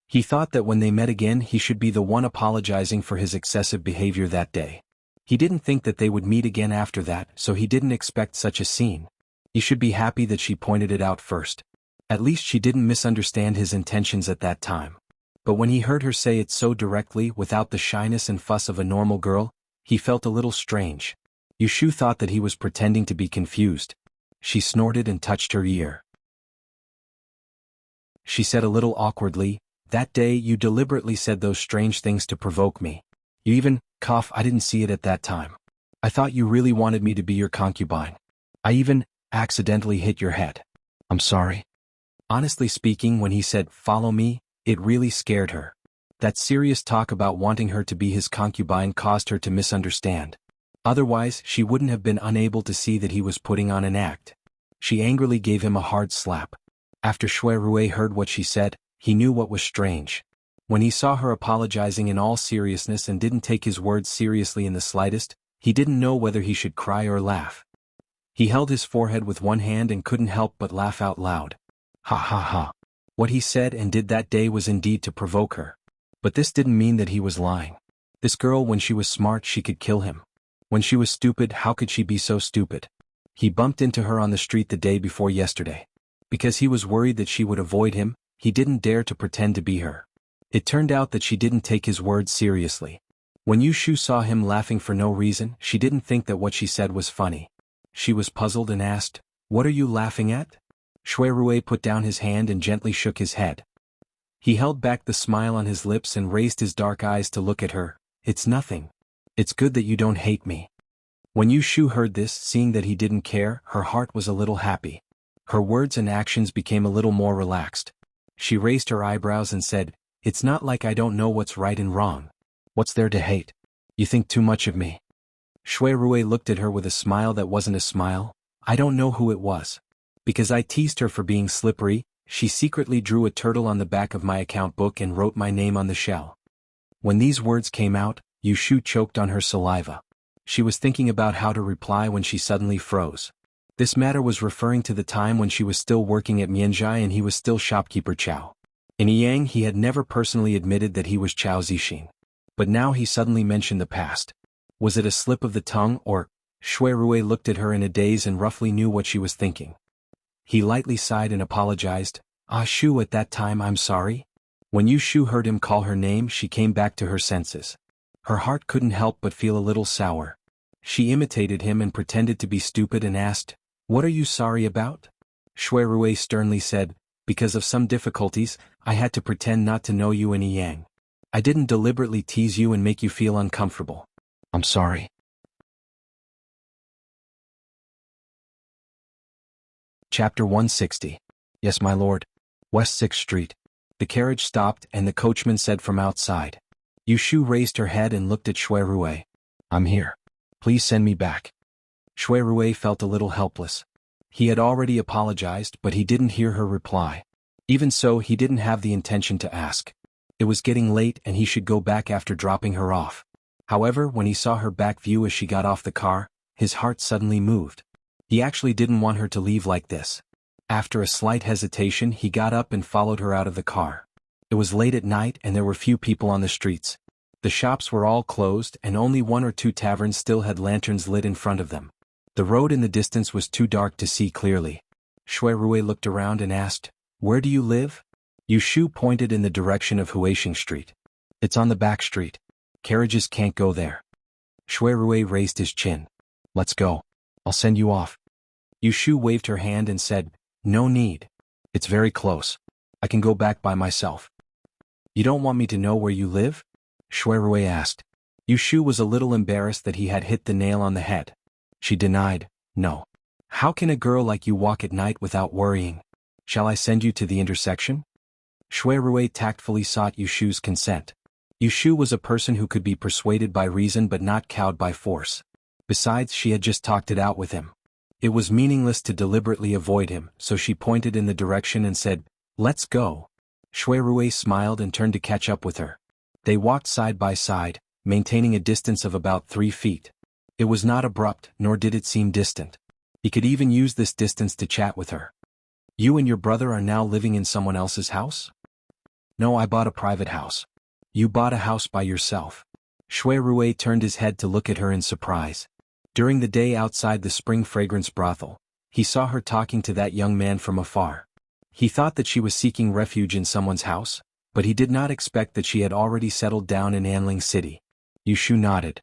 He thought that when they met again he should be the one apologizing for his excessive behavior that day. He didn't think that they would meet again after that, so he didn't expect such a scene. He should be happy that she pointed it out first. At least she didn't misunderstand his intentions at that time. But when he heard her say it so directly without the shyness and fuss of a normal girl, he felt a little strange. Yu Shu thought that he was pretending to be confused. She snorted and touched her ear. She said a little awkwardly, "That day you deliberately said those strange things to provoke me. You even, I didn't see it at that time. I thought you really wanted me to be your concubine. I even, accidentally hit your head. I'm sorry." Honestly speaking, when he said, "Follow me," it really scared her. That serious talk about wanting her to be his concubine caused her to misunderstand. Otherwise, she wouldn't have been unable to see that he was putting on an act. She angrily gave him a hard slap. After Shui Rui heard what she said, he knew what was strange. When he saw her apologizing in all seriousness and didn't take his words seriously in the slightest, he didn't know whether he should cry or laugh. He held his forehead with one hand and couldn't help but laugh out loud. Ha ha ha. What he said and did that day was indeed to provoke her. But this didn't mean that he was lying. This girl, when she was smart, she could kill him. When she was stupid, how could she be so stupid? He bumped into her on the street the day before yesterday. Because he was worried that she would avoid him, he didn't dare to pretend to be her. It turned out that she didn't take his words seriously. When Yu Shu saw him laughing for no reason, she didn't think that what she said was funny. She was puzzled and asked, "What are you laughing at?" Shui Rui put down his hand and gently shook his head. He held back the smile on his lips and raised his dark eyes to look at her. "It's nothing. It's good that you don't hate me." When Yu Shu heard this, seeing that he didn't care, her heart was a little happy. Her words and actions became a little more relaxed. She raised her eyebrows and said, "It's not like I don't know what's right and wrong. What's there to hate? You think too much of me." Shui Rui looked at her with a smile that wasn't a smile. "I don't know who it was. Because I teased her for being slippery, she secretly drew a turtle on the back of my account book and wrote my name on the shell." When these words came out, Yu Shu choked on her saliva. She was thinking about how to reply when she suddenly froze. This matter was referring to the time when she was still working at Mianzhai and he was still shopkeeper Chao. In Yang he had never personally admitted that he was Chao Zixin. But now he suddenly mentioned the past. Was it a slip of the tongue or? Shui Rui looked at her in a daze and roughly knew what she was thinking. He lightly sighed and apologized. "Ah Shu, at that time I'm sorry." When Yu Shu heard him call her name, she came back to her senses. Her heart couldn't help but feel a little sour. She imitated him and pretended to be stupid and asked, "What are you sorry about?" Shui Rui sternly said, "Because of some difficulties, I had to pretend not to know you and Yang. I didn't deliberately tease you and make you feel uncomfortable. I'm sorry." Chapter 160. Yes, my lord. West 6th Street. The carriage stopped and the coachman said from outside. Yushu raised her head and looked at Shui Rui. "I'm here. Please send me back." Shui Rui felt a little helpless. He had already apologized, but he didn't hear her reply. Even so, he didn't have the intention to ask. It was getting late and he should go back after dropping her off. However, when he saw her back view as she got off the car, his heart suddenly moved. He actually didn't want her to leave like this. After a slight hesitation, he got up and followed her out of the car. It was late at night and there were few people on the streets. The shops were all closed and only one or two taverns still had lanterns lit in front of them. The road in the distance was too dark to see clearly. Shui Rui looked around and asked, "Where do you live?" Yushu pointed in the direction of Huixing Street. "It's on the back street. Carriages can't go there." Shui Rui raised his chin. "Let's go. I'll send you off." Yushu waved her hand and said, "No need. It's very close. I can go back by myself." "You don't want me to know where you live?" Shui Rui asked. Yushu was a little embarrassed that he had hit the nail on the head. She denied, "No. How can a girl like you walk at night without worrying? Shall I send you to the intersection?" Shui Rui tactfully sought Yushu's consent. Yushu was a person who could be persuaded by reason but not cowed by force. Besides, she had just talked it out with him. It was meaningless to deliberately avoid him, so she pointed in the direction and said, "Let's go." Shui Rui smiled and turned to catch up with her. They walked side by side, maintaining a distance of about 3 feet. It was not abrupt, nor did it seem distant. He could even use this distance to chat with her. "You and your brother are now living in someone else's house?" "No, I bought a private house." "You bought a house by yourself?" Shui Rui turned his head to look at her in surprise. During the day outside the spring fragrance brothel, he saw her talking to that young man from afar. He thought that she was seeking refuge in someone's house, but he did not expect that she had already settled down in Anling City. Yushu nodded.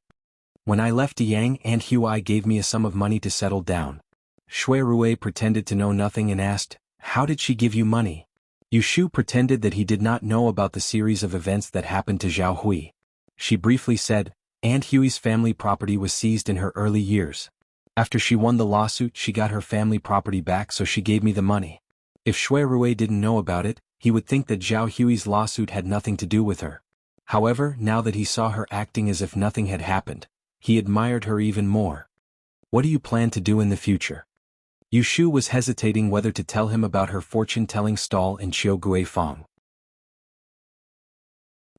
"When I left Yang, Aunt Hui gave me a sum of money to settle down." Shui Rui pretended to know nothing and asked, "How did she give you money?" Yushu pretended that he did not know about the series of events that happened to Zhao Hui. She briefly said, "Aunt Hui's family property was seized in her early years. After she won the lawsuit, she got her family property back, so she gave me the money." If Shui Rui didn't know about it, he would think that Zhao Hui's lawsuit had nothing to do with her. However, now that he saw her acting as if nothing had happened, he admired her even more. "What do you plan to do in the future?" Yushu was hesitating whether to tell him about her fortune-telling stall in Qiuguifang.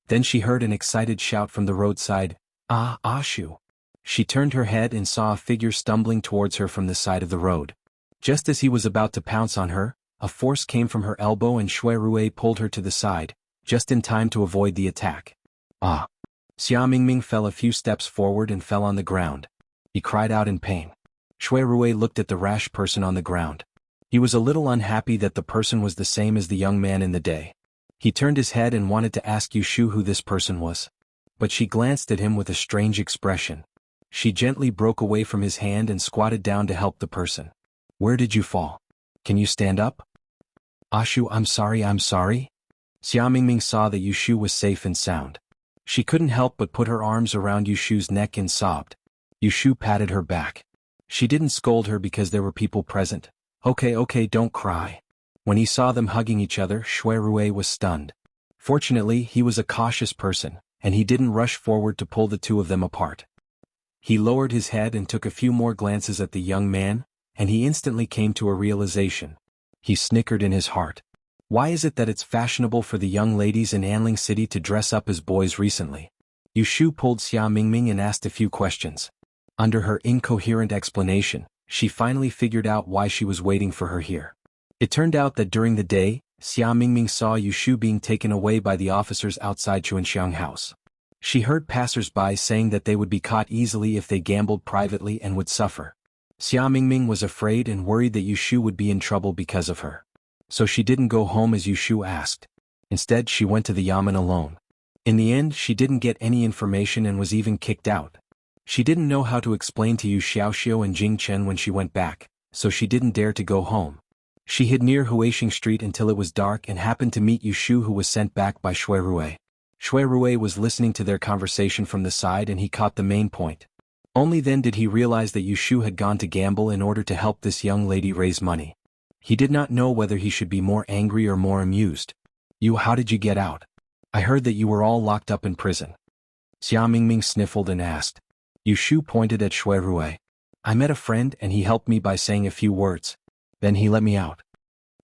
Then she heard an excited shout from the roadside, "Ah, Ashu!" She turned her head and saw a figure stumbling towards her from the side of the road. Just as he was about to pounce on her, a force came from her elbow and Shui Rui pulled her to the side, just in time to avoid the attack. "Ah!" Xia Mingming fell a few steps forward and fell on the ground. He cried out in pain. Shui Rui looked at the rash person on the ground. He was a little unhappy that the person was the same as the young man in the day. He turned his head and wanted to ask Yushu who this person was. But she glanced at him with a strange expression. She gently broke away from his hand and squatted down to help the person. "Where did you fall? Can you stand up?" "Ashu, I'm sorry." Xia Mingming saw that Yushu was safe and sound. She couldn't help but put her arms around Yushu's neck and sobbed. Yushu patted her back. She didn't scold her because there were people present. Okay, don't cry." When he saw them hugging each other, Shui Rui was stunned. Fortunately, he was a cautious person, and he didn't rush forward to pull the two of them apart. He lowered his head and took a few more glances at the young man, and he instantly came to a realization. He snickered in his heart. Why is it that it's fashionable for the young ladies in Anling City to dress up as boys recently? Yushu pulled Xia Mingming and asked a few questions. Under her incoherent explanation, she finally figured out why she was waiting for her here. It turned out that during the day, Xia Mingming saw Yushu being taken away by the officers outside Chuanxiang House. She heard passers-by saying that they would be caught easily if they gambled privately and would suffer. Xia Mingming was afraid and worried that Yushu would be in trouble because of her. So she didn't go home as Yushu asked. Instead, she went to the yamen alone. In the end, she didn't get any information and was even kicked out. She didn't know how to explain to Yu Xiaoxiu and Jing Chen when she went back, so she didn't dare to go home. She hid near Huixing Street until it was dark and happened to meet Yu Shu, who was sent back by Shui Rui. Shui Rui was listening to their conversation from the side and he caught the main point. Only then did he realize that Yu Shu had gone to gamble in order to help this young lady raise money. He did not know whether he should be more angry or more amused. "You, how did you get out? I heard that you were all locked up in prison." Xia Mingming sniffled and asked. Yu Shu pointed at Shui Rui. "I met a friend and he helped me by saying a few words. Then he let me out."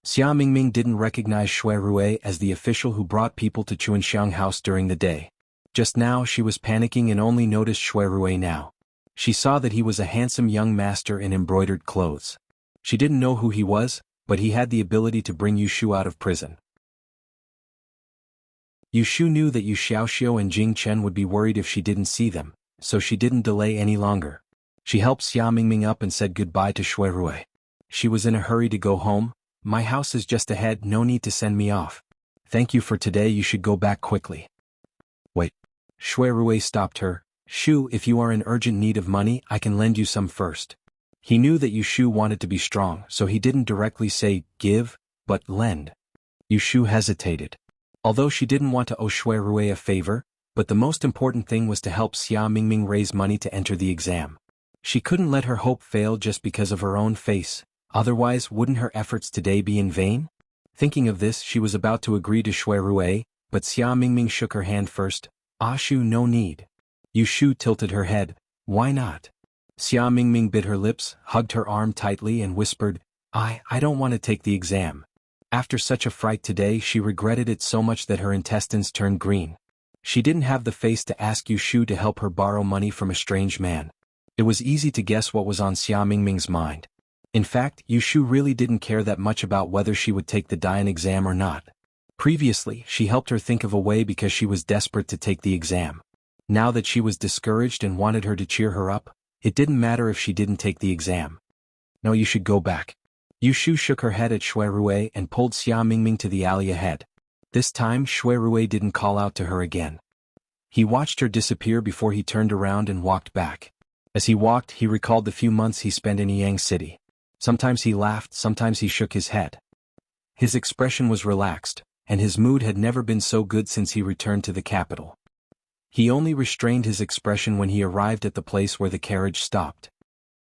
Xia Mingming didn't recognize Shui Rui as the official who brought people to Chuanxiang House during the day. Just now she was panicking and only noticed Shui Rui now. She saw that he was a handsome young master in embroidered clothes. She didn't know who he was, but he had the ability to bring Yu Shu out of prison. Yu Shu knew that Yu Xiaoxiu and Jing Chen would be worried if she didn't see them, so she didn't delay any longer. She helped Xia Mingming up and said goodbye to Shui Rui. She was in a hurry to go home. "My house is just ahead, no need to send me off. Thank you for today, you should go back quickly." "Wait." Shui Rui stopped her. "Shu, if you are in urgent need of money, I can lend you some first." He knew that Yu Shu wanted to be strong, so he didn't directly say, "give," but "lend." Yu Shu hesitated. Although she didn't want to owe Shui Rui a favor, but the most important thing was to help Xia Mingming raise money to enter the exam. She couldn't let her hope fail just because of her own face, otherwise wouldn't her efforts today be in vain? Thinking of this, she was about to agree to Shui Rui, but Xia Mingming shook her hand first. "Ah Shu, no need." Yu Shu tilted her head. "Why not?" Xia Mingming bit her lips, hugged her arm tightly and whispered, I don't want to take the exam." After such a fright today, she regretted it so much that her intestines turned green. She didn't have the face to ask Yu Shu to help her borrow money from a strange man. It was easy to guess what was on Xia Mingming's mind. In fact, Yu Shu really didn't care that much about whether she would take the Dian exam or not. Previously, she helped her think of a way because she was desperate to take the exam. Now that she was discouraged and wanted her to cheer her up, it didn't matter if she didn't take the exam. "No, you should go back." Yu Shu shook her head at Shui Rui and pulled Xia Mingming to the alley ahead. This time Shui Rui didn't call out to her again. He watched her disappear before he turned around and walked back. As he walked, he recalled the few months he spent in Yang City. Sometimes he laughed, sometimes he shook his head. His expression was relaxed, and his mood had never been so good since he returned to the capital. He only restrained his expression when he arrived at the place where the carriage stopped.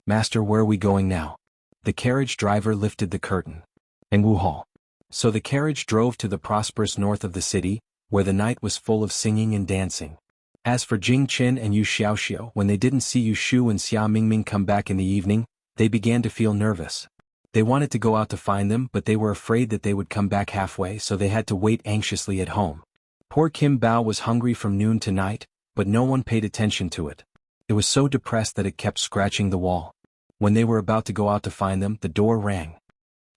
"Master, where are we going now?" The carriage driver lifted the curtain. "Engwu Hall." So the carriage drove to the prosperous north of the city, where the night was full of singing and dancing. As for Jing Chen and Yu Xiaoxiu, when they didn't see Yu Shu and Xia Mingming come back in the evening, they began to feel nervous. They wanted to go out to find them, but they were afraid that they would come back halfway, so they had to wait anxiously at home. Poor Kim Bao was hungry from noon to night, but no one paid attention to it. It was so depressed that it kept scratching the wall. When they were about to go out to find them, the door rang.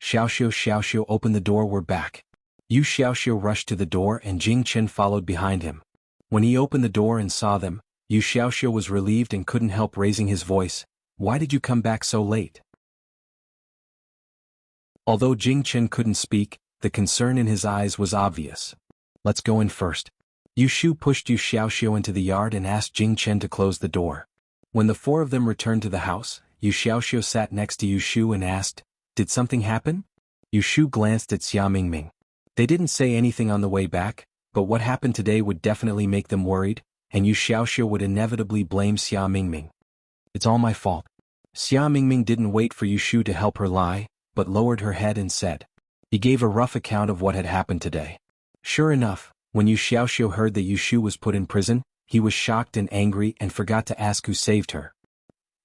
Xiaoxiu, open the door, we're back." Yu Xiaoxiu rushed to the door and Jing Chen followed behind him. When he opened the door and saw them, Yu Xiaoxiu was relieved and couldn't help raising his voice. "Why did you come back so late?" Although Jing Chen couldn't speak, the concern in his eyes was obvious. "Let's go in first." Yu Shu pushed Yu Xiaoxiu into the yard and asked Jing Chen to close the door. When the four of them returned to the house, Yu Xiaoxiu sat next to Yu Shu and asked, "Did something happen?" Yu Shu glanced at Xia Mingming. They didn't say anything on the way back, but what happened today would definitely make them worried, and Yu Xiaoxiu would inevitably blame Xia Mingming. "It's all my fault." Xia Mingming didn't wait for Yu Shu to help her lie, but lowered her head and said. He gave a rough account of what had happened today. Sure enough, when Yu Xiaoxiu heard that Yu Shu was put in prison, he was shocked and angry and forgot to ask who saved her.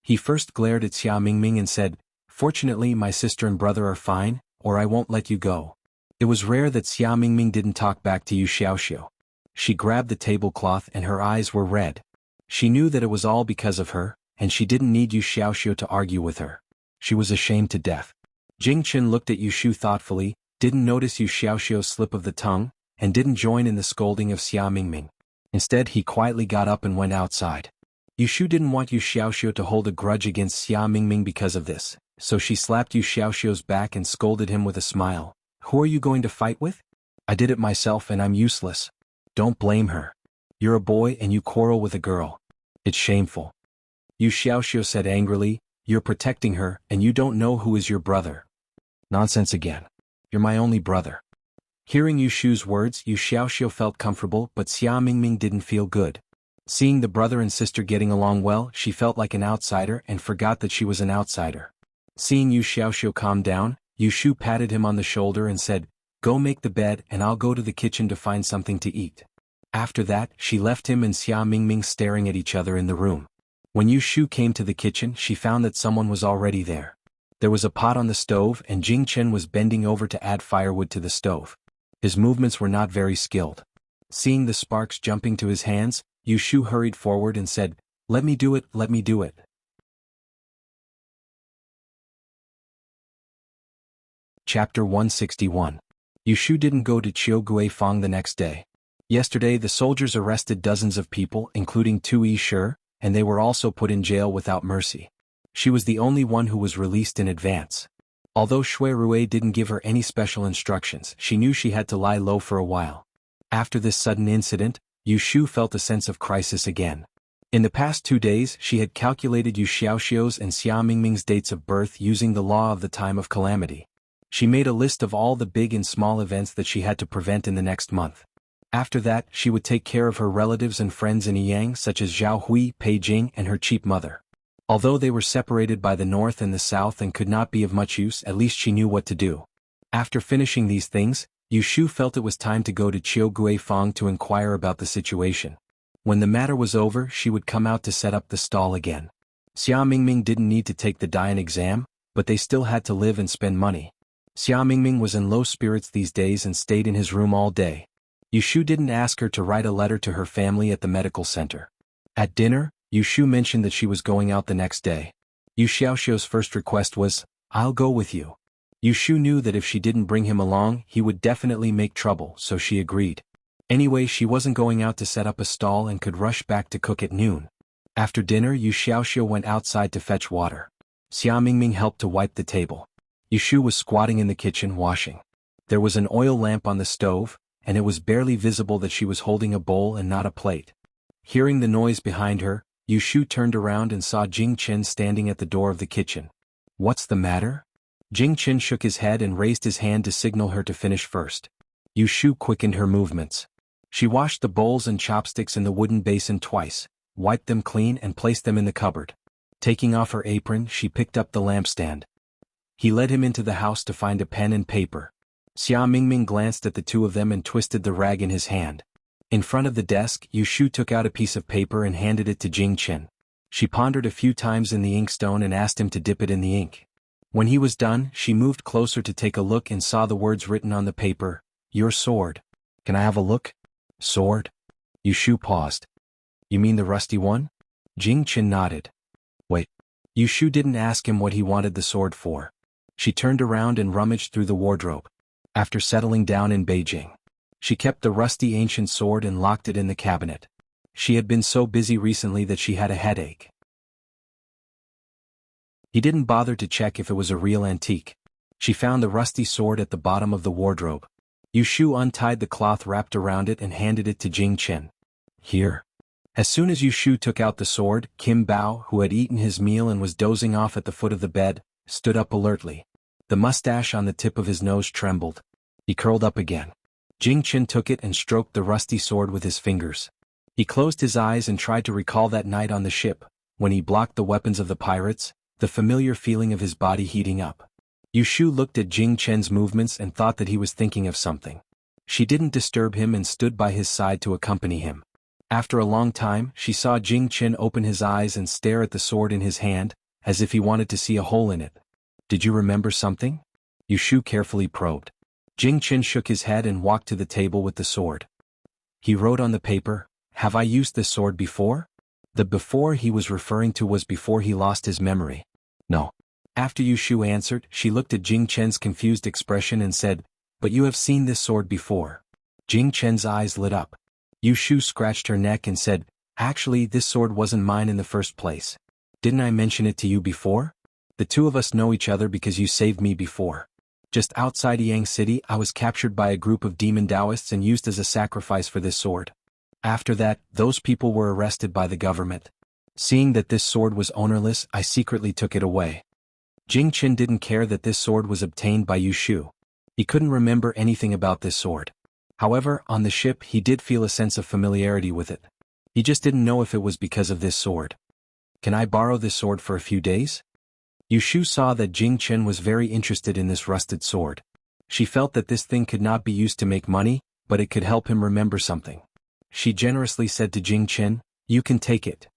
He first glared at Xia Mingming and said, "Fortunately my sister and brother are fine, or I won't let you go." It was rare that Xia Mingming didn't talk back to Yu Xiaoxiu. She grabbed the tablecloth and her eyes were red. She knew that it was all because of her, and she didn't need Yu Xiaoxiu to argue with her. She was ashamed to death. Jing Chen looked at Yu Shu thoughtfully, didn't notice Yu Xiaoxiu's slip of the tongue, and didn't join in the scolding of Xia Mingming. Instead he quietly got up and went outside. Yu Shu didn't want Yu Xiaoxiu to hold a grudge against Xia Mingming because of this, so she slapped Yu Xiaoxiu's back and scolded him with a smile. "Who are you going to fight with?" "I did it myself and I'm useless." "Don't blame her." You're a boy and you quarrel with a girl. It's shameful. Yu Xiaoxiu said angrily, you're protecting her and you don't know who is your brother. Nonsense again. You're my only brother. Hearing Yu Shu's words, Yu Xiaoxiu felt comfortable, but Xia Mingming didn't feel good. Seeing the brother and sister getting along well, she felt like an outsider and forgot that she was an outsider. Seeing Yu Xiaoxiu calm down, Yu Shu patted him on the shoulder and said, go make the bed and I'll go to the kitchen to find something to eat. After that, she left him and Xia Mingming staring at each other in the room. When Yu Shu came to the kitchen, she found that someone was already there. There was a pot on the stove and Jing Chen was bending over to add firewood to the stove. His movements were not very skilled. Seeing the sparks jumping to his hands, Yu Shu hurried forward and said, let me do it, let me do it. Chapter 161. Yu Shu didn't go to Qiu Fang the next day. Yesterday the soldiers arrested dozens of people, including Tu Yi Shi, and they were also put in jail without mercy. She was the only one who was released in advance. Although Shui Rui didn't give her any special instructions, she knew she had to lie low for a while. After this sudden incident, Yu Shu felt a sense of crisis again. In the past 2 days, she had calculated Yu Xiaoxiu's and Xia Mingming's dates of birth using the law of the time of calamity. She made a list of all the big and small events that she had to prevent in the next month. After that, she would take care of her relatives and friends in Yiyang such as Zhao Hui, Pei Jing and her cheap mother. Although they were separated by the north and the south and could not be of much use, at least she knew what to do. After finishing these things, Yu Shu felt it was time to go to Qiu Fang to inquire about the situation. When the matter was over, she would come out to set up the stall again. Xia Mingming didn't need to take the Dian exam, but they still had to live and spend money. Xia Mingming was in low spirits these days and stayed in his room all day. Yu Shu didn't ask her to write a letter to her family at the medical center. At dinner, Yu Shu mentioned that she was going out the next day. Yu Xiaoxiu's first request was, I'll go with you. Yu Shu knew that if she didn't bring him along, he would definitely make trouble, so she agreed. Anyway, she wasn't going out to set up a stall and could rush back to cook at noon. After dinner, Yu Xiaoxiu went outside to fetch water. Xia Mingming helped to wipe the table. Yu Shu was squatting in the kitchen washing. There was an oil lamp on the stove, and it was barely visible that she was holding a bowl and not a plate. Hearing the noise behind her, Yu Shu turned around and saw Jing Chen standing at the door of the kitchen. What's the matter? Jing Chen shook his head and raised his hand to signal her to finish first. Yu Shu quickened her movements. She washed the bowls and chopsticks in the wooden basin twice, wiped them clean and placed them in the cupboard. Taking off her apron, she picked up the lampstand. He led him into the house to find a pen and paper. Xia Mingming glanced at the two of them and twisted the rag in his hand. In front of the desk, Yu Shu took out a piece of paper and handed it to Jing Chen. She pondered a few times in the inkstone and asked him to dip it in the ink. When he was done, she moved closer to take a look and saw the words written on the paper, Your sword. Can I have a look? Sword? Yu Shu paused. You mean the rusty one? Jing Chen nodded. Wait. Yu Shu didn't ask him what he wanted the sword for. She turned around and rummaged through the wardrobe. After settling down in Beijing, she kept the rusty ancient sword and locked it in the cabinet. She had been so busy recently that she had a headache. He didn't bother to check if it was a real antique. She found the rusty sword at the bottom of the wardrobe. Yu Shu untied the cloth wrapped around it and handed it to Jing Chen. Here. As soon as Yu Shu took out the sword, Kim Bao, who had eaten his meal and was dozing off at the foot of the bed, stood up alertly. The mustache on the tip of his nose trembled. He curled up again. Jing Chen took it and stroked the rusty sword with his fingers. He closed his eyes and tried to recall that night on the ship, when he blocked the weapons of the pirates, the familiar feeling of his body heating up. Yu Shu looked at Jing Chen's movements and thought that he was thinking of something. She didn't disturb him and stood by his side to accompany him. After a long time, she saw Jing Chen open his eyes and stare at the sword in his hand, as if he wanted to see a hole in it. Did you remember something? Yu Shu carefully probed. Jing Chen shook his head and walked to the table with the sword. He wrote on the paper, Have I used this sword before? The before he was referring to was before he lost his memory. No. After Yu Shu answered, she looked at Jing Chen's confused expression and said, But you have seen this sword before. Jing Chen's eyes lit up. Yu Shu scratched her neck and said, Actually, this sword wasn't mine in the first place. Didn't I mention it to you before? The two of us know each other because you saved me before. Just outside Yang City, I was captured by a group of demon Taoists and used as a sacrifice for this sword. After that, those people were arrested by the government. Seeing that this sword was ownerless, I secretly took it away. Jing Qin didn't care that this sword was obtained by Yu Shu. He couldn't remember anything about this sword. However, on the ship he did feel a sense of familiarity with it. He just didn't know if it was because of this sword. Can I borrow this sword for a few days? Yu Shu saw that Jing Qin was very interested in this rusted sword. She felt that this thing could not be used to make money, but it could help him remember something. She generously said to Jing Qin, "You can take it."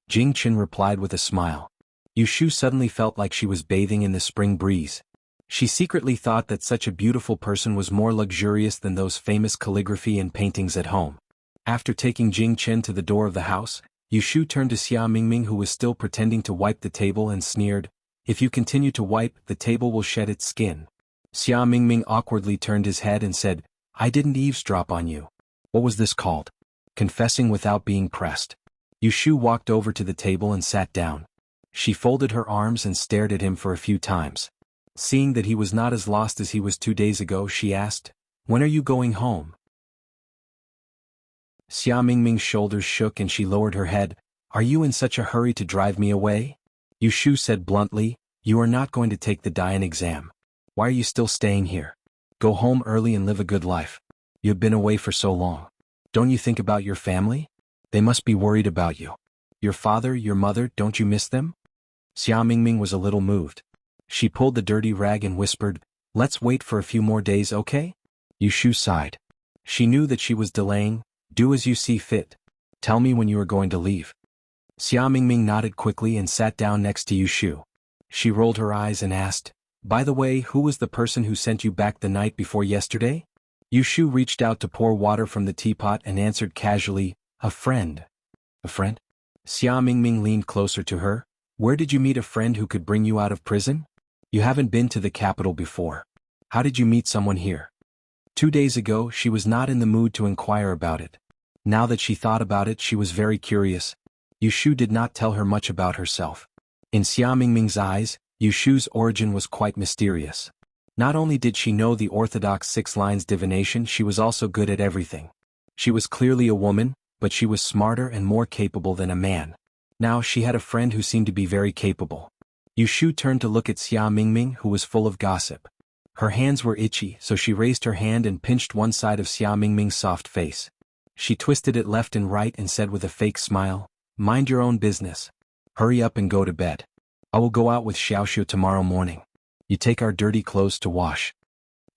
Jing Qin replied with a smile. Yu Shu suddenly felt like she was bathing in the spring breeze. She secretly thought that such a beautiful person was more luxurious than those famous calligraphy and paintings at home. After taking Jing Qin to the door of the house, Yu Shu turned to Xia Mingming, who was still pretending to wipe the table, and sneered, "If you continue to wipe, the table will shed its skin." Xia Mingming awkwardly turned his head and said, "I didn't eavesdrop on you." What was this called? Confessing without being pressed. Yu Shu walked over to the table and sat down. She folded her arms and stared at him for a few times. Seeing that he was not as lost as he was 2 days ago, she asked, "When are you going home?" Xia Mingming's shoulders shook and she lowered her head. "Are you in such a hurry to drive me away?" Yu Shu said bluntly, "You are not going to take the Dian exam. Why are you still staying here? Go home early and live a good life. You have been away for so long. Don't you think about your family? They must be worried about you. Your father, your mother, don't you miss them?" Xia Mingming was a little moved. She pulled the dirty rag and whispered, "Let's wait for a few more days, okay?" Yu Shu sighed. She knew that she was delaying. "Do as you see fit. Tell me when you are going to leave." Xia Mingming nodded quickly and sat down next to Yu Shu. She rolled her eyes and asked, "By the way, who was the person who sent you back the night before yesterday?" Yu Shu reached out to pour water from the teapot and answered casually, "A friend." "A friend?" Xia Mingming leaned closer to her. "Where did you meet a friend who could bring you out of prison? You haven't been to the capital before. How did you meet someone here?" 2 days ago, she was not in the mood to inquire about it. Now that she thought about it, she was very curious. Yu Shu did not tell her much about herself. In Xia Mingming's eyes, Yu Shu's origin was quite mysterious. Not only did she know the orthodox 6 lines divination, she was also good at everything. She was clearly a woman, but she was smarter and more capable than a man. Now she had a friend who seemed to be very capable. Yu Shu turned to look at Xia Mingming, who was full of gossip. Her hands were itchy, so she raised her hand and pinched one side of Xia Mingming's soft face. She twisted it left and right and said with a fake smile, "Mind your own business. Hurry up and go to bed. I will go out with Xiaoxiu tomorrow morning. You take our dirty clothes to wash."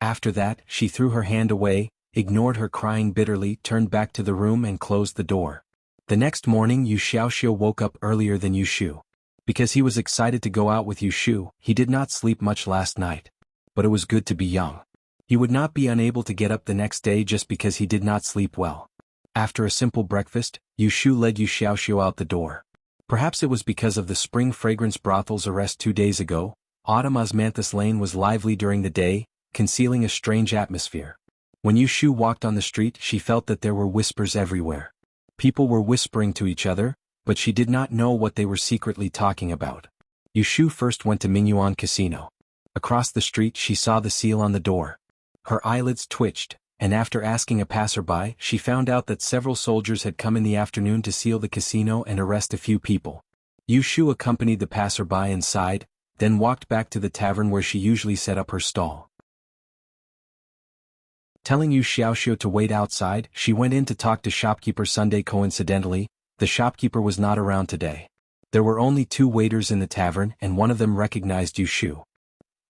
After that, she threw her hand away, ignored her crying bitterly, turned back to the room and closed the door. The next morning, Yu Xiaoxiu woke up earlier than Yu Shu. Because he was excited to go out with Yu Shu, he did not sleep much last night. But it was good to be young. He would not be unable to get up the next day just because he did not sleep well. After a simple breakfast, Yu Shu led Yu Xiaoxiu out the door. Perhaps it was because of the spring fragrance brothel's arrest 2 days ago. Autumn Osmanthus Lane was lively during the day, concealing a strange atmosphere. When Yu Shu walked on the street, she felt that there were whispers everywhere. People were whispering to each other, but she did not know what they were secretly talking about. Yu Shu first went to Mingyuan Casino. Across the street she saw the seal on the door. Her eyelids twitched, and after asking a passerby, she found out that several soldiers had come in the afternoon to seal the casino and arrest a few people. Yu Shu accompanied the passerby inside, then walked back to the tavern where she usually set up her stall. Telling Yu Xiaoxiu to wait outside, she went in to talk to shopkeeper Sunday. Coincidentally, the shopkeeper was not around today. There were only 2 waiters in the tavern, and one of them recognized Yu Shu.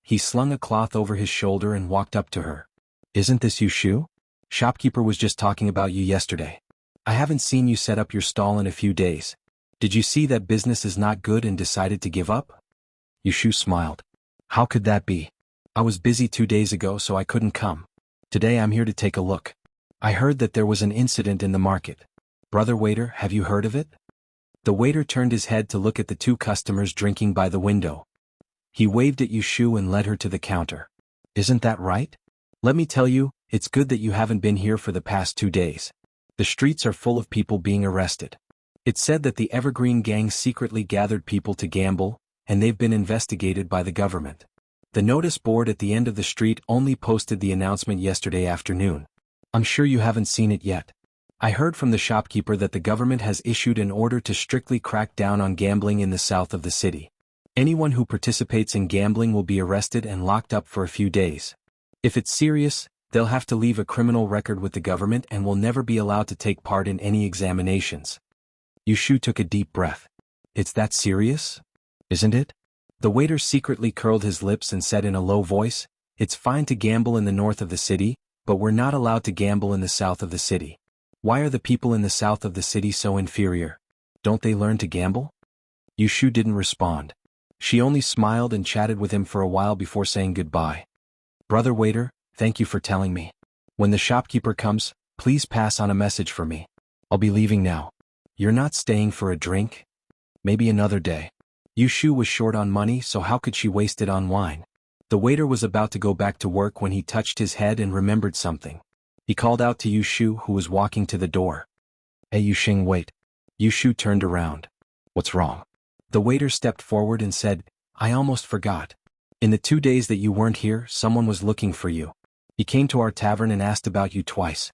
He slung a cloth over his shoulder and walked up to her. "Isn't this Yu Shu? Shopkeeper was just talking about you yesterday. I haven't seen you set up your stall in a few days. Did you see that business is not good and decided to give up?" Yu Shu smiled. "How could that be? I was busy 2 days ago, so I couldn't come. Today I'm here to take a look. I heard that there was an incident in the market. Brother waiter, have you heard of it?" The waiter turned his head to look at the 2 customers drinking by the window. He waved at Yu Shu and led her to the counter. "Isn't that right? Let me tell you, it's good that you haven't been here for the past 2 days. The streets are full of people being arrested. It's said that the Evergreen gang secretly gathered people to gamble, and they've been investigated by the government. The notice board at the end of the street only posted the announcement yesterday afternoon. I'm sure you haven't seen it yet. I heard from the shopkeeper that the government has issued an order to strictly crack down on gambling in the south of the city. Anyone who participates in gambling will be arrested and locked up for a few days. If it's serious, they'll have to leave a criminal record with the government and will never be allowed to take part in any examinations. Yushu took a deep breath. It's that serious? Isn't it? The waiter secretly curled his lips and said in a low voice, "It's fine to gamble in the north of the city, but we're not allowed to gamble in the south of the city. Why are the people in the south of the city so inferior? Don't they learn to gamble?" Yushu didn't respond. She only smiled and chatted with him for a while before saying goodbye. "Brother waiter, thank you for telling me. When the shopkeeper comes, please pass on a message for me. I'll be leaving now." "You're not staying for a drink? Maybe another day." Yushu was short on money, so how could she waste it on wine? The waiter was about to go back to work when he touched his head and remembered something. He called out to Yushu, who was walking to the door. "Hey Yushing, wait." Yushu turned around. "What's wrong?" The waiter stepped forward and said, "I almost forgot. In the 2 days that you weren't here, someone was looking for you. He came to our tavern and asked about you twice."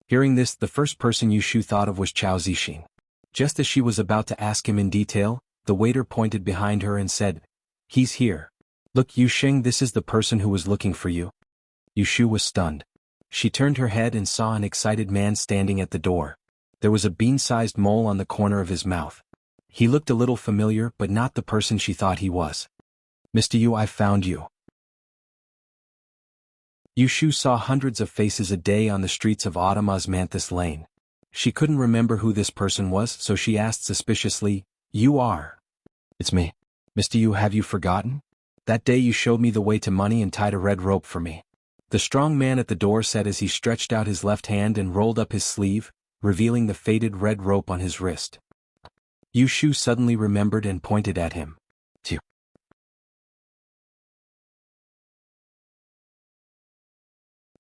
Hearing this, the first person Yushu thought of was Chao Zixing. Just as she was about to ask him in detail, the waiter pointed behind her and said, "He's here. Look Yushing, this is the person who was looking for you." Yushu was stunned. She turned her head and saw an excited man standing at the door. There was a bean-sized mole on the corner of his mouth. He looked a little familiar but not the person she thought he was. "Mr. Yu, I've found you." Yushu saw hundreds of faces a day on the streets of Osmanthus Lane. She couldn't remember who this person was, so she asked suspiciously, "You are?" "It's me." "Mr. Yu, have you forgotten? That day you showed me the way to money and tied a red rope for me." The strong man at the door said as he stretched out his left hand and rolled up his sleeve, revealing the faded red rope on his wrist. Yushu suddenly remembered and pointed at him. "Phew."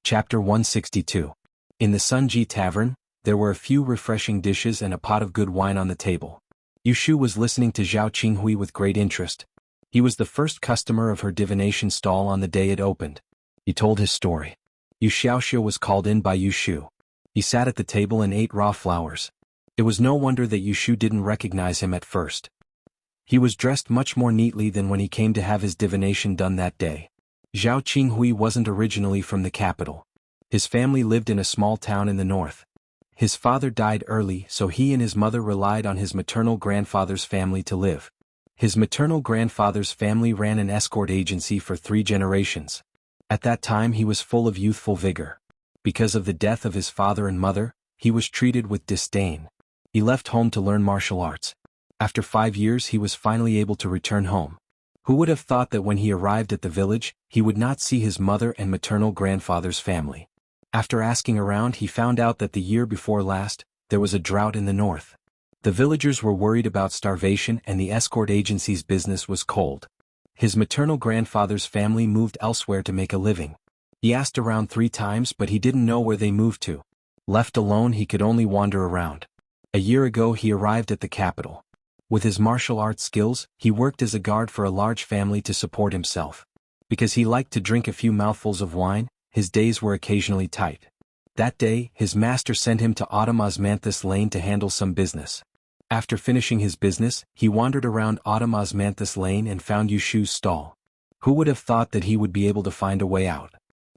Chapter 162. In the Sunji Tavern, there were a few refreshing dishes and a pot of good wine on the table. Yushu was listening to Zhao Qinghui with great interest. He was the first customer of her divination stall on the day it opened. He told his story. Yu Xiaoxia was called in by Yushu. He sat at the table and ate raw flowers. It was no wonder that Yushu didn't recognize him at first. He was dressed much more neatly than when he came to have his divination done that day. Zhao Qinghui wasn't originally from the capital. His family lived in a small town in the north. His father died early, so he and his mother relied on his maternal grandfather's family to live. His maternal grandfather's family ran an escort agency for 3 generations. At that time he was full of youthful vigor. Because of the death of his father and mother, he was treated with disdain. He left home to learn martial arts. After 5 years he was finally able to return home. Who would have thought that when he arrived at the village, he would not see his mother and maternal grandfather's family? After asking around, he found out that the year before last, there was a drought in the north. The villagers were worried about starvation and the escort agency's business was cold. His maternal grandfather's family moved elsewhere to make a living. He asked around 3 times but he didn't know where they moved to. Left alone he could only wander around. A year ago he arrived at the capital. With his martial arts skills, he worked as a guard for a large family to support himself. Because he liked to drink a few mouthfuls of wine, his days were occasionally tight. That day, his master sent him to Osmanthus Lane to handle some business. After finishing his business, he wandered around Osmanthus Lane and found Yushu's stall. Who would have thought that he would be able to find a way out?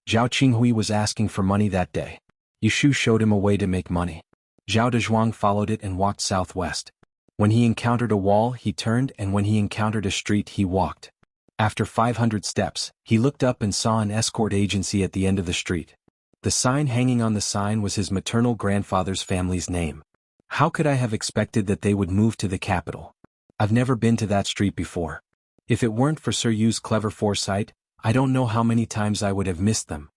Zhao Qinghui was asking for money that day. Yushu showed him a way to make money. Zhao Dezhuang followed it and walked southwest. When he encountered a wall, he turned, and when he encountered a street, he walked. After 500 steps, he looked up and saw an escort agency at the end of the street. The sign hanging on the sign was his maternal grandfather's family's name. How could I have expected that they would move to the capital? I've never been to that street before. If it weren't for Sir Yu's clever foresight, I don't know how many times I would have missed them.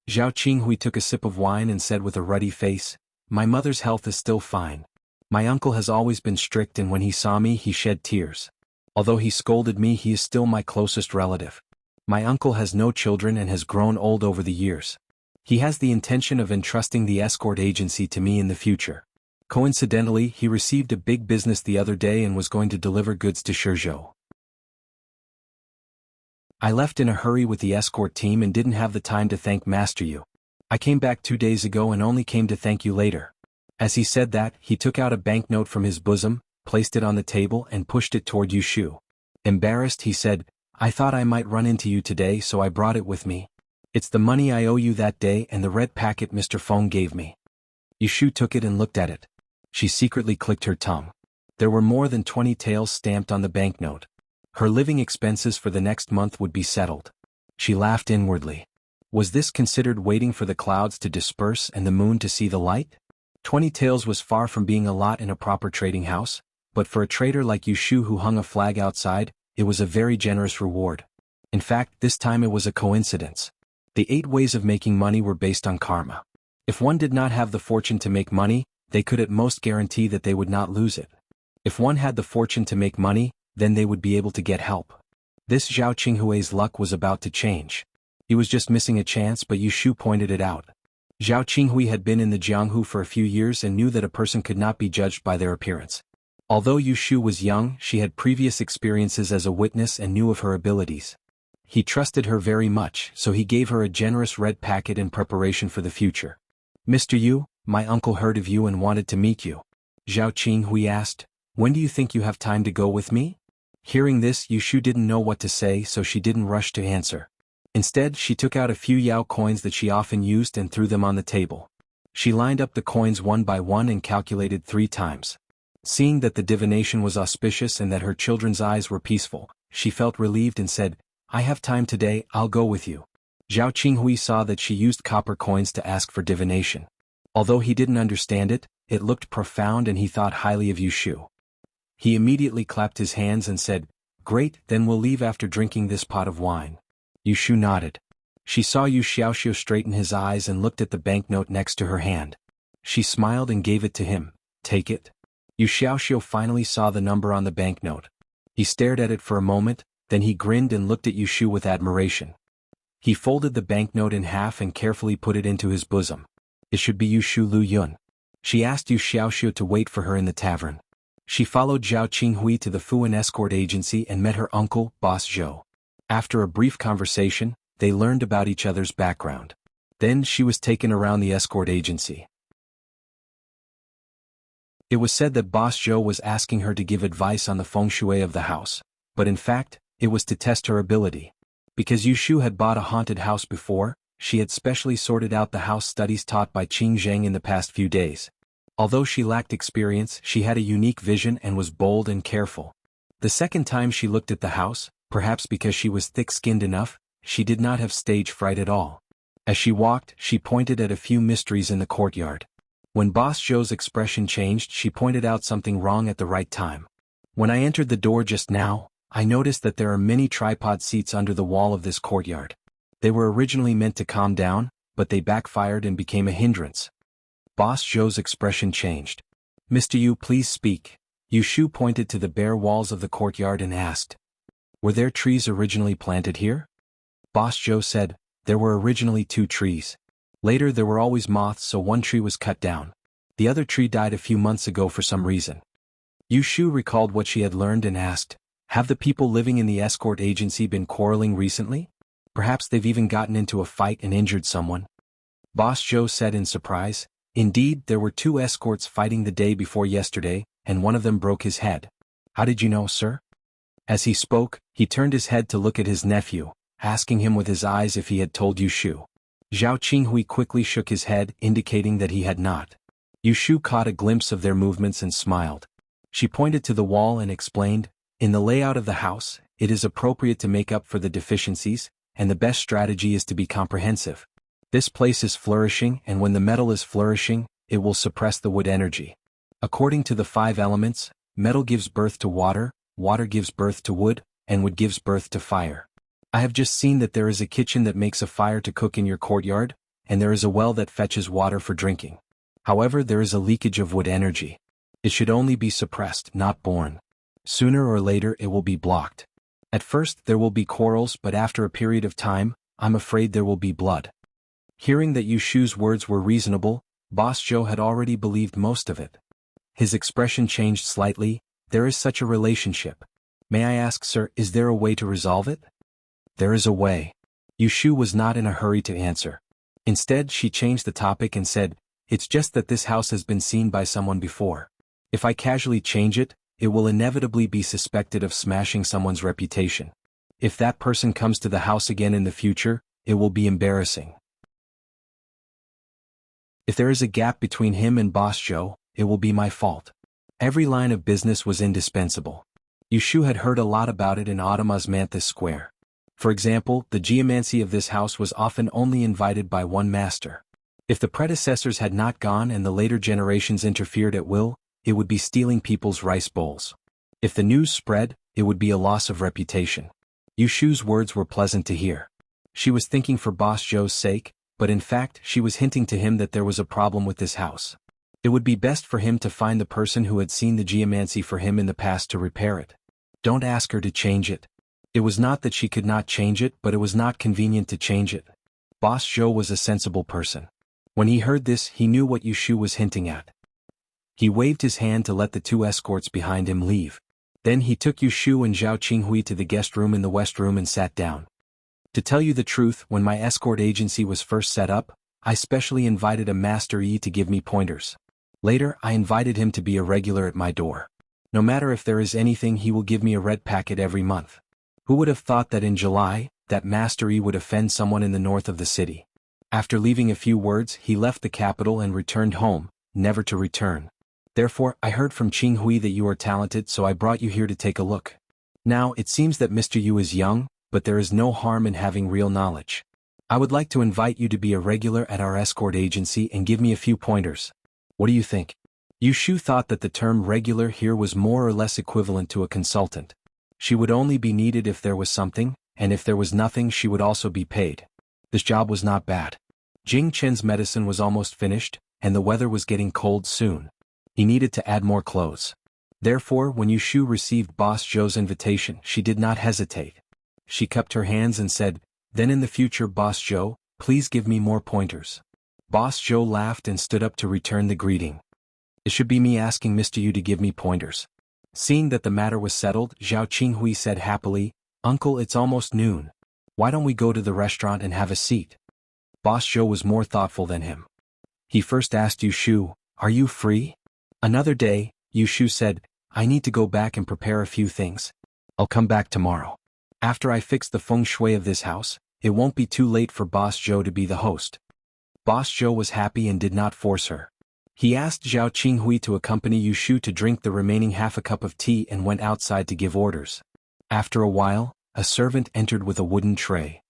Zhao Qinghui took a sip of wine and said with a ruddy face, "My mother's health is still fine. My uncle has always been strict and when he saw me he shed tears. Although he scolded me, he is still my closest relative. My uncle has no children and has grown old over the years. He has the intention of entrusting the escort agency to me in the future. Coincidentally, he received a big business the other day and was going to deliver goods to Shizhou. I left in a hurry with the escort team and didn't have the time to thank Master Yu. I came back 2 days ago and only came to thank you later." As he said that, he took out a banknote from his bosom, placed it on the table and pushed it toward Yushu. Embarrassed, he said, "I thought I might run into you today, so I brought it with me. It's the money I owe you that day and the red packet Mr. Feng gave me." Yushu took it and looked at it. She secretly clicked her tongue. There were more than 20 taels stamped on the banknote. Her living expenses for the next month would be settled. She laughed inwardly. Was this considered waiting for the clouds to disperse and the moon to see the light? 20 taels was far from being a lot in a proper trading house, but for a trader like Yushu who hung a flag outside, it was a very generous reward. In fact, this time it was a coincidence. The 8 ways of making money were based on karma. If one did not have the fortune to make money, they could at most guarantee that they would not lose it. If one had the fortune to make money, then they would be able to get help. This Zhao Qinghui's luck was about to change. He was just missing a chance, but Yushu pointed it out. Zhao Qinghui had been in the Jianghu for a few years and knew that a person could not be judged by their appearance. Although Yushu was young, she had previous experiences as a witness and knew of her abilities. He trusted her very much, so he gave her a generous red packet in preparation for the future. "Mr. Yu, my uncle heard of you and wanted to meet you." Zhao Qinghui asked, "When do you think you have time to go with me?" Hearing this, Yushu didn't know what to say, so she didn't rush to answer. Instead, she took out a few Yao coins that she often used and threw them on the table. She lined up the coins one by one and calculated 3 times. Seeing that the divination was auspicious and that her children's eyes were peaceful, she felt relieved and said, "I have time today, I'll go with you." Zhao Qinghui saw that she used copper coins to ask for divination. Although he didn't understand it, it looked profound and he thought highly of Yushu. He immediately clapped his hands and said, "Great, then we'll leave after drinking this pot of wine." Yushu nodded. She saw Yu Xiaoxiu straighten his eyes and looked at the banknote next to her hand. She smiled and gave it to him. "Take it." Yu Xiaoxiu finally saw the number on the banknote. He stared at it for a moment, then he grinned and looked at Yushu with admiration. He folded the banknote in half and carefully put it into his bosom. "It should be Yushu Lu Yun." She asked Yu Xiaoxiu to wait for her in the tavern. She followed Zhao Qinghui to the Fuan escort agency and met her uncle, Boss Zhou. After a brief conversation, they learned about each other's background. Then she was taken around the escort agency. It was said that Boss Zhou was asking her to give advice on the feng shui of the house, but in fact, it was to test her ability. Because Yushu had bought a haunted house before, she had specially sorted out the house studies taught by Qing Zheng in the past few days. Although she lacked experience, she had a unique vision and was bold and careful. The second time she looked at the house, perhaps because she was thick-skinned enough, she did not have stage fright at all. As she walked, she pointed at a few mysteries in the courtyard. When Boss Zhou's expression changed, she pointed out something wrong at the right time. "When I entered the door just now, I noticed that there are many tripod seats under the wall of this courtyard. They were originally meant to calm down, but they backfired and became a hindrance." Boss Zhou's expression changed. "Mr. Yu, please speak." Yushu pointed to the bare walls of the courtyard and asked, "Were there trees originally planted here?" Boss Zhou said, "There were originally 2 trees. Later there were always moths, so one tree was cut down. The other tree died a few months ago for some reason." Yushu recalled what she had learned and asked, "Have the people living in the escort agency been quarreling recently? Perhaps they've even gotten into a fight and injured someone." Boss Zhou said in surprise, "Indeed, there were 2 escorts fighting the day before yesterday, and one of them broke his head." "How did you know, sir?" As he spoke, he turned his head to look at his nephew, asking him with his eyes if he had told Yushu. Zhao Qinghui quickly shook his head, indicating that he had not. Yushu caught a glimpse of their movements and smiled. She pointed to the wall and explained, "In the layout of the house, it is appropriate to make up for the deficiencies, and the best strategy is to be comprehensive. This place is flourishing, and when the metal is flourishing, it will suppress the wood energy. According to the 5 elements, metal gives birth to water, water gives birth to wood, and wood gives birth to fire. I have just seen that there is a kitchen that makes a fire to cook in your courtyard, and there is a well that fetches water for drinking. However, there is a leakage of wood energy. It should only be suppressed, not born. Sooner or later it will be blocked. At first there will be quarrels, but after a period of time, I'm afraid there will be blood." Hearing that Yushu's words were reasonable, Boss Zhou had already believed most of it. His expression changed slightly. "There is such a relationship. May I ask, sir, is there a way to resolve it?" "There is a way." Yushu was not in a hurry to answer. Instead, she changed the topic and said, It's just that this house has been seen by someone before. If I casually change it, it will inevitably be suspected of smashing someone's reputation. If that person comes to the house again in the future, it will be embarrassing. If there is a gap between him and Boss Joe, it will be my fault. Every line of business was indispensable. Yushu had heard a lot about it in Autumn Osmanthus Square. For example, the geomancy of this house was often only invited by one master. If the predecessors had not gone and the later generations interfered at will, it would be stealing people's rice bowls. If the news spread, it would be a loss of reputation. Yushu's words were pleasant to hear. She was thinking for Boss Joe's sake, but in fact she was hinting to him that there was a problem with this house. It would be best for him to find the person who had seen the geomancy for him in the past to repair it. Don't ask her to change it. It was not that she could not change it, but it was not convenient to change it. Boss Joe was a sensible person. When he heard this, he knew what Yushu was hinting at. He waved his hand to let the two escorts behind him leave. Then he took Yushu and Zhao Qinghui to the guest room in the west room and sat down. To tell you the truth, when my escort agency was first set up, I specially invited a Master Yi to give me pointers. Later, I invited him to be a regular at my door. No matter if there is anything, he will give me a red packet every month. Who would have thought that in July, that Master Yi would offend someone in the north of the city? After leaving a few words, he left the capital and returned home, never to return. Therefore, I heard from Qinghui that you are talented, so I brought you here to take a look. Now, it seems that Mr. Yu is young, but there is no harm in having real knowledge. I would like to invite you to be a regular at our escort agency and give me a few pointers. What do you think? Yushu thought that the term regular here was more or less equivalent to a consultant. She would only be needed if there was something, and if there was nothing she would also be paid. This job was not bad. Jing Chen's medicine was almost finished, and the weather was getting cold soon. He needed to add more clothes. Therefore, when Yushu received Boss Joe's invitation, she did not hesitate. She cupped her hands and said, "Then in the future, Boss Joe, please give me more pointers." Boss Joe laughed and stood up to return the greeting. "It should be me asking Mr. Yu to give me pointers." Seeing that the matter was settled, Zhao Qinghui said happily, "Uncle, it's almost noon. Why don't we go to the restaurant and have a seat?" Boss Joe was more thoughtful than him. He first asked Yushu, "Are you free?" Another day, Yushu said, "I need to go back and prepare a few things. I'll come back tomorrow. After I fix the feng shui of this house, it won't be too late for Boss Joe to be the host." Boss Joe was happy and did not force her. He asked Zhao Qinghui to accompany Yushu to drink the remaining half a cup of tea and went outside to give orders. After a while, a servant entered with a wooden tray.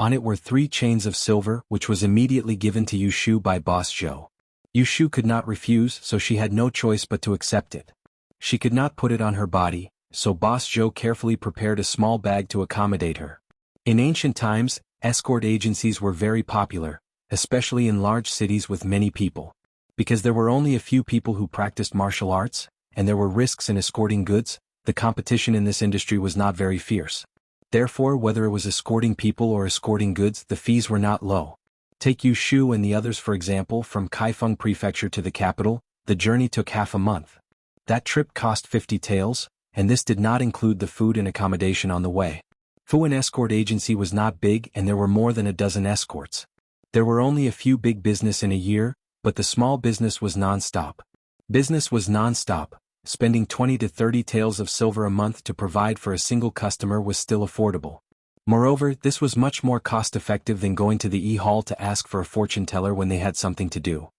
On it were 3 chains of silver, which was immediately given to Yushu by Boss Joe. Yushu could not refuse, so she had no choice but to accept it. She could not put it on her body, so Boss Joe carefully prepared a small bag to accommodate her. In ancient times, escort agencies were very popular, especially in large cities with many people. Because there were only a few people who practiced martial arts, and there were risks in escorting goods, the competition in this industry was not very fierce. Therefore, whether it was escorting people or escorting goods, the fees were not low. Take Yushu and the others for example. From Kaifeng Prefecture to the capital, the journey took half a month. That trip cost 50 taels, and this did not include the food and accommodation on the way. Fuan Escort Agency was not big and there were more than a dozen escorts. There were only a few big business in a year, but the small business was non-stop. Business was non-stop. Spending 20 to 30 taels of silver a month to provide for a single customer was still affordable. Moreover, this was much more cost-effective than going to the E-Hall to ask for a fortune teller when they had something to do.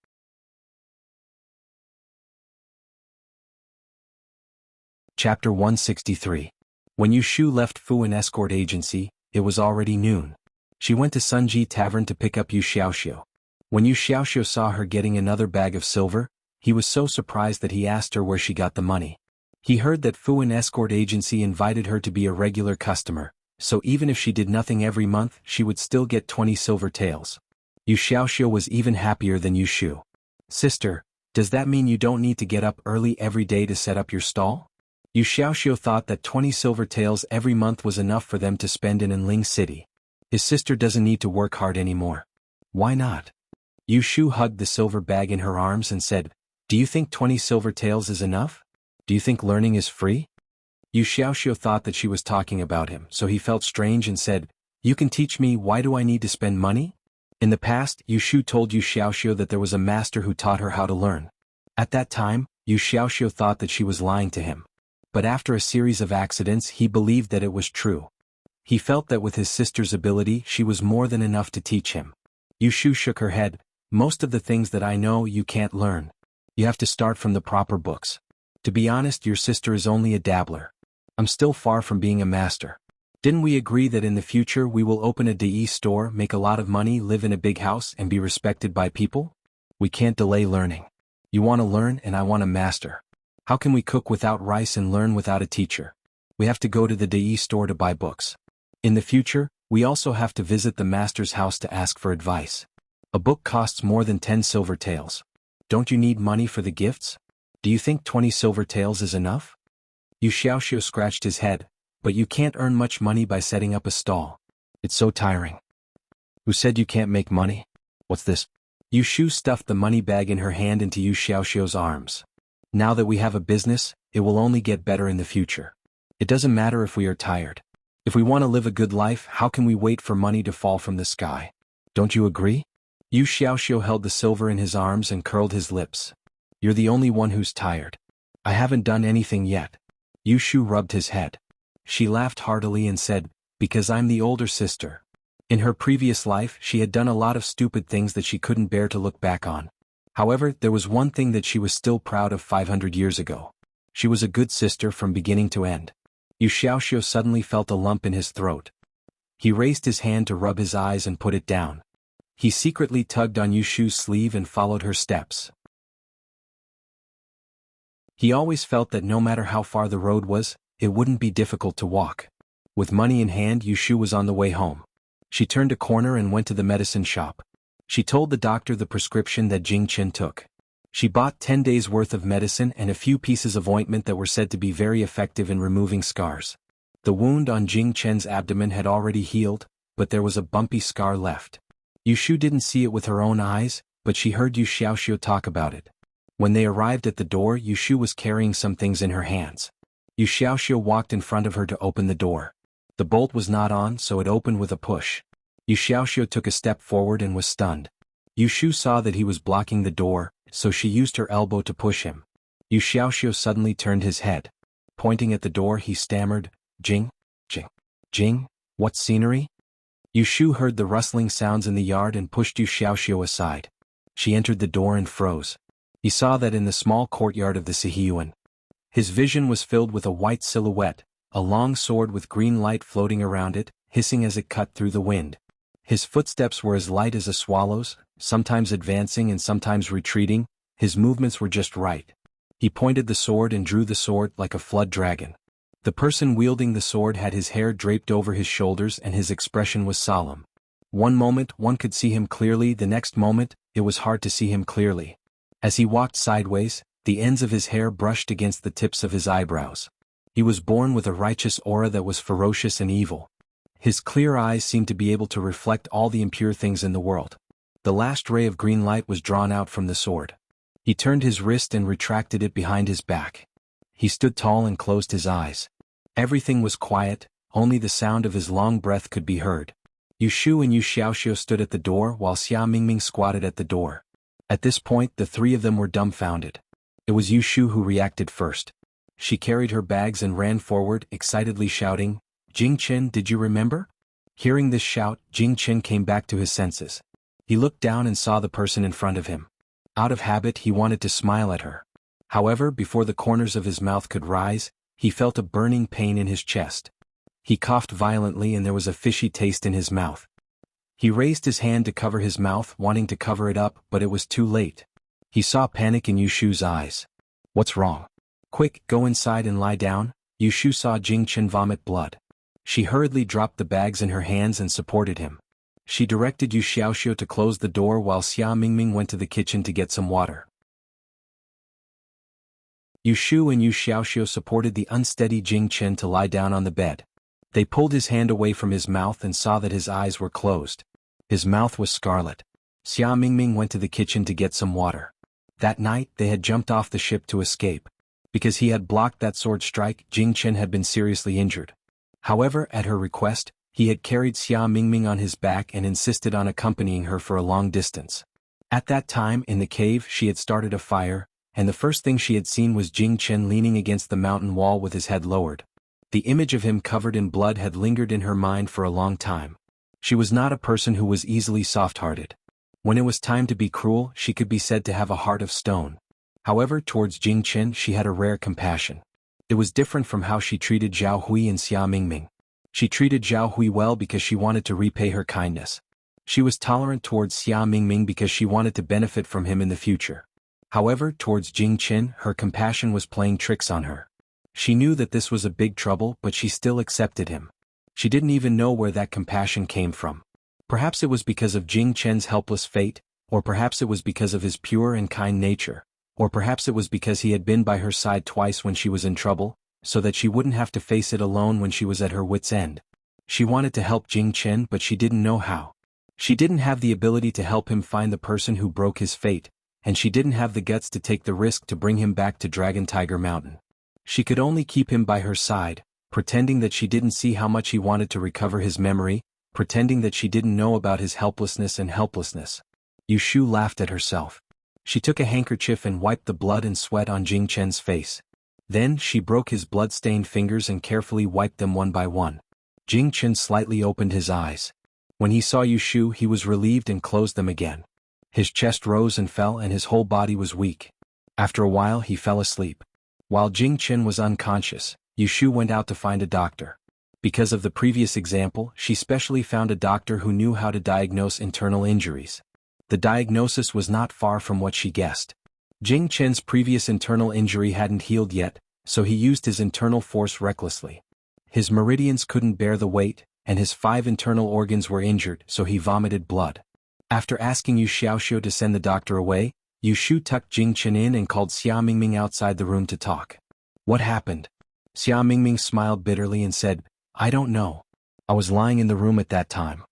Chapter 163. When Yushu left Fuan Escort Agency, it was already noon. She went to Sunji Tavern to pick up Yu Xiaoxiu. When Yu Xiaoxiu saw her getting another bag of silver, he was so surprised that he asked her where she got the money. He heard that Fuan Escort Agency invited her to be a regular customer, so even if she did nothing every month, she would still get 20 silver taels. Yu Xiaoxiu was even happier than Yushu. "Sister, does that mean you don't need to get up early every day to set up your stall?" Yu Xiaoxiu thought that 20 silver taels every month was enough for them to spend in Enling City. His sister doesn't need to work hard anymore. Why not? Yushu hugged the silver bag in her arms and said, "Do you think 20 silver taels is enough? Do you think learning is free?" Yu Xiaoxiu thought that she was talking about him, so he felt strange and said, "You can teach me. Why do I need to spend money?" In the past, Yu Shu told Yu Xiaoxiu that there was a master who taught her how to learn. At that time, Yu Xiaoxiu thought that she was lying to him. But after a series of accidents he believed that it was true. He felt that with his sister's ability she was more than enough to teach him. Yu Shu shook her head. Most of the things that I know you can't learn. You have to start from the proper books. To be honest, your sister is only a dabbler. I'm still far from being a master. Didn't we agree that in the future we will open a DE store, make a lot of money, live in a big house, and be respected by people? We can't delay learning. You want to learn and I want a master. How can we cook without rice and learn without a teacher? We have to go to the DE store to buy books. In the future, we also have to visit the master's house to ask for advice. A book costs more than 10 silver taels. Don't you need money for the gifts? Do you think 20 silver taels is enough? Yu Xiaoxiu scratched his head. But you can't earn much money by setting up a stall. It's so tiring. Who said you can't make money? What's this? Yu Shu stuffed the money bag in her hand into Yu Xiaoxiu's arms. Now that we have a business, it will only get better in the future. It doesn't matter if we are tired. If we want to live a good life, how can we wait for money to fall from the sky? Don't you agree? Yu Xiaoxiu held the silver in his arms and curled his lips. You're the only one who's tired. I haven't done anything yet. Yu Shu rubbed his head. She laughed heartily and said, because I'm the older sister. In her previous life she had done a lot of stupid things that she couldn't bear to look back on. However, there was one thing that she was still proud of 500 years ago. She was a good sister from beginning to end. Yu Xiaoxiu suddenly felt a lump in his throat. He raised his hand to rub his eyes and put it down. He secretly tugged on Yu Shu's sleeve and followed her steps. He always felt that no matter how far the road was, it wouldn't be difficult to walk. With money in hand, Yu Shu was on the way home. She turned a corner and went to the medicine shop. She told the doctor the prescription that Jing Chen took. She bought 10 days' worth of medicine and a few pieces of ointment that were said to be very effective in removing scars. The wound on Jing Chen's abdomen had already healed, but there was a bumpy scar left. Yu Shu didn't see it with her own eyes, but she heard Yu Xiaoxiu talk about it. When they arrived at the door, Yu Shu was carrying some things in her hands. Yu Xiaoxiu walked in front of her to open the door. The bolt was not on, so it opened with a push. Yu Xiaoxiu took a step forward and was stunned. Yu Shu saw that he was blocking the door, so she used her elbow to push him. Yu Xiaoxiu suddenly turned his head. Pointing at the door he stammered, Jing? Jing? Jing? What scenery? Yu Shu heard the rustling sounds in the yard and pushed Yu Xiaoxiu aside. She entered the door and froze. He saw that in the small courtyard of the Sihiyuan. His vision was filled with a white silhouette, a long sword with green light floating around it, hissing as it cut through the wind. His footsteps were as light as a swallow's, sometimes advancing and sometimes retreating. His movements were just right. He pointed the sword and drew the sword like a flood dragon. The person wielding the sword had his hair draped over his shoulders and his expression was solemn. One moment one could see him clearly, the next moment it was hard to see him clearly. As he walked sideways, the ends of his hair brushed against the tips of his eyebrows. He was born with a righteous aura that was ferocious and evil. His clear eyes seemed to be able to reflect all the impure things in the world. The last ray of green light was drawn out from the sword. He turned his wrist and retracted it behind his back. He stood tall and closed his eyes. Everything was quiet, only the sound of his long breath could be heard. Yu Shu and Yu Xiaoxiu stood at the door while Xia Mingming squatted at the door. At this point the three of them were dumbfounded. It was Yu Shu who reacted first. She carried her bags and ran forward, excitedly shouting, Jing Chen, did you remember? Hearing this shout, Jing Chen came back to his senses. He looked down and saw the person in front of him. Out of habit he wanted to smile at her. However, before the corners of his mouth could rise, he felt a burning pain in his chest. He coughed violently and there was a fishy taste in his mouth. He raised his hand to cover his mouth, wanting to cover it up, but it was too late. He saw panic in Yu Shu's eyes. What's wrong? Quick, go inside and lie down. Yu Shu saw Jing Chen vomit blood. She hurriedly dropped the bags in her hands and supported him. She directed Yu Xiaoxiu to close the door while Xia Mingming went to the kitchen to get some water. Yu Shu and Yu Xiaoxiu supported the unsteady Jing Chen to lie down on the bed. They pulled his hand away from his mouth and saw that his eyes were closed. His mouth was scarlet. Xia Mingming went to the kitchen to get some water. That night they had jumped off the ship to escape. Because he had blocked that sword strike, Jing Chen had been seriously injured. However, at her request, He had carried Xia Mingming on his back and insisted on accompanying her for a long distance. At that time in the cave she had started a fire, and the first thing she had seen was Jing Chen leaning against the mountain wall with his head lowered. The image of him covered in blood had lingered in her mind for a long time. She was not a person who was easily soft-hearted. When it was time to be cruel, she could be said to have a heart of stone. However, towards Jing Chen she had a rare compassion. It was different from how she treated Zhao Hui and Xia Mingming. She treated Zhao Hui well because she wanted to repay her kindness. She was tolerant towards Xia Mingming because she wanted to benefit from him in the future. However, towards Jing Chen, her compassion was playing tricks on her. She knew that this was a big trouble, but she still accepted him. She didn't even know where that compassion came from. Perhaps it was because of Jing Chen's helpless fate, or perhaps it was because of his pure and kind nature, or perhaps it was because he had been by her side twice when she was in trouble, so that she wouldn't have to face it alone when she was at her wit's end. She wanted to help Jing Chen, but she didn't know how. She didn't have the ability to help him find the person who broke his fate, and she didn't have the guts to take the risk to bring him back to Dragon Tiger Mountain. She could only keep him by her side, pretending that she didn't see how much he wanted to recover his memory, pretending that she didn't know about his helplessness and helplessness. Yushu laughed at herself. She took a handkerchief and wiped the blood and sweat on Jing Chen's face. Then she broke his blood-stained fingers and carefully wiped them one by one. Jing Chen slightly opened his eyes. When he saw Yushu, he was relieved and closed them again. His chest rose and fell and his whole body was weak. After a while he fell asleep. While Jing Chen was unconscious, Yushu went out to find a doctor. Because of the previous example, she specially found a doctor who knew how to diagnose internal injuries. The diagnosis was not far from what she guessed. Jing Chen's previous internal injury hadn't healed yet, so he used his internal force recklessly. His meridians couldn't bear the weight, and his 5 internal organs were injured, so he vomited blood. After asking Yu Xiaoxiu to send the doctor away, Yu Shu tucked Jing Chen in and called Xia Mingming outside the room to talk. What happened? Xia Mingming smiled bitterly and said, I don't know. I was lying in the room at that time.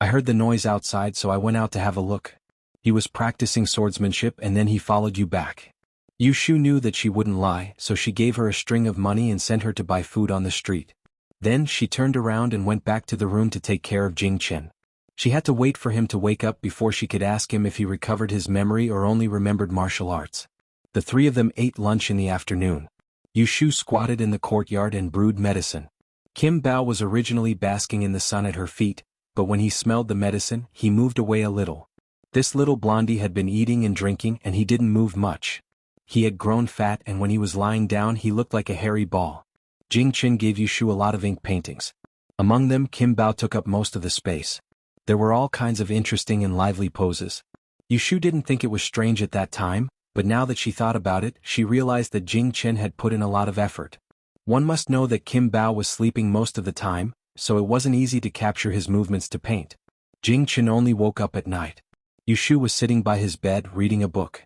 I heard the noise outside, so I went out to have a look. He was practicing swordsmanship and then he followed you back. Yu Shu knew that she wouldn't lie, so she gave her a string of money and sent her to buy food on the street. Then she turned around and went back to the room to take care of Jing Chen. She had to wait for him to wake up before she could ask him if he recovered his memory or only remembered martial arts. The 3 of them ate lunch in the afternoon. Yu Shu squatted in the courtyard and brewed medicine. Kim Bao was originally basking in the sun at her feet, but when he smelled the medicine, he moved away a little. This little blondie had been eating and drinking and he didn't move much. He had grown fat and when he was lying down he looked like a hairy ball. Jing Chen gave Yu Shu a lot of ink paintings. Among them Kim Bao took up most of the space. There were all kinds of interesting and lively poses. Yu Shu didn't think it was strange at that time, but now that she thought about it, she realized that Jing Chen had put in a lot of effort. One must know that Kim Bao was sleeping most of the time, so it wasn't easy to capture his movements to paint. Jing Chen only woke up at night. Yu Shu was sitting by his bed reading a book.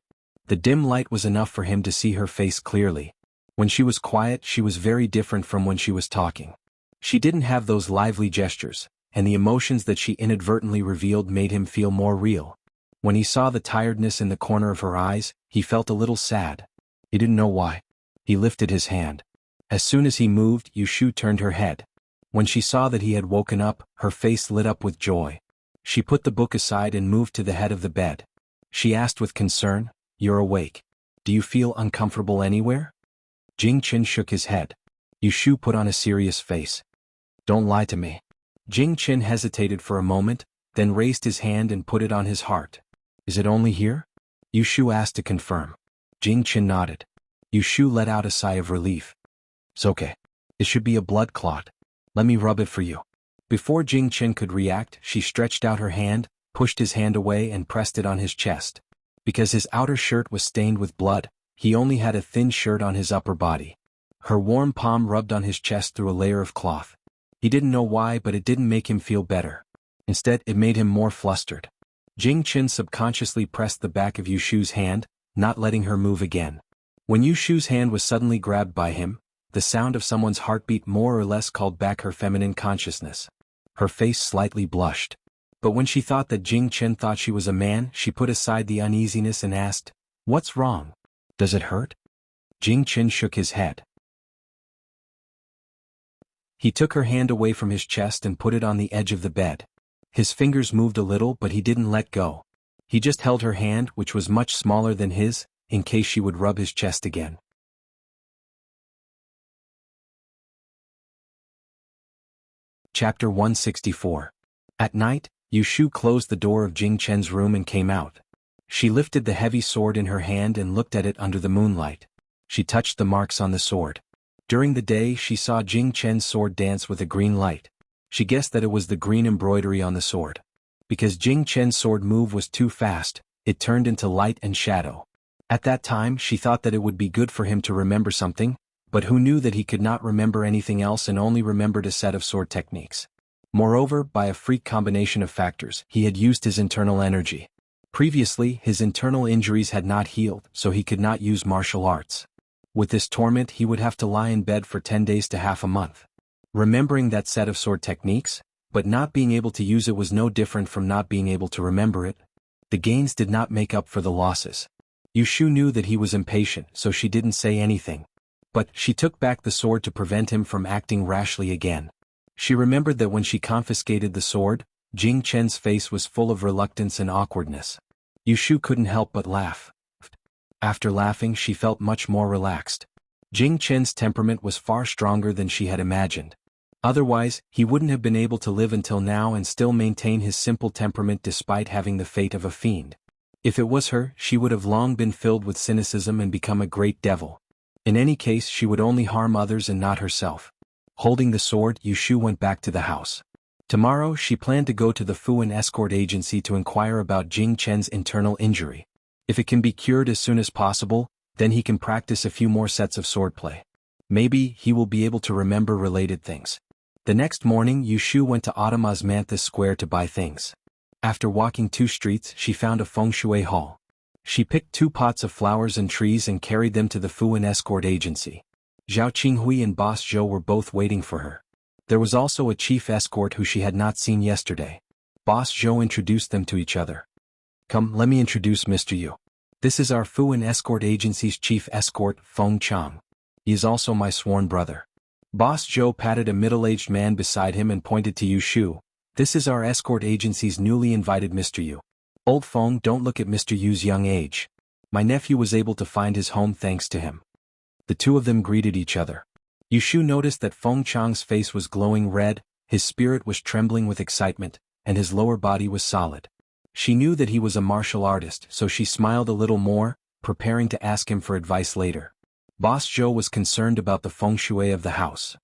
The dim light was enough for him to see her face clearly. When she was quiet, she was very different from when she was talking. She didn't have those lively gestures, and the emotions that she inadvertently revealed made him feel more real. When he saw the tiredness in the corner of her eyes, he felt a little sad. He didn't know why. He lifted his hand. As soon as he moved, Yu Shu turned her head. When she saw that he had woken up, her face lit up with joy. She put the book aside and moved to the head of the bed. She asked with concern, You're awake. Do you feel uncomfortable anywhere? Jing Chen shook his head. Yu Shu put on a serious face. Don't lie to me. Jing Chen hesitated for a moment, then raised his hand and put it on his heart. Is it only here? Yu Shu asked to confirm. Jing Chen nodded. Yu Shu let out a sigh of relief. It's okay. It should be a blood clot. Let me rub it for you. Before Jing Chen could react, she stretched out her hand, pushed his hand away and pressed it on his chest. Because his outer shirt was stained with blood, he only had a thin shirt on his upper body. Her warm palm rubbed on his chest through a layer of cloth. He didn't know why, but it didn't make him feel better. Instead, it made him more flustered. Jing Chen subconsciously pressed the back of Yu Shu's hand, not letting her move again. When Yu Shu's hand was suddenly grabbed by him, the sound of someone's heartbeat more or less called back her feminine consciousness. Her face slightly blushed. But when she thought that Jing Chen thought she was a man, she put aside the uneasiness and asked, What's wrong? Does it hurt? Jing Chen shook his head. He took her hand away from his chest and put it on the edge of the bed. His fingers moved a little, but he didn't let go. He just held her hand, which was much smaller than his, in case she would rub his chest again. Chapter 164. At night, Yu Shu closed the door of Jing Chen's room and came out. She lifted the heavy sword in her hand and looked at it under the moonlight. She touched the marks on the sword. During the day she saw Jing Chen's sword dance with a green light. She guessed that it was the green embroidery on the sword. Because Jing Chen's sword move was too fast, it turned into light and shadow. At that time she thought that it would be good for him to remember something, but who knew that he could not remember anything else and only remembered a set of sword techniques. Moreover, by a freak combination of factors, he had used his internal energy. Previously, his internal injuries had not healed, so he could not use martial arts. With this torment he would have to lie in bed for 10 days to half a month. Remembering that set of sword techniques, but not being able to use it was no different from not being able to remember it. The gains did not make up for the losses. Yu Shu knew that he was impatient, so she didn't say anything. But she took back the sword to prevent him from acting rashly again. She remembered that when she confiscated the sword, Jing Chen's face was full of reluctance and awkwardness. Yu Shu couldn't help but laugh. After laughing she felt much more relaxed. Jing Chen's temperament was far stronger than she had imagined. Otherwise, he wouldn't have been able to live until now and still maintain his simple temperament despite having the fate of a fiend. If it was her, she would have long been filled with cynicism and become a great devil. In any case, she would only harm others and not herself. Holding the sword, Yu Shu went back to the house. Tomorrow she planned to go to the Fuan escort agency to inquire about Jing Chen's internal injury. If it can be cured as soon as possible, then he can practice a few more sets of swordplay. Maybe he will be able to remember related things. The next morning Yu Shu went to Autumn Osmanthus Square to buy things. After walking 2 streets she found a feng shui hall. She picked 2 pots of flowers and trees and carried them to the Fuan escort agency. Zhao Qinghui and Boss Zhou were both waiting for her. There was also a chief escort who she had not seen yesterday. Boss Zhou introduced them to each other. "Come, let me introduce Mr. Yu. This is our Fuan escort agency's chief escort, Feng Chang. He is also my sworn brother." Boss Zhou patted a middle-aged man beside him and pointed to Yu Shu. "This is our escort agency's newly invited Mr. Yu. Old Feng, don't look at Mr. Yu's young age. My nephew was able to find his home thanks to him." The two of them greeted each other. Yu Shu noticed that Feng Chang's face was glowing red, his spirit was trembling with excitement, and his lower body was solid. She knew that he was a martial artist, so she smiled a little more, preparing to ask him for advice later. Boss Zhou was concerned about the feng shui of the house.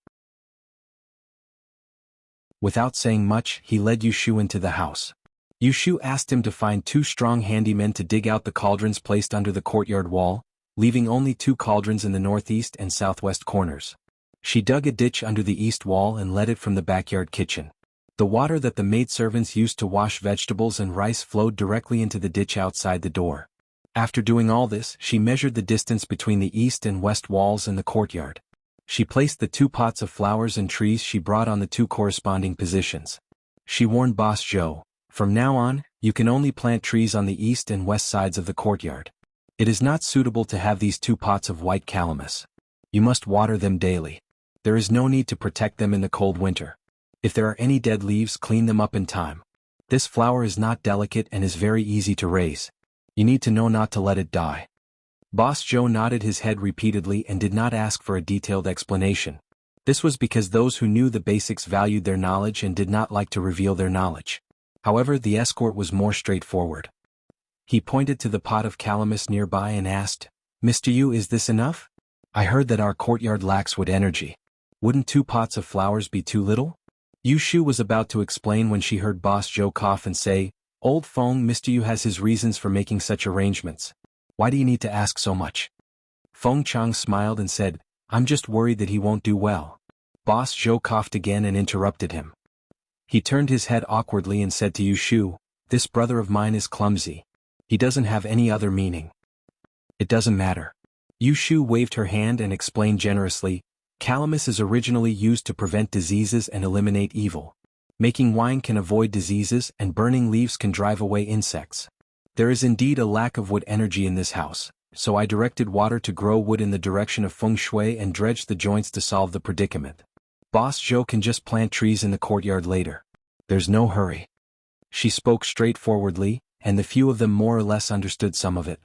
Without saying much, he led Yu Shu into the house. Yu Shu asked him to find 2 strong handymen to dig out the cauldrons placed under the courtyard wall, leaving only 2 cauldrons in the northeast and southwest corners. She dug a ditch under the east wall and led it from the backyard kitchen. The water that the maidservants used to wash vegetables and rice flowed directly into the ditch outside the door. After doing all this, she measured the distance between the east and west walls and the courtyard. She placed the 2 pots of flowers and trees she brought on the 2 corresponding positions. She warned Boss Zhou, "From now on, you can only plant trees on the east and west sides of the courtyard. It is not suitable to have these 2 pots of white calamus. You must water them daily. There is no need to protect them in the cold winter. If there are any dead leaves, clean them up in time. This flower is not delicate and is very easy to raise. You need to know not to let it die." Boss Zhou nodded his head repeatedly and did not ask for a detailed explanation. This was because those who knew the basics valued their knowledge and did not like to reveal their knowledge. However, the escort was more straightforward. He pointed to the pot of calamus nearby and asked, "Mr. Yu, is this enough? I heard that our courtyard lacks wood energy. Wouldn't 2 pots of flowers be too little?" Yu Shu was about to explain when she heard Boss Zhou cough and say, "Old Feng, Mr. Yu has his reasons for making such arrangements. Why do you need to ask so much?" Feng Chang smiled and said, "I'm just worried that he won't do well." Boss Zhou coughed again and interrupted him. He turned his head awkwardly and said to Yu Shu, "This brother of mine is clumsy. He doesn't have any other meaning." "It doesn't matter." Yu Shu waved her hand and explained generously, "Calamus is originally used to prevent diseases and eliminate evil. Making wine can avoid diseases and burning leaves can drive away insects. There is indeed a lack of wood energy in this house, so I directed water to grow wood in the direction of feng shui and dredged the joints to solve the predicament." Boss Joe can just plant trees in the courtyard later. There's no hurry. She spoke straightforwardly, and the few of them more or less understood some of it.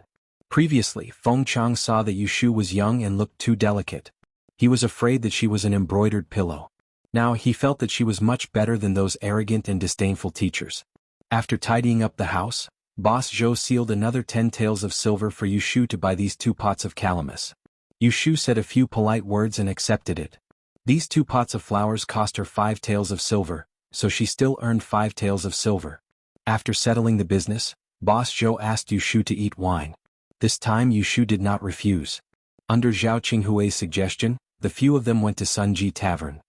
Previously, Feng Chang saw that Yushu was young and looked too delicate. He was afraid that she was an embroidered pillow. Now he felt that she was much better than those arrogant and disdainful teachers. After tidying up the house, Boss Joe sealed another 10 taels of silver for Yushu to buy these 2 pots of calamus. Yushu said a few polite words and accepted it. These 2 pots of flowers cost her 5 taels of silver, so she still earned 5 taels of silver. After settling the business, Boss Joe asked Yushu to eat wine. This time Yushu did not refuse. Under Zhao Qinghui's suggestion, the few of them went to Sunji Tavern.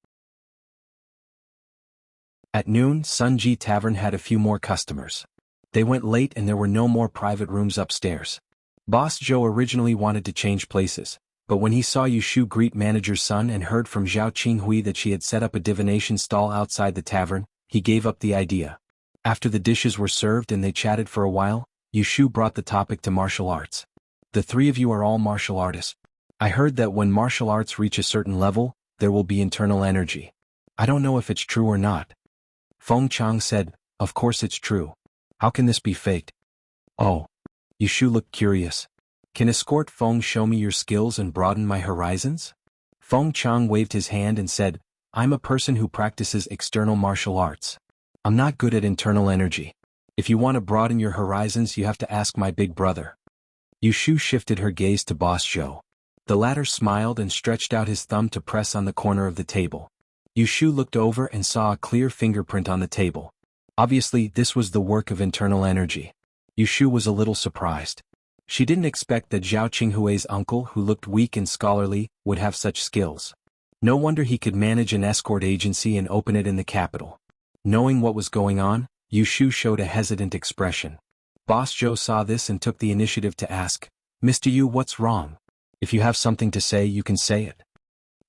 At noon, Sunji Tavern had a few more customers. They went late and there were no more private rooms upstairs. Boss Joe originally wanted to change places, but when he saw Yushu greet manager's son and heard from Zhao Qinghui that she had set up a divination stall outside the tavern, he gave up the idea. After the dishes were served and they chatted for a while, Yushu brought the topic to martial arts. The 3 of you are all martial artists. I heard that when martial arts reach a certain level, there will be internal energy. I don't know if it's true or not. Feng Chang said, of course it's true. How can this be faked? Oh. Yushu looked curious. Can escort Feng show me your skills and broaden my horizons? Feng Chang waved his hand and said, I'm a person who practices external martial arts. I'm not good at internal energy. If you want to broaden your horizons you have to ask my big brother. Yushu shifted her gaze to Boss Joe. The latter smiled and stretched out his thumb to press on the corner of the table. Yushu looked over and saw a clear fingerprint on the table. Obviously, this was the work of internal energy. Yushu was a little surprised. She didn't expect that Zhao Qinghui's uncle, who looked weak and scholarly, would have such skills. No wonder he could manage an escort agency and open it in the capital. Knowing what was going on, Yushu showed a hesitant expression. Boss Joe saw this and took the initiative to ask, Mr. Yu, what's wrong? If you have something to say, you can say it.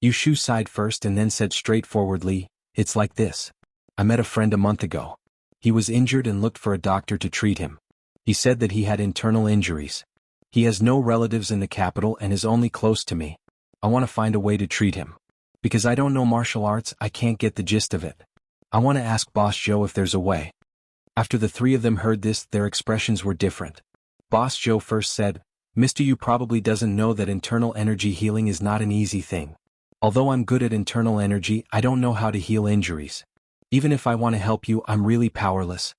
Yushu sighed first and then said straightforwardly, it's like this. I met a friend a month ago. He was injured and looked for a doctor to treat him. He said that he had internal injuries. He has no relatives in the capital and is only close to me. I want to find a way to treat him. Because I don't know martial arts, I can't get the gist of it. I want to ask Boss Joe if there's a way. After the 3 of them heard this, their expressions were different. Boss Joe first said, Mr. Yu probably doesn't know that internal energy healing is not an easy thing. Although I'm good at internal energy, I don't know how to heal injuries. Even if I want to help you, I'm really powerless.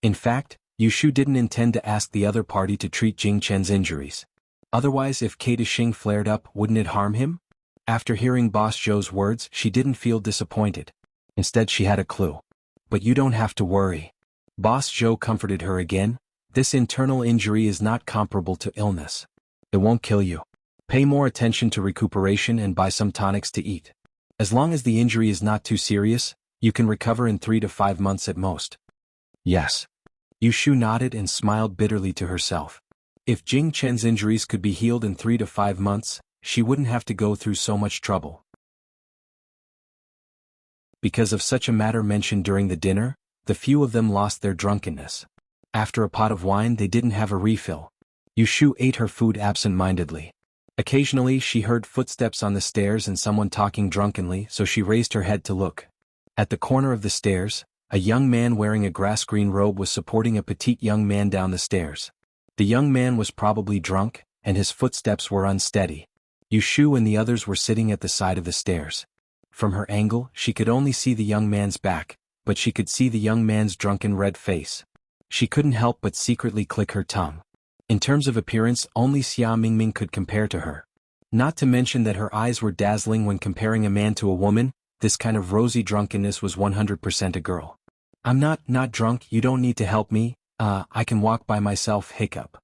In fact, Yushu didn't intend to ask the other party to treat Jing Chen's injuries. Otherwise, if Kata Xing flared up, wouldn't it harm him? After hearing Boss Joe's words, she didn't feel disappointed. Instead, she had a clue. But you don't have to worry. Boss Joe comforted her again. This internal injury is not comparable to illness. It won't kill you. Pay more attention to recuperation and buy some tonics to eat. As long as the injury is not too serious, you can recover in 3 to 5 months at most. Yes. Yushu nodded and smiled bitterly to herself. If Jing Chen's injuries could be healed in 3 to 5 months, she wouldn't have to go through so much trouble. Because of such a matter mentioned during the dinner, the few of them lost their drunkenness. After a pot of wine they didn't have a refill. Yushu ate her food absent-mindedly. Occasionally she heard footsteps on the stairs and someone talking drunkenly, so she raised her head to look. At the corner of the stairs, a young man wearing a grass-green robe was supporting a petite young man down the stairs. The young man was probably drunk, and his footsteps were unsteady. Yushu and the others were sitting at the side of the stairs. From her angle, she could only see the young man's back, but she could see the young man's drunken red face. She couldn't help but secretly click her tongue. In terms of appearance, only Xia Mingming could compare to her. Not to mention that her eyes were dazzling when comparing a man to a woman. This kind of rosy drunkenness was 100% a girl. I'm not drunk, you don't need to help me, I can walk by myself, hiccup.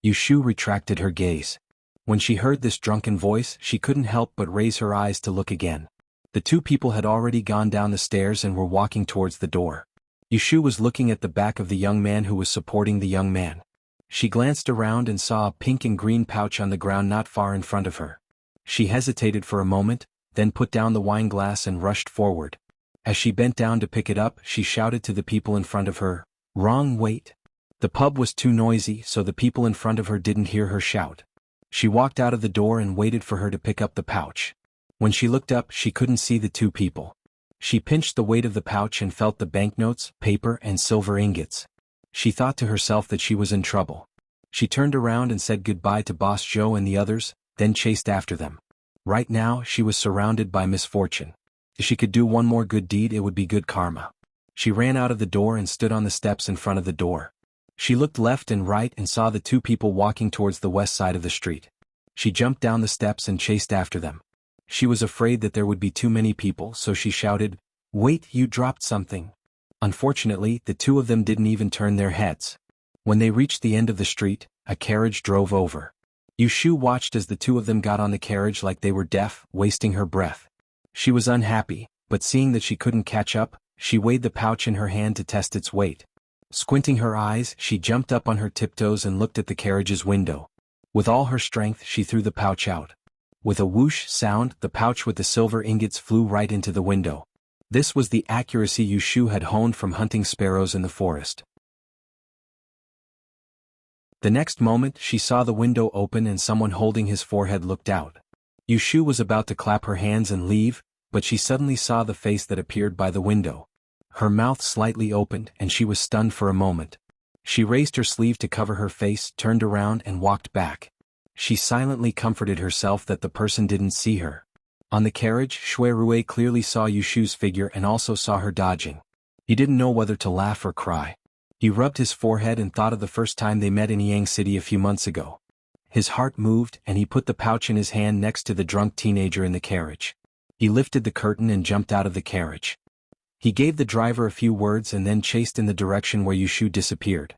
Yushu retracted her gaze. When she heard this drunken voice, she couldn't help but raise her eyes to look again. The 2 people had already gone down the stairs and were walking towards the door. Yushu was looking at the back of the young man who was supporting the young man. She glanced around and saw a pink and green pouch on the ground not far in front of her. She hesitated for a moment, then put down the wine glass and rushed forward. As she bent down to pick it up, she shouted to the people in front of her, "Wrong, wait." The pub was too noisy, so the people in front of her didn't hear her shout. She walked out of the door and waited for her to pick up the pouch. When she looked up, she couldn't see the 2 people. She pinched the weight of the pouch and felt the banknotes, paper, and silver ingots. She thought to herself that she was in trouble. She turned around and said goodbye to Boss Joe and the others, then chased after them. Right now, she was surrounded by misfortune. If she could do one more good deed, it would be good karma. She ran out of the door and stood on the steps in front of the door. She looked left and right and saw the two people walking towards the west side of the street. She jumped down the steps and chased after them. She was afraid that there would be too many people, so she shouted, "Wait, you dropped something." Unfortunately, the two of them didn't even turn their heads. When they reached the end of the street, a carriage drove over. Yushu watched as the two of them got on the carriage like they were deaf, wasting her breath. She was unhappy, but seeing that she couldn't catch up, she weighed the pouch in her hand to test its weight. Squinting her eyes, she jumped up on her tiptoes and looked at the carriage's window. With all her strength, she threw the pouch out. With a whoosh sound, the pouch with the silver ingots flew right into the window. This was the accuracy Yushu had honed from hunting sparrows in the forest. The next moment, she saw the window open and someone holding his forehead looked out. Yushu was about to clap her hands and leave, but she suddenly saw the face that appeared by the window. Her mouth slightly opened and she was stunned for a moment. She raised her sleeve to cover her face, turned around and walked back. She silently comforted herself that the person didn't see her. On the carriage, Shui Rui clearly saw Yushu's figure and also saw her dodging. He didn't know whether to laugh or cry. He rubbed his forehead and thought of the first time they met in Yang City a few months ago. His heart moved and he put the pouch in his hand next to the drunk teenager in the carriage. He lifted the curtain and jumped out of the carriage. He gave the driver a few words and then chased in the direction where Yushu disappeared.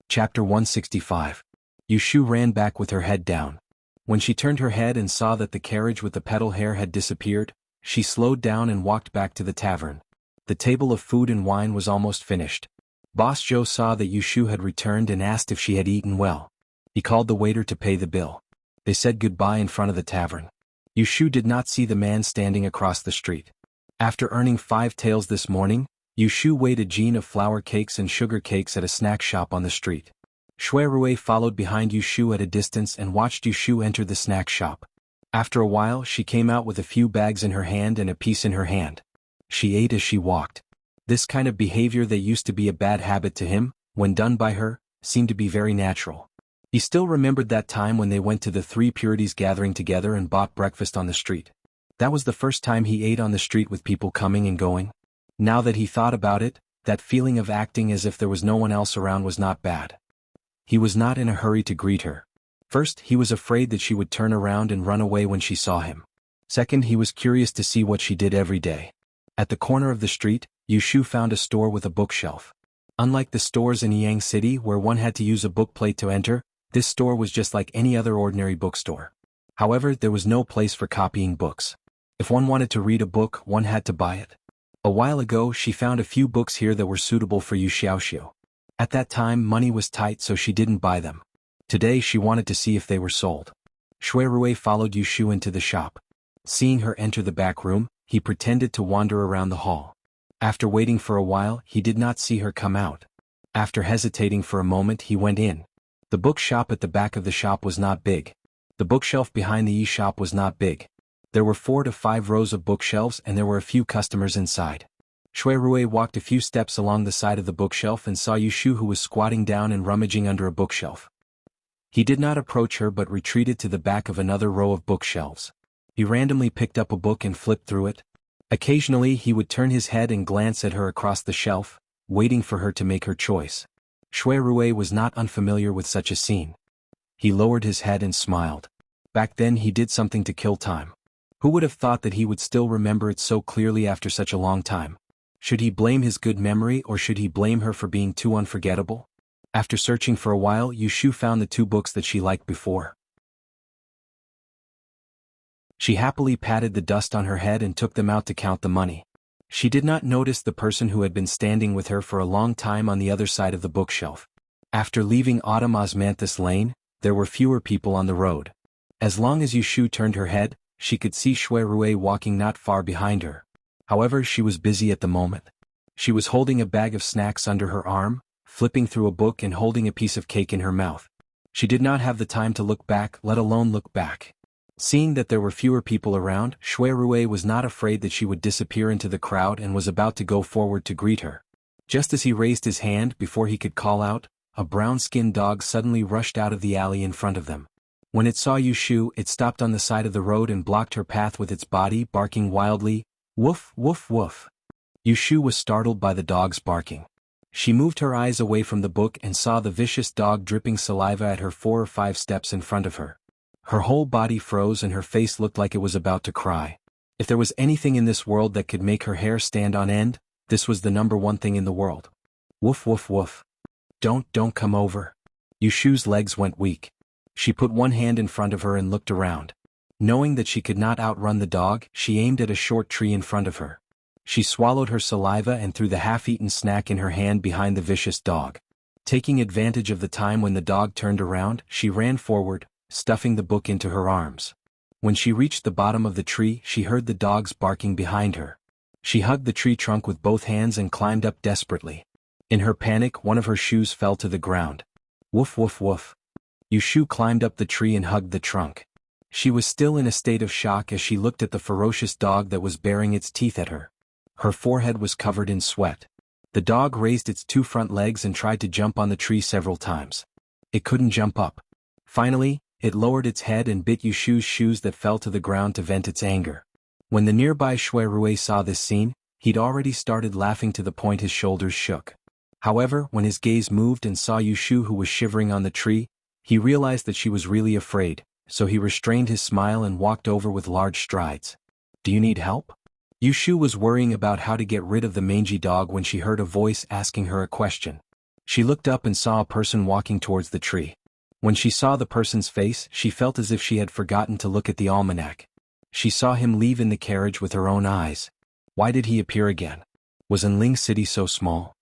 Chapter 165. Yushu ran back with her head down. When she turned her head and saw that the carriage with the petal hair had disappeared, she slowed down and walked back to the tavern. The table of food and wine was almost finished. Boss Joe saw that Yushu had returned and asked if she had eaten well. He called the waiter to pay the bill. They said goodbye in front of the tavern. Yushu did not see the man standing across the street. After earning 5 taels this morning, Yushu weighed a jean of flour cakes and sugar cakes at a snack shop on the street. Shui Rui followed behind Yushu at a distance and watched Yushu enter the snack shop. After a while, she came out with a few bags in her hand and a piece in her hand. She ate as she walked. This kind of behavior that used to be a bad habit to him, when done by her, seemed to be very natural. He still remembered that time when they went to the 3 Purities gathering together and bought breakfast on the street. That was the first time he ate on the street with people coming and going. Now that he thought about it, that feeling of acting as if there was no one else around was not bad. He was not in a hurry to greet her. First, he was afraid that she would turn around and run away when she saw him. Second, he was curious to see what she did every day. At the corner of the street, Yushu found a store with a bookshelf. Unlike the stores in Yang City where one had to use a book plate to enter, this store was just like any other ordinary bookstore. However, there was no place for copying books. If one wanted to read a book, one had to buy it. A while ago, she found a few books here that were suitable for Yu Xiaoxiu. At that time, money was tight, so she didn't buy them. Today, she wanted to see if they were sold. Shui Rui followed Yushu into the shop. Seeing her enter the back room, he pretended to wander around the hall. After waiting for a while, he did not see her come out. After hesitating for a moment, he went in. The bookshop at the back of the shop was not big. The bookshelf behind the e-shop was not big. There were 4 to 5 rows of bookshelves and there were a few customers inside. Shui Rui walked a few steps along the side of the bookshelf and saw Yushu, who was squatting down and rummaging under a bookshelf. He did not approach her but retreated to the back of another row of bookshelves. He randomly picked up a book and flipped through it. Occasionally he would turn his head and glance at her across the shelf, waiting for her to make her choice. Shui Rui was not unfamiliar with such a scene. He lowered his head and smiled. Back then he did something to kill time. Who would have thought that he would still remember it so clearly after such a long time? Should he blame his good memory or should he blame her for being too unforgettable? After searching for a while, Yushu found the 2 books that she liked before. She happily patted the dust on her head and took them out to count the money. She did not notice the person who had been standing with her for a long time on the other side of the bookshelf. After leaving Autumn Osmanthus Lane, there were fewer people on the road. As long as Yushu turned her head, she could see Shui Rui walking not far behind her. However, she was busy at the moment. She was holding a bag of snacks under her arm, flipping through a book and holding a piece of cake in her mouth. She did not have the time to look back, let alone look back. Seeing that there were fewer people around, Shui Rui was not afraid that she would disappear into the crowd and was about to go forward to greet her. Just as he raised his hand before he could call out, a brown-skinned dog suddenly rushed out of the alley in front of them. When it saw Yushu, it stopped on the side of the road and blocked her path with its body, barking wildly, "Woof, woof, woof." Yushu was startled by the dog's barking. She moved her eyes away from the book and saw the vicious dog dripping saliva at her 4 or 5 steps in front of her. Her whole body froze and her face looked like it was about to cry. If there was anything in this world that could make her hair stand on end, this was the #1 thing in the world. Woof, woof, woof. Don't come over. Yushu's legs went weak. She put one hand in front of her and looked around. Knowing that she could not outrun the dog, she aimed at a short tree in front of her. She swallowed her saliva and threw the half-eaten snack in her hand behind the vicious dog. Taking advantage of the time when the dog turned around, she ran forward, stuffing the book into her arms. When she reached the bottom of the tree, she heard the dogs barking behind her. She hugged the tree trunk with both hands and climbed up desperately. In her panic, one of her shoes fell to the ground. Woof, woof, woof. Yushu climbed up the tree and hugged the trunk. She was still in a state of shock as she looked at the ferocious dog that was baring its teeth at her. Her forehead was covered in sweat. The dog raised its 2 front legs and tried to jump on the tree several times. It couldn't jump up. Finally, it lowered its head and bit Yushu's shoes that fell to the ground to vent its anger. When the nearby Shui Rui saw this scene, he'd already started laughing to the point his shoulders shook. However, when his gaze moved and saw Yushu who was shivering on the tree, he realized that she was really afraid, so he restrained his smile and walked over with large strides. "Do you need help?" Yushu was worrying about how to get rid of the mangy dog when she heard a voice asking her a question. She looked up and saw a person walking towards the tree. When she saw the person's face, she felt as if she had forgotten to look at the almanac. She saw him leave in the carriage with her own eyes. Why did he appear again? Was Enling City so small?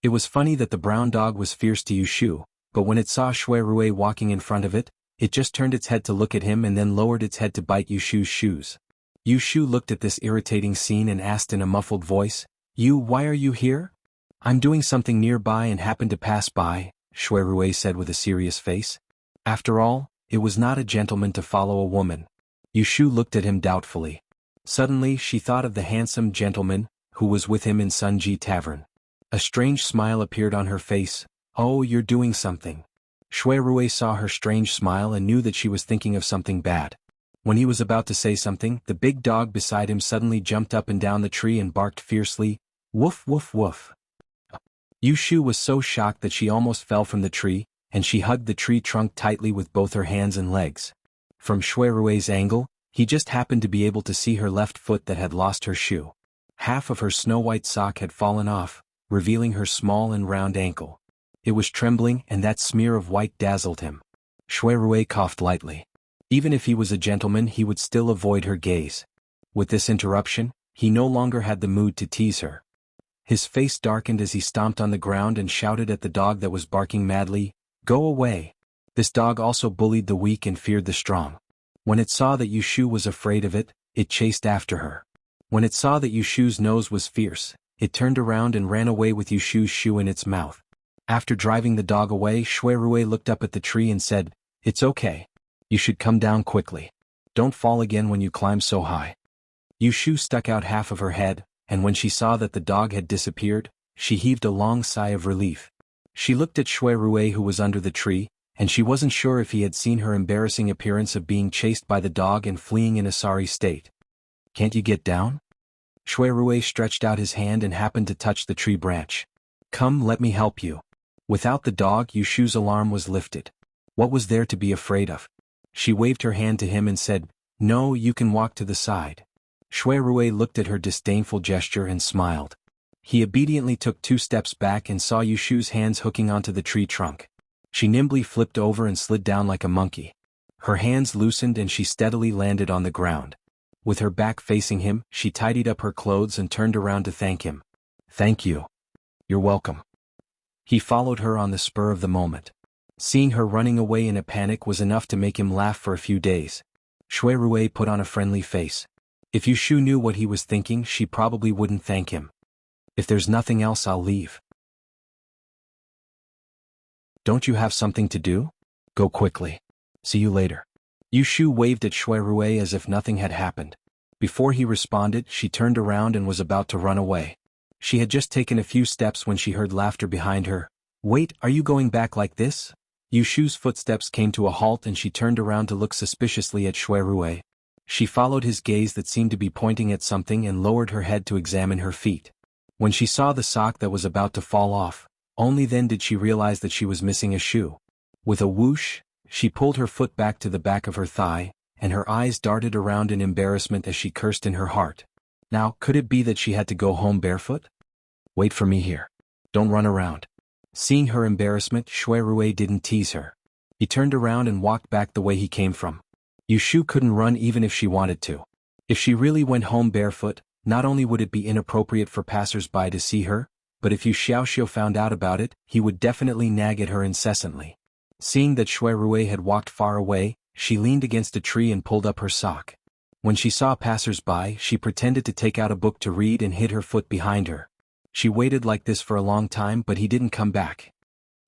It was funny that the brown dog was fierce to Yushu, but when it saw Shui Rui walking in front of it, it just turned its head to look at him and then lowered its head to bite Yushu's shoes. Yushu looked at this irritating scene and asked in a muffled voice, Why are you here?" "I'm doing something nearby and happened to pass by," Shui Rui said with a serious face. After all, it was not a gentleman to follow a woman. Yushu looked at him doubtfully. Suddenly she thought of the handsome gentleman who was with him in Sunji Tavern. A strange smile appeared on her face. "Oh, you're doing something." Shui Rui saw her strange smile and knew that she was thinking of something bad. When he was about to say something, the big dog beside him suddenly jumped up and down the tree and barked fiercely, "Woof, woof, woof." Yushu was so shocked that she almost fell from the tree, and she hugged the tree trunk tightly with both her hands and legs. From Shui Rui's angle, he just happened to be able to see her left foot that had lost her shoe. Half of her snow-white sock had fallen off, revealing her small and round ankle. It was trembling and that smear of white dazzled him. Shui Rui coughed lightly. Even if he was a gentleman, he would still avoid her gaze. With this interruption, he no longer had the mood to tease her. His face darkened as he stomped on the ground and shouted at the dog that was barking madly, "Go away." This dog also bullied the weak and feared the strong. When it saw that Yushu was afraid of it, it chased after her. When it saw that Yushu's nose was fierce, it turned around and ran away with Yushu's shoe in its mouth. After driving the dog away, Shui Rui looked up at the tree and said, "It's okay. You should come down quickly. Don't fall again when you climb so high." Yushu stuck out half of her head, and when she saw that the dog had disappeared, she heaved a long sigh of relief. She looked at Shui Rui who was under the tree, and she wasn't sure if he had seen her embarrassing appearance of being chased by the dog and fleeing in a sorry state. "Can't you get down?" Shui Rui stretched out his hand and happened to touch the tree branch. "Come, let me help you." Without the dog, Yushu's alarm was lifted. What was there to be afraid of? She waved her hand to him and said, "No, you can walk to the side." Shui Rui looked at her disdainful gesture and smiled. He obediently took 2 steps back and saw Yushu's hands hooking onto the tree trunk. She nimbly flipped over and slid down like a monkey. Her hands loosened and she steadily landed on the ground. With her back facing him, she tidied up her clothes and turned around to thank him. "Thank you. You're welcome." He followed her on the spur of the moment. Seeing her running away in a panic was enough to make him laugh for a few days. Shui Rui put on a friendly face. If Yushu knew what he was thinking, she probably wouldn't thank him. "If there's nothing else, I'll leave." "Don't you have something to do?" Go quickly. See you later. Yu Shu waved at Shui Rui as if nothing had happened. Before he responded, she turned around and was about to run away. She had just taken a few steps when she heard laughter behind her. Wait, are you going back like this? Yu Shu's footsteps came to a halt and she turned around to look suspiciously at Shui Rui. She followed his gaze that seemed to be pointing at something and lowered her head to examine her feet. When she saw the sock that was about to fall off, only then did she realize that she was missing a shoe. With a whoosh, she pulled her foot back to the back of her thigh, and her eyes darted around in embarrassment as she cursed in her heart. Now, could it be that she had to go home barefoot? Wait for me here. Don't run around. Seeing her embarrassment, Shui Rui didn't tease her. He turned around and walked back the way he came from. Yu Shu couldn't run even if she wanted to. If she really went home barefoot, not only would it be inappropriate for passers-by to see her, but if Yu Xiaoxiu found out about it, he would definitely nag at her incessantly. Seeing that Shui Rui had walked far away, she leaned against a tree and pulled up her sock. When she saw passers-by, she pretended to take out a book to read and hid her foot behind her. She waited like this for a long time, but he didn't come back.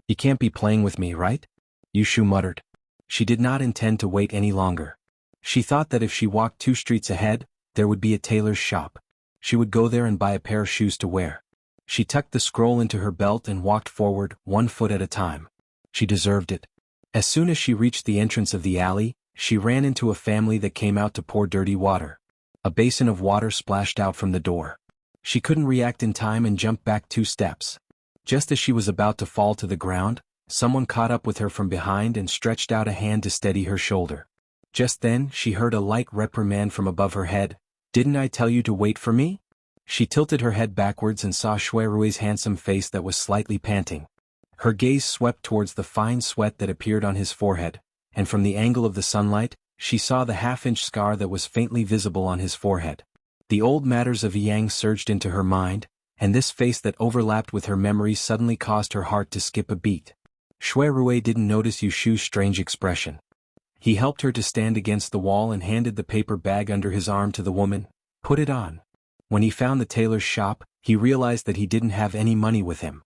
You can't be playing with me, right? Yu Shu muttered. She did not intend to wait any longer. She thought that if she walked 2 streets ahead, there would be a tailor's shop. She would go there and buy a pair of shoes to wear. She tucked the scroll into her belt and walked forward, 1 foot at a time. She deserved it. As soon as she reached the entrance of the alley, she ran into a family that came out to pour dirty water. A basin of water splashed out from the door. She couldn't react in time and jumped back 2 steps. Just as she was about to fall to the ground, someone caught up with her from behind and stretched out a hand to steady her shoulder. Just then, she heard a light reprimand from above her head. Didn't I tell you to wait for me? She tilted her head backwards and saw Shui Rui's handsome face that was slightly panting. Her gaze swept towards the fine sweat that appeared on his forehead, and from the angle of the sunlight, she saw the half-inch scar that was faintly visible on his forehead. The old matters of Yang surged into her mind, and this face that overlapped with her memories suddenly caused her heart to skip a beat. Shui Rui didn't notice Yu Shu's strange expression. He helped her to stand against the wall and handed the paper bag under his arm to the woman. Put it on. When he found the tailor's shop, he realized that he didn't have any money with him.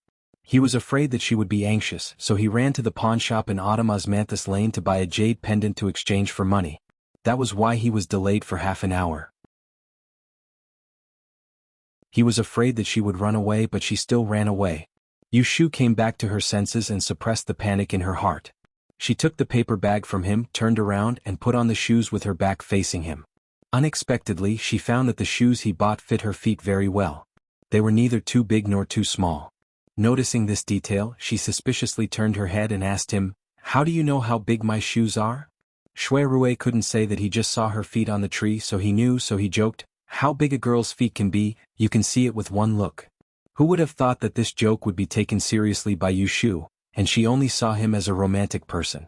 He was afraid that she would be anxious, so he ran to the pawnshop in Autumn Osmanthus Lane to buy a jade pendant to exchange for money. That was why he was delayed for half an hour. He was afraid that she would run away, but she still ran away. Yu Shu came back to her senses and suppressed the panic in her heart. She took the paper bag from him, turned around and put on the shoes with her back facing him. Unexpectedly, she found that the shoes he bought fit her feet very well. They were neither too big nor too small. Noticing this detail, she suspiciously turned her head and asked him, "How do you know how big my shoes are?" Shui Rui couldn't say that he just saw her feet on the tree, so he knew, so he joked, "How big a girl's feet can be, you can see it with one look." Who would have thought that this joke would be taken seriously by Yu Shu, and she only saw him as a romantic person.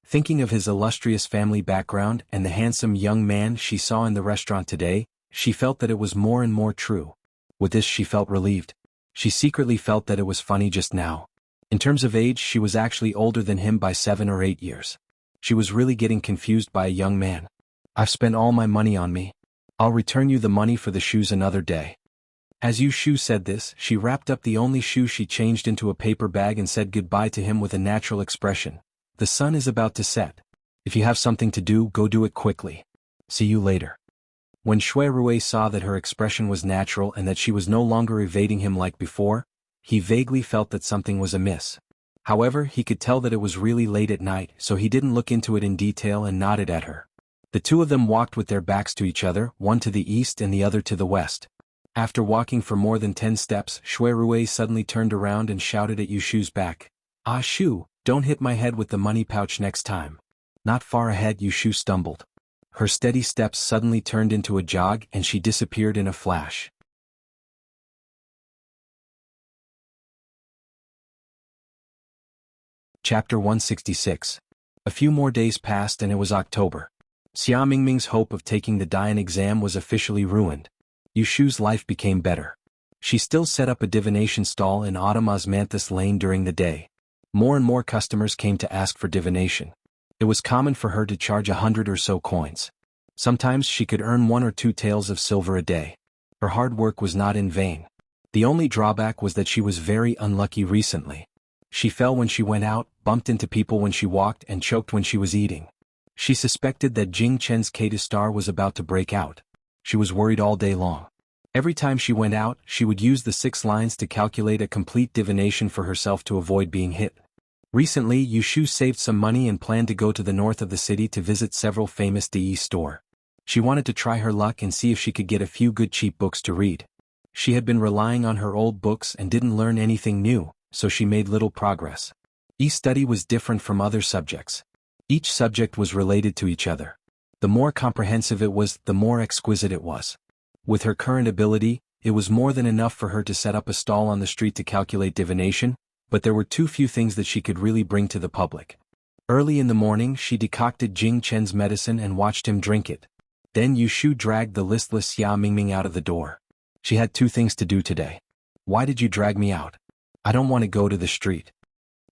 Thinking of his illustrious family background and the handsome young man she saw in the restaurant today, she felt that it was more and more true. With this she felt relieved. She secretly felt that it was funny just now. In terms of age, she was actually older than him by 7 or 8 years. She was really getting confused by a young man. "I've spent all my money on me. I'll return you the money for the shoes another day." As Yu Shu said this, she wrapped up the only shoe she changed into a paper bag and said goodbye to him with a natural expression. "The sun is about to set. If you have something to do, go do it quickly. See you later." When Shui Rui saw that her expression was natural and that she was no longer evading him like before, he vaguely felt that something was amiss. However, he could tell that it was really late at night, so he didn't look into it in detail and nodded at her. The two of them walked with their backs to each other, one to the east and the other to the west. After walking for more than 10 steps, Shui Rui suddenly turned around and shouted at Yu Shu's back, "Ah Shu, don't hit my head with the money pouch next time." Not far ahead, Yu Shu stumbled. Her steady steps suddenly turned into a jog and she disappeared in a flash. Chapter 166. A few more days passed and it was October. Xia Mingming's hope of taking the Dian exam was officially ruined. Yu Shu's life became better. She still set up a divination stall in Autumn Osmanthus Lane during the day. More and more customers came to ask for divination. It was common for her to charge 100 or so coins. Sometimes she could earn 1 or 2 taels of silver a day. Her hard work was not in vain. The only drawback was that she was very unlucky recently. She fell when she went out, bumped into people when she walked, and choked when she was eating. She suspected that Jing Chen's Kata star was about to break out. She was worried all day long. Every time she went out, she would use the 6 lines to calculate a complete divination for herself to avoid being hit. Recently, Yushu saved some money and planned to go to the north of the city to visit several famous DE stores. She wanted to try her luck and see if she could get a few good cheap books to read. She had been relying on her old books and didn't learn anything new, so she made little progress. Each study was different from other subjects. Each subject was related to each other. The more comprehensive it was, the more exquisite it was. With her current ability, it was more than enough for her to set up a stall on the street to calculate divination, but there were too few things that she could really bring to the public. Early in the morning, she decocted Jing Chen's medicine and watched him drink it. Then Yushu dragged the listless Xia Mingming out of the door. She had 2 things to do today. Why did you drag me out? I don't want to go to the street.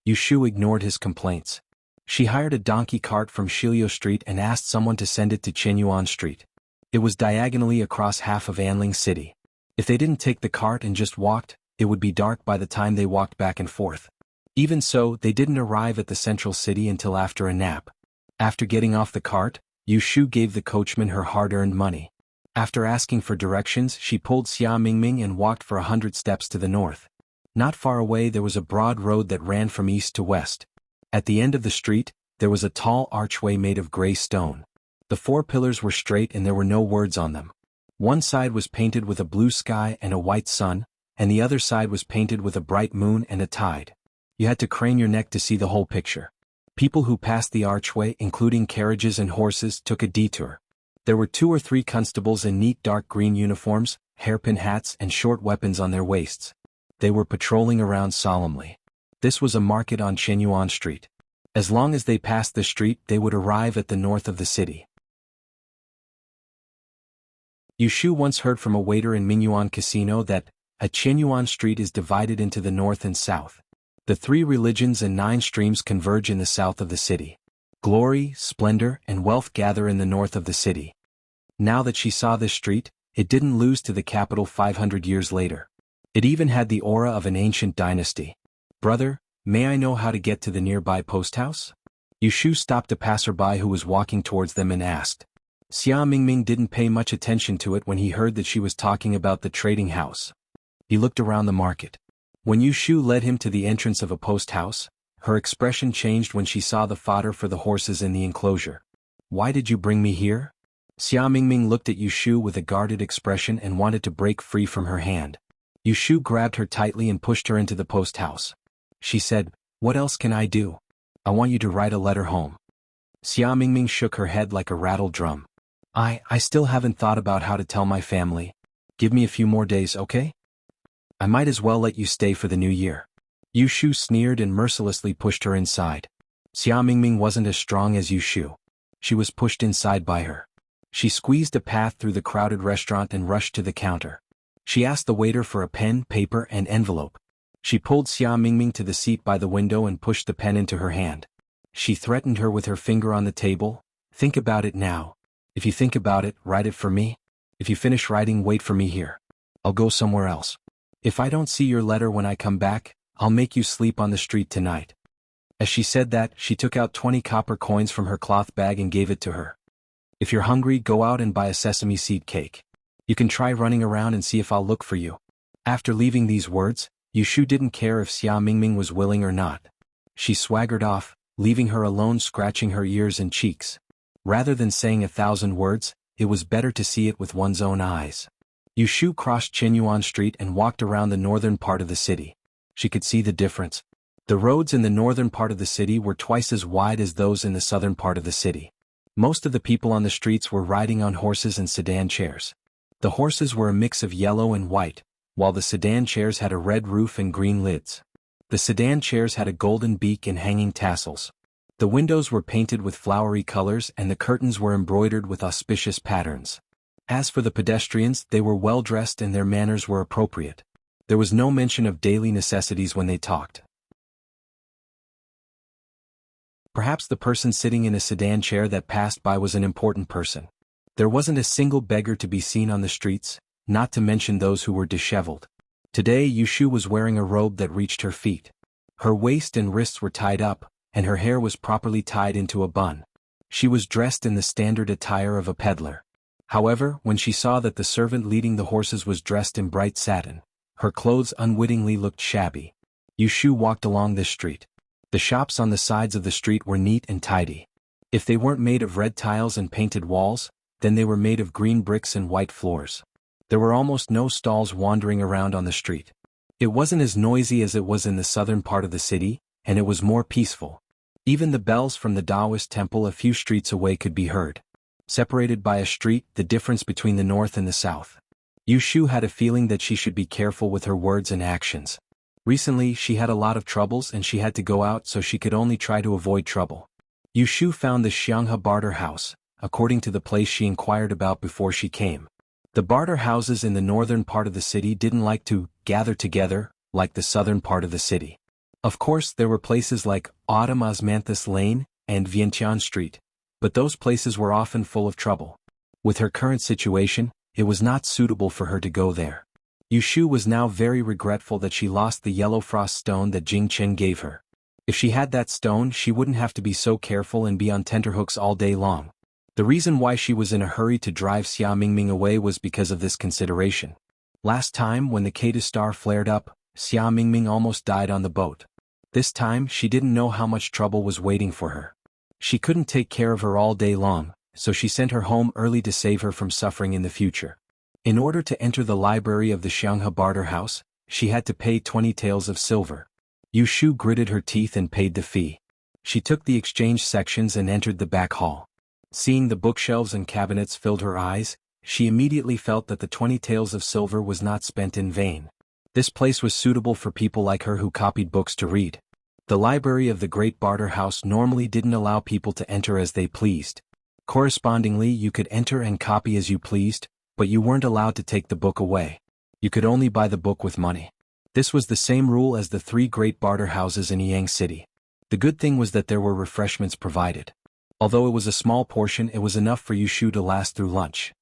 Yushu ignored his complaints. She hired a donkey cart from Shiliu Street and asked someone to send it to Qianyuan Street. It was diagonally across half of Anling City. If they didn't take the cart and just walked, it would be dark by the time they walked back and forth. Even so, they didn't arrive at the central city until after a nap. After getting off the cart, Yushu gave the coachman her hard-earned money. After asking for directions, she pulled Xia Mingming and walked for 100 steps to the north. Not far away there was a broad road that ran from east to west. At the end of the street, there was a tall archway made of gray stone. The 4 pillars were straight and there were no words on them. One side was painted with a blue sky and a white sun, and the other side was painted with a bright moon and a tide. You had to crane your neck to see the whole picture. People who passed the archway, including carriages and horses, took a detour. There were 2 or 3 constables in neat dark green uniforms, hairpin hats and short weapons on their waists. They were patrolling around solemnly. This was a market on Qianyuan Street. As long as they passed the street, they would arrive at the north of the city. Yushu once heard from a waiter in Mingyuan Casino that a Qianyuan Street is divided into the north and south. The 3 religions and 9 streams converge in the south of the city. Glory, splendor, and wealth gather in the north of the city. Now that she saw this street, it didn't lose to the capital 500 years later. It even had the aura of an ancient dynasty. Brother, may I know how to get to the nearby post house? Yushu stopped a passerby who was walking towards them and asked. Xia Mingming didn't pay much attention to it when he heard that she was talking about the trading house. He looked around the market. When Yushu led him to the entrance of a post house, her expression changed when she saw the fodder for the horses in the enclosure. Why did you bring me here? Xia Mingming looked at Yushu with a guarded expression and wanted to break free from her hand. Yushu grabbed her tightly and pushed her into the post house. She said, "What else can I do? I want you to write a letter home." Xia Mingming shook her head like a rattled drum. I still haven't thought about how to tell my family. Give me a few more days, okay? I might as well let you stay for the new year. Yushu sneered and mercilessly pushed her inside. Xia Mingming wasn't as strong as Yushu. She was pushed inside by her. She squeezed a path through the crowded restaurant and rushed to the counter. She asked the waiter for a pen, paper, and envelope. She pulled Xia Mingming to the seat by the window and pushed the pen into her hand. She threatened her with her finger on the table. Think about it now. If you think about it, write it for me. If you finish writing, wait for me here. I'll go somewhere else. If I don't see your letter when I come back, I'll make you sleep on the street tonight. As she said that, she took out 20 copper coins from her cloth bag and gave it to her. If you're hungry, go out and buy a sesame seed cake. You can try running around and see if I'll look for you. After leaving these words, Yushu didn't care if Xia Mingming was willing or not. She swaggered off, leaving her alone scratching her ears and cheeks. Rather than saying 1,000 words, it was better to see it with one's own eyes. Yushu crossed Qianyuan Street and walked around the northern part of the city. She could see the difference. The roads in the northern part of the city were twice as wide as those in the southern part of the city. Most of the people on the streets were riding on horses and sedan chairs. The horses were a mix of yellow and white, while the sedan chairs had a red roof and green lids. The sedan chairs had a golden beak and hanging tassels. The windows were painted with flowery colors and the curtains were embroidered with auspicious patterns. As for the pedestrians, they were well dressed and their manners were appropriate. There was no mention of daily necessities when they talked. Perhaps the person sitting in a sedan chair that passed by was an important person. There wasn't a single beggar to be seen on the streets, not to mention those who were disheveled. Today Yushu was wearing a robe that reached her feet. Her waist and wrists were tied up, and her hair was properly tied into a bun. She was dressed in the standard attire of a peddler. However, when she saw that the servant leading the horses was dressed in bright satin, her clothes unwittingly looked shabby. Yushu walked along this street. The shops on the sides of the street were neat and tidy. If they weren't made of red tiles and painted walls, then they were made of green bricks and white floors. There were almost no stalls wandering around on the street. It wasn't as noisy as it was in the southern part of the city, and it was more peaceful. Even the bells from the Taoist temple a few streets away could be heard. Separated by a street, the difference between the north and the south. Yushu had a feeling that she should be careful with her words and actions. Recently she had a lot of troubles and she had to go out, so she could only try to avoid trouble. Yushu found the Xianghe barter house, according to the place she inquired about before she came. The barter houses in the northern part of the city didn't like to gather together, like the southern part of the city. Of course there were places like Autumn Osmanthus Lane and Vientiane Street, but those places were often full of trouble. With her current situation, it was not suitable for her to go there. Yushu was now very regretful that she lost the yellow frost stone that Jing Chen gave her. If she had that stone, she wouldn't have to be so careful and be on tenterhooks all day long. The reason why she was in a hurry to drive Xia Mingming away was because of this consideration. Last time when the Kata star flared up, Xia Mingming almost died on the boat. This time she didn't know how much trouble was waiting for her. She couldn't take care of her all day long, so she sent her home early to save her from suffering in the future. In order to enter the library of the Xianghe barter house, she had to pay 20 taels of silver. Yushu gritted her teeth and paid the fee. She took the exchange sections and entered the back hall. Seeing the bookshelves and cabinets filled her eyes, she immediately felt that the 20 taels of silver was not spent in vain. This place was suitable for people like her who copied books to read. The library of the Great Barter House normally didn't allow people to enter as they pleased. Correspondingly, you could enter and copy as you pleased, but you weren't allowed to take the book away. You could only buy the book with money. This was the same rule as the 3 great barter houses in Yang City. The good thing was that there were refreshments provided. Although it was a small portion, it was enough for Yushu to last through lunch.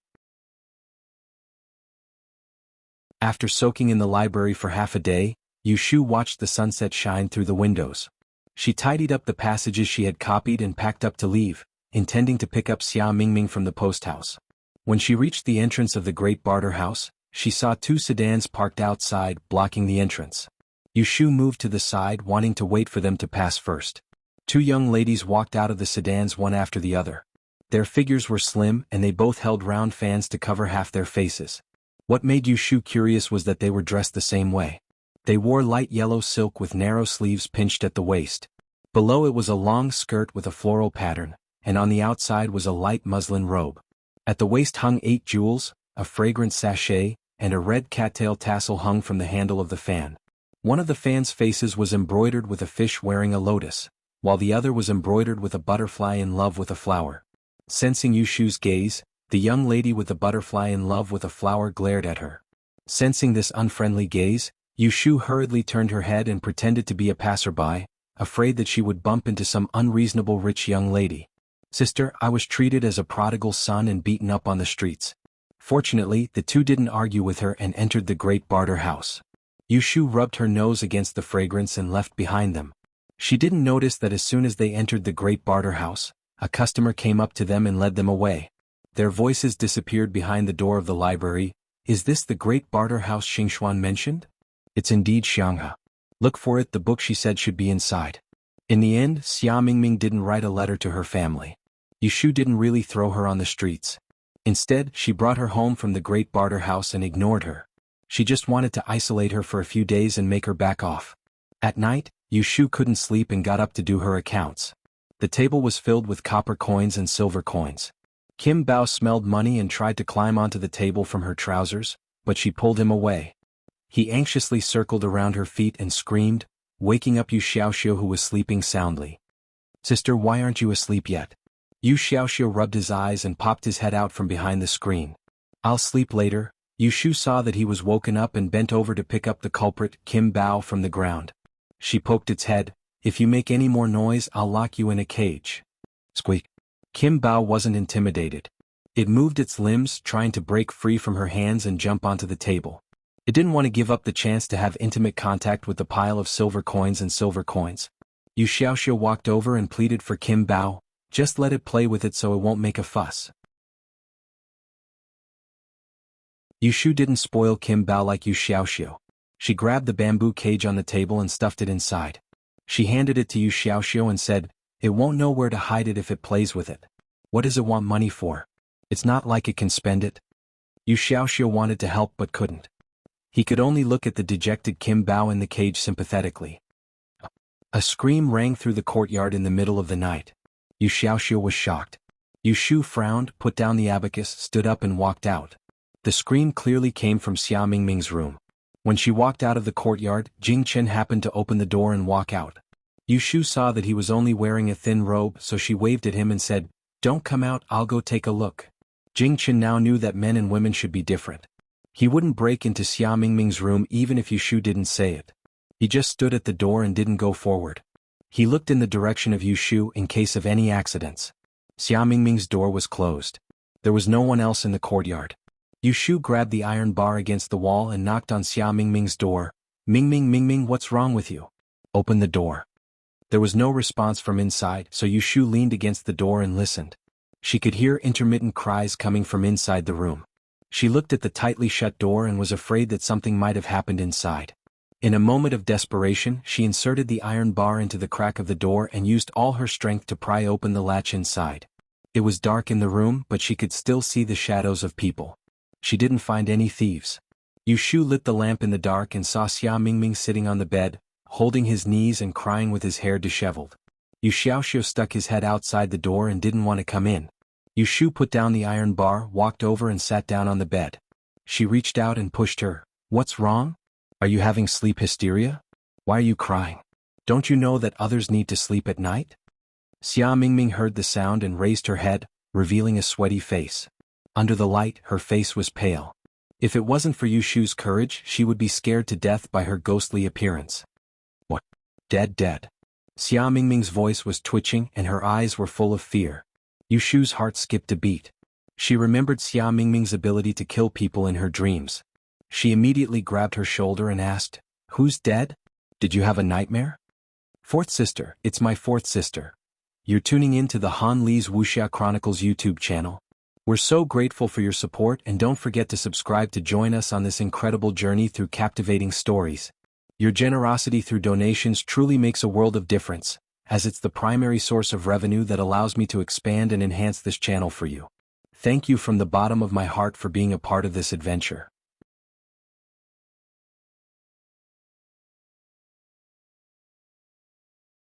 After soaking in the library for half a day, Yushu watched the sunset shine through the windows. She tidied up the passages she had copied and packed up to leave, intending to pick up Xia Mingming from the post house. When she reached the entrance of the Great Barter House, she saw 2 sedans parked outside, blocking the entrance. Yushu moved to the side, wanting to wait for them to pass first. 2 young ladies walked out of the sedans one after the other. Their figures were slim and they both held round fans to cover half their faces. What made Yushu curious was that they were dressed the same way. They wore light yellow silk with narrow sleeves pinched at the waist. Below it was a long skirt with a floral pattern, and on the outside was a light muslin robe. At the waist hung 8 jewels, a fragrant sachet, and a red cattail tassel hung from the handle of the fan. One of the fan's faces was embroidered with a fish wearing a lotus, while the other was embroidered with a butterfly in love with a flower. Sensing Yushu's gaze, the young lady with the butterfly in love with a flower glared at her. Sensing this unfriendly gaze, Yushu hurriedly turned her head and pretended to be a passerby, afraid that she would bump into some unreasonable rich young lady. "Sister, I was treated as a prodigal son and beaten up on the streets." Fortunately, the 2 didn't argue with her and entered the Great Barter House. Yushu rubbed her nose against the fragrance and left behind them. She didn't notice that as soon as they entered the Great Barter House, a customer came up to them and led them away. Their voices disappeared behind the door of the library. "Is this the Great Barter House Xingxuan mentioned?" "It's indeed Xianghe. Look for it, the book she said should be inside." In the end, Xia Mingming didn't write a letter to her family. Yushu didn't really throw her on the streets. Instead, she brought her home from the Great Barter House and ignored her. She just wanted to isolate her for a few days and make her back off. At night, Yushu couldn't sleep and got up to do her accounts. The table was filled with copper coins and silver coins. Kim Bao smelled money and tried to climb onto the table from her trousers, but she pulled him away. He anxiously circled around her feet and screamed, waking up Yu Xiaoxiu, who was sleeping soundly. "Sister, why aren't you asleep yet?" Yu Xiaoxiu rubbed his eyes and popped his head out from behind the screen. "I'll sleep later." Yushu saw that he was woken up and bent over to pick up the culprit, Kim Bao, from the ground. She poked its head. "If you make any more noise, I'll lock you in a cage." Squeak. Kim Bao wasn't intimidated. It moved its limbs, trying to break free from her hands and jump onto the table. It didn't want to give up the chance to have intimate contact with the pile of silver coins and silver coins. Yu Xiaoxiu walked over and pleaded for Kim Bao, just let it play with it so it won't make a fuss. Yu Shu didn't spoil Kim Bao like Yu Xiaoxiu. She grabbed the bamboo cage on the table and stuffed it inside. She handed it to Yu Xiaoxiu and said, "It won't know where to hide it if it plays with it. What does it want money for? It's not like it can spend it." Yu Xiaoxiu wanted to help but couldn't. He could only look at the dejected Kim Bao in the cage sympathetically. A scream rang through the courtyard in the middle of the night. Yu Xiaoxiu was shocked. Yu Shu frowned, put down the abacus, stood up and walked out. The scream clearly came from Xia Mingming's room. When she walked out of the courtyard, Jing Chen happened to open the door and walk out. Yu Shu saw that he was only wearing a thin robe, so she waved at him and said, "Don't come out, I'll go take a look." Jing Chen now knew that men and women should be different. He wouldn't break into Xia Mingming's room even if Yu Shu didn't say it. He just stood at the door and didn't go forward. He looked in the direction of Yu Shu in case of any accidents. Xia Mingming's door was closed. There was no one else in the courtyard. Yu Shu grabbed the iron bar against the wall and knocked on Xia Mingming's door. Mingming, what's wrong with you? Open the door." There was no response from inside, so Yu Shu leaned against the door and listened. She could hear intermittent cries coming from inside the room. She looked at the tightly shut door and was afraid that something might have happened inside. In a moment of desperation, she inserted the iron bar into the crack of the door and used all her strength to pry open the latch inside. It was dark in the room, but she could still see the shadows of people. She didn't find any thieves. Yu Shu lit the lamp in the dark and saw Xia Mingming sitting on the bed, holding his knees and crying with his hair disheveled. Yu Xiaoxiu stuck his head outside the door and didn't want to come in. Yu Shu put down the iron bar, walked over and sat down on the bed. She reached out and pushed her. "What's wrong? Are you having sleep hysteria? Why are you crying? Don't you know that others need to sleep at night?" Xia Mingming heard the sound and raised her head, revealing a sweaty face. Under the light, her face was pale. If it wasn't for Yu Shu's courage, she would be scared to death by her ghostly appearance. "What? Dead. Xia Mingming's voice was twitching and her eyes were full of fear. Yu Shu's heart skipped a beat. She remembered Xia Mingming's ability to kill people in her dreams. She immediately grabbed her shoulder and asked, "Who's dead? Did you have a nightmare?" "Fourth sister, it's my fourth sister. You're tuning in to the Han Li's Wuxia Chronicles YouTube channel. We're so grateful for your support and don't forget to subscribe to join us on this incredible journey through captivating stories. Your generosity through donations truly makes a world of difference, as it's the primary source of revenue that allows me to expand and enhance this channel for you. Thank you from the bottom of my heart for being a part of this adventure.